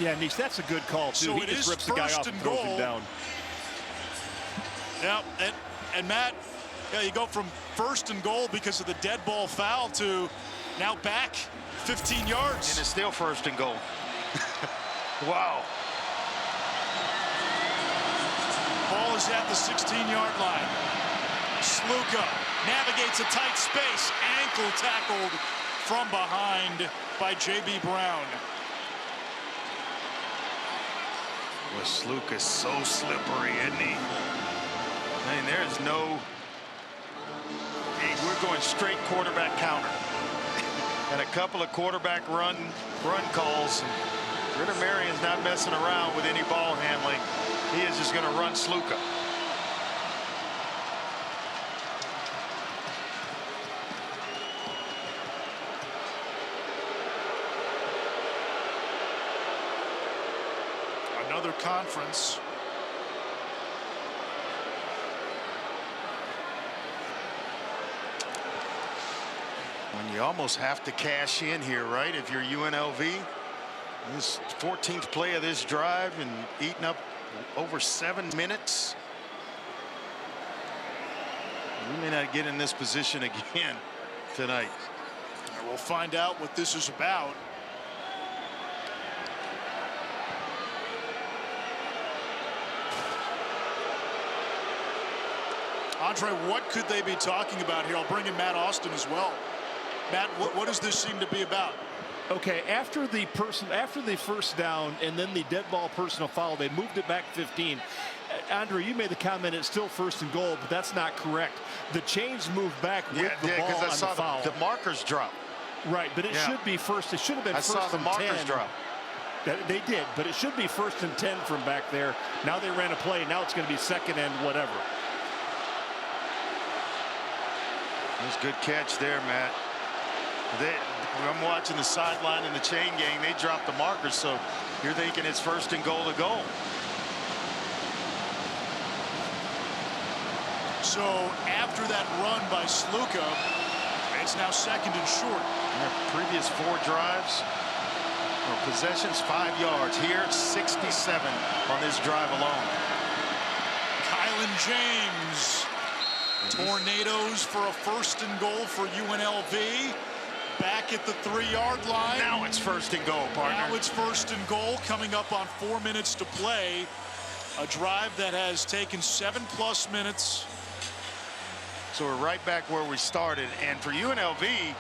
[SPEAKER 8] Yeah, Nish, that's a good call too.
[SPEAKER 1] So
[SPEAKER 8] He
[SPEAKER 1] it
[SPEAKER 8] just
[SPEAKER 1] is
[SPEAKER 8] rips the guy
[SPEAKER 1] first
[SPEAKER 8] off and
[SPEAKER 1] and
[SPEAKER 8] throws
[SPEAKER 1] goal.
[SPEAKER 8] him down.
[SPEAKER 1] Yeah, and Matt, yeah, you go from first and goal because of the dead ball foul to now back 15 yards.
[SPEAKER 3] And it's still first and goal. Wow.
[SPEAKER 1] Ball is at the 16-yard line. Sluka navigates a tight space. Ankle tackled from behind by J.B. Brown.
[SPEAKER 3] Well, Sluka's so slippery, isn't he? I mean, there's no... We're going straight quarterback counter. And a couple of quarterback run calls. Ritter Marion's not messing around with any ball handling. He is just going to run Sluka.
[SPEAKER 1] Another conference.
[SPEAKER 3] When you almost have to cash in here, right? If you're UNLV. This 14th play of this drive and eating up over 7 minutes. We may not get in this position again tonight.
[SPEAKER 1] And we'll find out what this is about. Andre, what could they be talking about here? I'll bring in Matt Austin as well. Matt, what does this seem to be about?
[SPEAKER 8] Okay, after the first down and then the dead ball personal foul, they moved it back 15. Andre, you made the comment it's still first and goal, but that's not correct. The chains moved back with the ball on the foul.
[SPEAKER 3] The markers drop.
[SPEAKER 8] Right, but it should be first. It should have been first and 10.
[SPEAKER 3] I saw the markers drop.
[SPEAKER 8] They did, but it should be first and 10 from back there. Now they ran a play. Now it's going to be second and whatever.
[SPEAKER 3] That's a good catch there, Matt. I'm watching the sideline in the chain gang. They dropped the markers, so you're thinking it's first and goal to go.
[SPEAKER 1] So after that run by Sluka, it's now second and short.
[SPEAKER 3] Their previous 4 drives or possessions 5 yards. Here 67 on this drive alone.
[SPEAKER 1] Kylan James. Tornadoes for a first and goal for UNLV. Back at the 3-yard line.
[SPEAKER 3] Now it's first and goal, partner.
[SPEAKER 1] Now it's first and goal coming up on 4 minutes to play. A drive that has taken 7+ minutes.
[SPEAKER 3] So we're right back where we started. And for UNLV,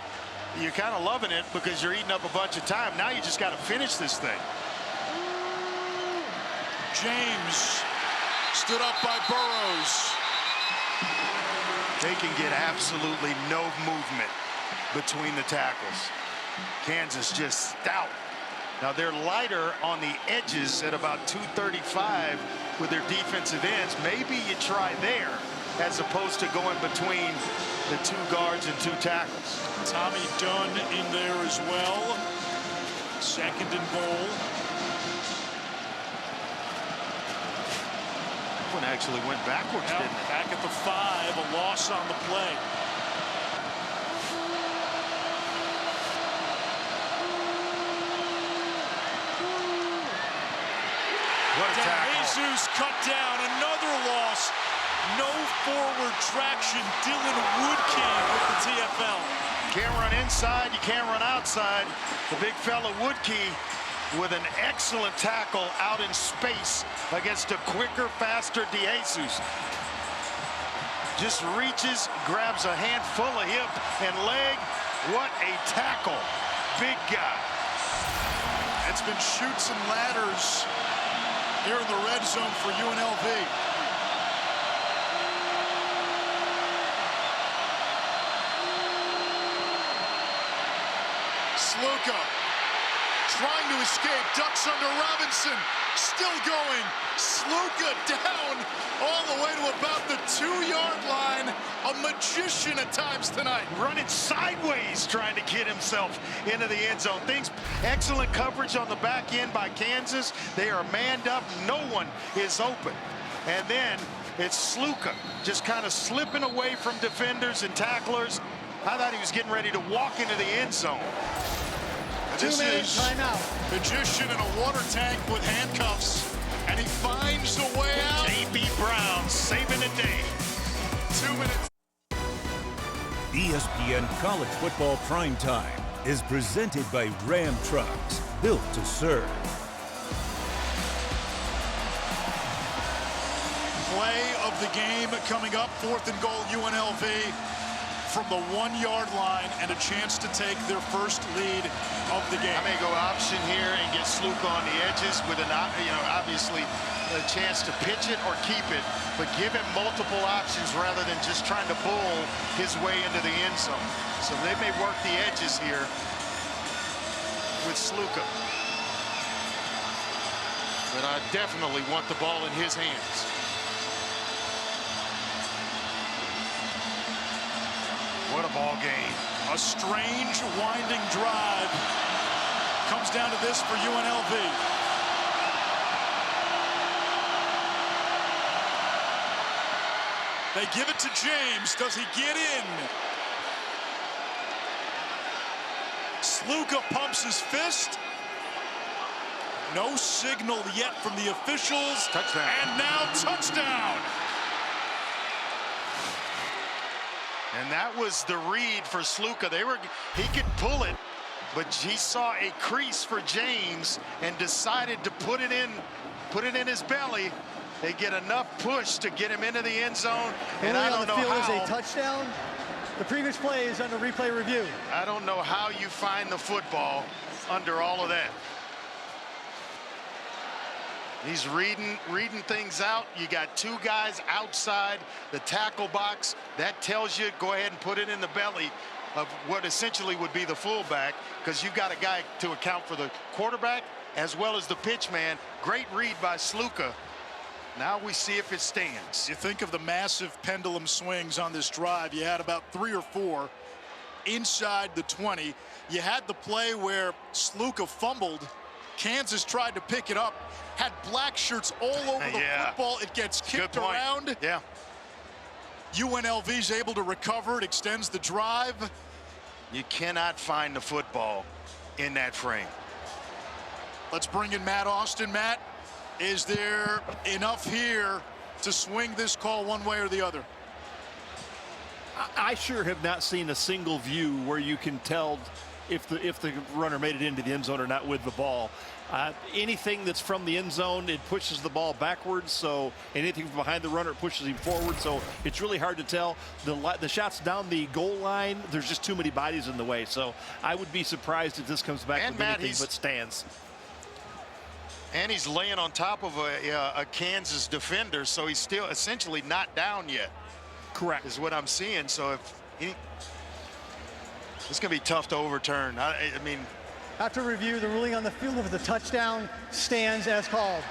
[SPEAKER 3] you're kind of loving it because you're eating up a bunch of time. Now you just got to finish this thing.
[SPEAKER 1] James stood up by Burrows.
[SPEAKER 3] They can get absolutely no movement between the tackles. Kansas just stout. Now they're lighter on the edges at about 235 with their defensive ends. Maybe you try there as opposed to going between the 2 guards and 2 tackles.
[SPEAKER 1] Tommy Dunn in there as well. Second and goal.
[SPEAKER 3] One actually went backwards, didn't it?
[SPEAKER 1] Back at the 5, a loss on the play.
[SPEAKER 3] What a tackle.
[SPEAKER 1] Jesus cut down, another loss. No forward traction. Dylan Woodkey with the TFL.
[SPEAKER 3] Can't run inside, you can't run outside. The big fella Woodkey with an excellent tackle out in space against a quicker, faster DeJesus. Just reaches, grabs a handful of hip and leg. What a tackle. Big guy.
[SPEAKER 1] It's been shoots and ladders here in the red zone for UNLV. Sluka trying to escape, ducks under Robinson, still going. Sluka down all the way to about the 2-yard line. A magician at times tonight.
[SPEAKER 3] Running sideways, trying to get himself into the end zone. Excellent coverage on the back end by Kansas. They are manned up. No one is open. And then it's Sluka just kind of slipping away from defenders and tacklers. I thought he was getting ready to walk into the end zone.
[SPEAKER 1] This is magician in a water tank with handcuffs, and he finds the way out.
[SPEAKER 3] A.B. Brown saving the day.
[SPEAKER 1] 2 minutes.
[SPEAKER 5] ESPN College Football Primetime is presented by Ram Trucks, built to serve.
[SPEAKER 1] Play of the game coming up, 4th and goal, UNLV from the 1-yard line, and a chance to take their first lead of the game.
[SPEAKER 3] I may go option here and get Sluka on the edges with an, obviously a chance to pitch it or keep it, but give him multiple options rather than just trying to bull his way into the end zone. So they may work the edges here with Sluka. But I definitely want the ball in his hands. What a ball game.
[SPEAKER 1] A strange winding drive comes down to this for UNLV. They give it to James. Does he get in? Sluka pumps his fist. No signal yet from the officials.
[SPEAKER 3] Touchdown.
[SPEAKER 1] And now touchdown.
[SPEAKER 3] And that was the read for Sluka. He could pull it, but he saw a crease for James and decided to put it in his belly. They get enough push to get him into the end zone, and I don't know how.
[SPEAKER 4] Is a touchdown. The previous play is under replay review.
[SPEAKER 3] I don't know how you find the football under all of that. He's reading things out. You got 2 guys outside the tackle box. That tells you go ahead and put it in the belly of what essentially would be the fullback, because you've got a guy to account for the quarterback as well as the pitch man. Great read by Sluka. Now we see if it stands.
[SPEAKER 1] You think of the massive pendulum swings on this drive. You had about 3 or 4 inside the 20. You had the play where Sluka fumbled. Kansas tried to pick it up, had black shirts all over the football. It gets kicked around.
[SPEAKER 3] Yeah.
[SPEAKER 1] UNLV's able to recover. It extends the drive.
[SPEAKER 3] You cannot find the football in that frame.
[SPEAKER 1] Let's bring in Matt Austin. Matt, is there enough here to swing this call one way or the other?
[SPEAKER 8] I sure have not seen a single view where you can tell if the runner made it into the end zone or not with the ball. Anything that's from the end zone, it pushes the ball backwards. So anything from behind the runner, it pushes him forward. So it's really hard to tell. The shots down the goal line, there's just too many bodies in the way. So I would be surprised if this comes back with anything but stands.
[SPEAKER 3] And he's laying on top of a Kansas defender, so he's still essentially not down yet.
[SPEAKER 8] Correct.
[SPEAKER 3] Is what I'm seeing. So it's going to be tough to overturn. I mean,
[SPEAKER 4] after review, the ruling on the field of the touchdown stands as called.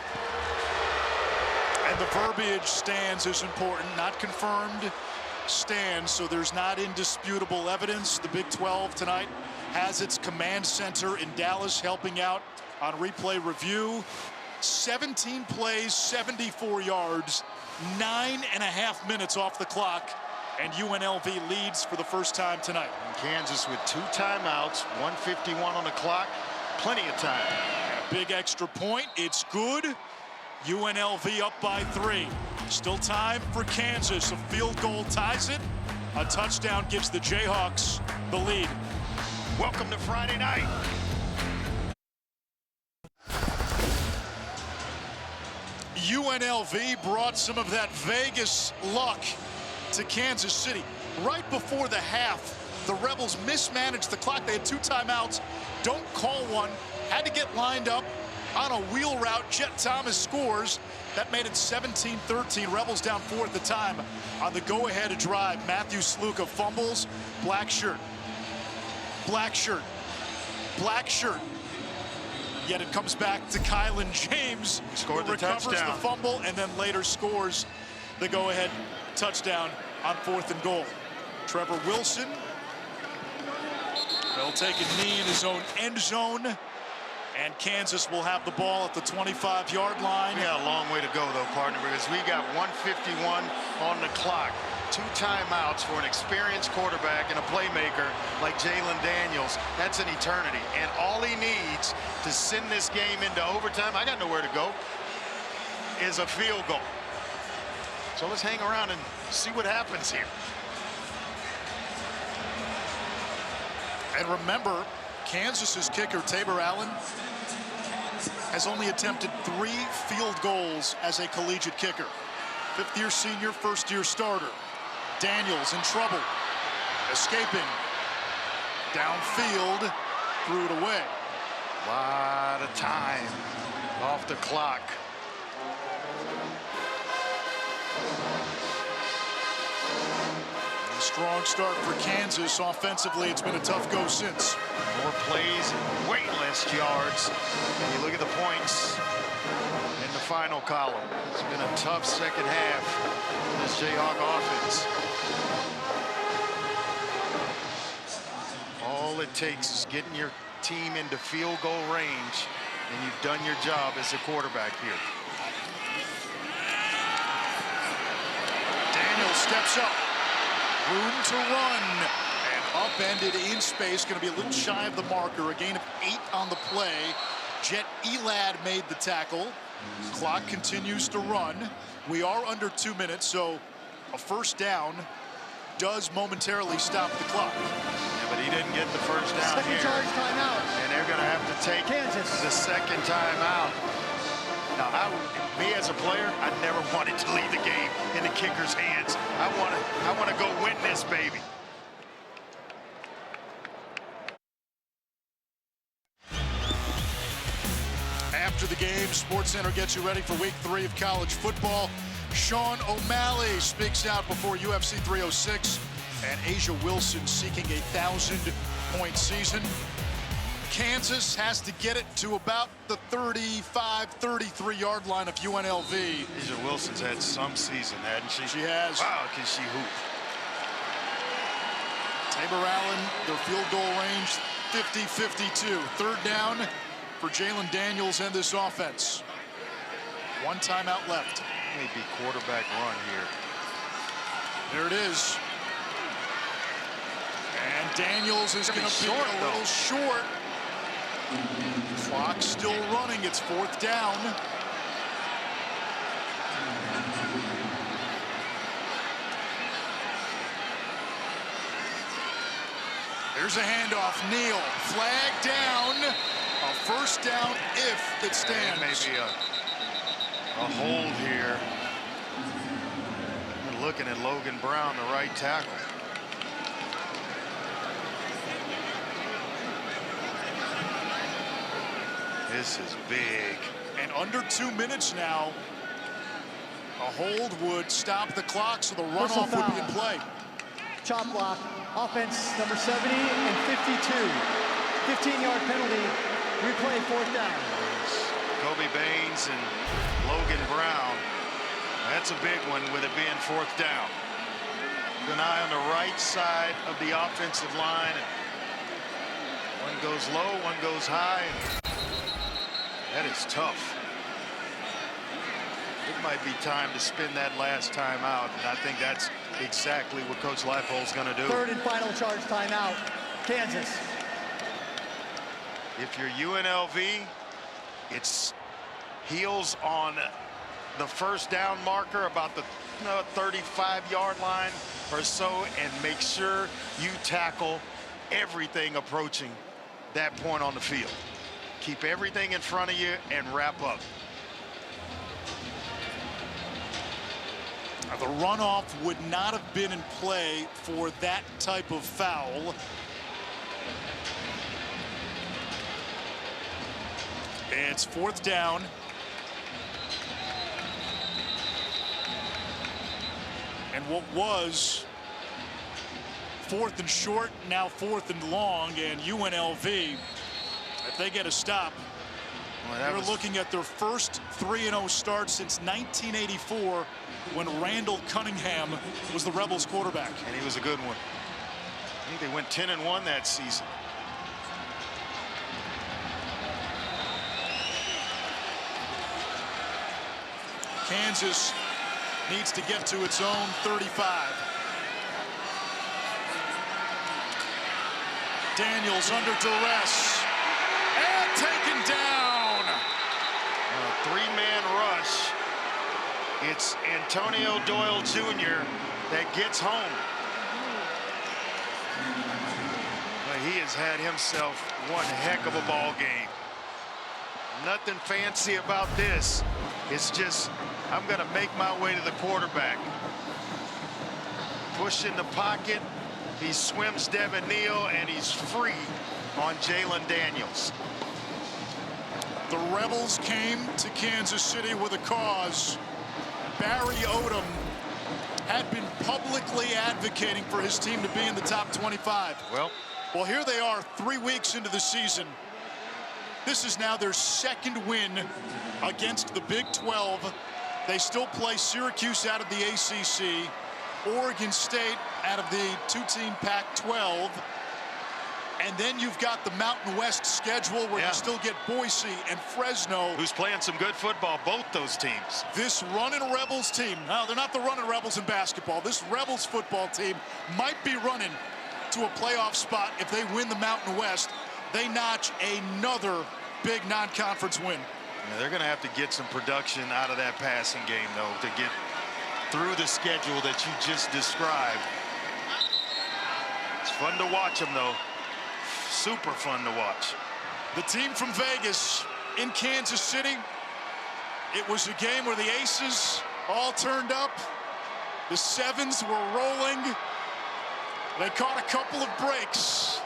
[SPEAKER 1] And the verbiage stands is important, not confirmed, stands, so there's not indisputable evidence. The Big 12 tonight has its command center in Dallas helping out on replay review. 17 plays, 74 yards, 9.5 minutes off the clock, and UNLV leads for the first time tonight.
[SPEAKER 3] Kansas with 2 timeouts, 1:51 on the clock, plenty of time.
[SPEAKER 1] A big extra point, it's good. UNLV up by 3. Still time for Kansas. A field goal ties it. A touchdown gives the Jayhawks the lead.
[SPEAKER 3] Welcome to Friday night.
[SPEAKER 1] UNLV brought some of that Vegas luck to Kansas City. Right before the half, the Rebels mismanaged the clock. They had 2 timeouts, don't call one, had to get lined up on a wheel route. Jet Thomas scores. That made it 17-13. Rebels down 4 at the time on the go-ahead drive. Matthew Sluka fumbles. Black shirt. Black shirt. Black shirt. Yet it comes back to Kylan James,
[SPEAKER 3] Scored
[SPEAKER 1] who
[SPEAKER 3] the
[SPEAKER 1] recovers
[SPEAKER 3] touchdown.
[SPEAKER 1] the fumble and then later scores the go-ahead touchdown on 4th and goal. Trevor Wilson will take a knee in his own end zone, and Kansas will have the ball at the 25-yard line.
[SPEAKER 3] We got a long way to go, though, partner, because we got 1:51 on the clock. 2 timeouts for an experienced quarterback and a playmaker like Jalen Daniels. That's an eternity. And all he needs to send this game into overtime, I got nowhere to go, is a field goal. So let's hang around and see what happens here.
[SPEAKER 1] And remember, Kansas's kicker, Tabor Allen, has only attempted 3 field goals as a collegiate kicker. 5th-year senior, 1st-year starter. Daniels in trouble, escaping, downfield, threw it away.
[SPEAKER 3] A lot of time off the clock.
[SPEAKER 1] A strong start for Kansas. Offensively, it's been a tough go since.
[SPEAKER 3] More plays, way less yards. And you look at the points in the final column. It's been a tough second half for this Jayhawk offense. All it takes is getting your team into field goal range, and you've done your job as a quarterback here.
[SPEAKER 1] Daniels steps up. Room to run. And upended in space. Going to be a little shy of the marker. A gain of 8 on the play. Jet Elad made the tackle. Clock continues to run. We are under 2 minutes, so a first down does momentarily stop the clock.
[SPEAKER 3] Yeah, but he didn't get the first down
[SPEAKER 4] Second
[SPEAKER 3] here.
[SPEAKER 4] charge timeout.
[SPEAKER 3] And they're going to have to take
[SPEAKER 4] Kansas.
[SPEAKER 3] the second timeout. Now, me as a player, I never wanted to leave the game in the kicker's hands. I want to go win this baby.
[SPEAKER 1] After the game, SportsCenter gets you ready for week 3 of college football. Sean O'Malley speaks out before UFC 306, and Asia Wilson seeking a 1,000-point season. Kansas has to get it to about the 35, 33-yard line of UNLV.
[SPEAKER 3] Asia Wilson's had some season, hadn't she?
[SPEAKER 1] She has.
[SPEAKER 3] Wow, can she hoop.
[SPEAKER 1] Tabor Allen, their field goal range, 50-52. 3rd down for Jalen Daniels and this offense. 1 timeout left.
[SPEAKER 3] Maybe quarterback run here.
[SPEAKER 1] There it is. And Daniels is going to be a little short. Clock still running. It's 4th down. There's a handoff. Neal. Flag down. A first down if it stands.
[SPEAKER 3] Maybe a hold here. We're looking at Logan Brown, the right tackle. This is big.
[SPEAKER 1] And under 2 minutes now. A hold would stop the clock, so the runoff would be in play.
[SPEAKER 4] Chop block. Offense number 70 and 52. 15-yard penalty. Replay 4th down.
[SPEAKER 3] Kobe Baines and Logan Brown. That's a big one with it being 4th down. Keep an eye on the right side of the offensive line. One goes low, one goes high. That is tough. It might be time to spin that last time out, and I think that's exactly what Coach Leipold's going to do.
[SPEAKER 4] 3rd and final charge timeout. Kansas.
[SPEAKER 3] If you're UNLV, it's heels on the first down marker about the 35-yard line or so, and make sure you tackle everything approaching that point on the field. Keep everything in front of you and wrap up.
[SPEAKER 1] The runoff would not have been in play for that type of foul. It's 4th down. And what was 4th and short, now 4th and long, and UNLV, if they get a stop, They're looking at their first 3-0 start since 1984 when Randall Cunningham was the Rebels quarterback.
[SPEAKER 3] And he was a good one. I think they went 10-1 that season.
[SPEAKER 1] Kansas needs to get to its own 35. Daniels under duress and taken down.
[SPEAKER 3] A three-man rush. It's Antonio Doyle Jr. that gets home. Well, he has had himself one heck of a ball game. Nothing fancy about this. It's just, I'm going to make my way to the quarterback. Push in the pocket. He swims Devin Neal, and he's free on Jalen Daniels.
[SPEAKER 1] The Rebels came to Kansas City with a cause. Barry Odom had been publicly advocating for his team to be in the top 25. Well, here they are 3 weeks into the season. This is now their second win against the Big 12. They still play Syracuse out of the ACC, Oregon State out of the two-team Pac-12. And then you've got the Mountain West schedule where you still get Boise and Fresno.
[SPEAKER 3] Who's playing some good football, both those teams.
[SPEAKER 1] This running Rebels team, now they're not the running Rebels in basketball. This Rebels football team might be running to a playoff spot if they win the Mountain West. They notch another big non-conference win.
[SPEAKER 3] Yeah, they're going to have to get some production out of that passing game, though, to get through the schedule that you just described. It's fun to watch them, though. Super fun to watch.
[SPEAKER 1] The team from Vegas in Kansas City. It was a game where the aces all turned up. The sevens were rolling. They caught a couple of breaks.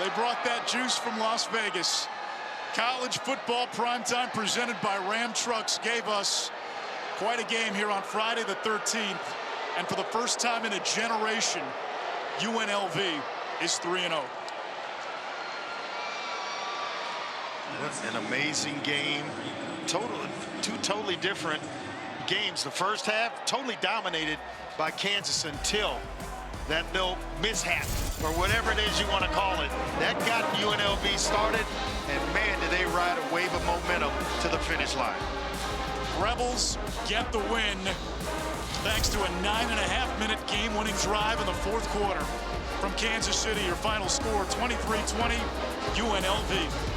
[SPEAKER 1] They brought that juice from Las Vegas. College football primetime presented by Ram Trucks gave us quite a game here on Friday the 13th. And for the first time in a generation, UNLV is 3-0.
[SPEAKER 3] What an amazing game. Two totally different games. The first half totally dominated by Kansas until that little mishap, or whatever it is you want to call it. That got UNLV started, and man, did they ride a wave of momentum to the finish line.
[SPEAKER 1] Rebels get the win thanks to a 9.5-minute game-winning drive in the fourth quarter. From Kansas City, your final score 23-20 UNLV.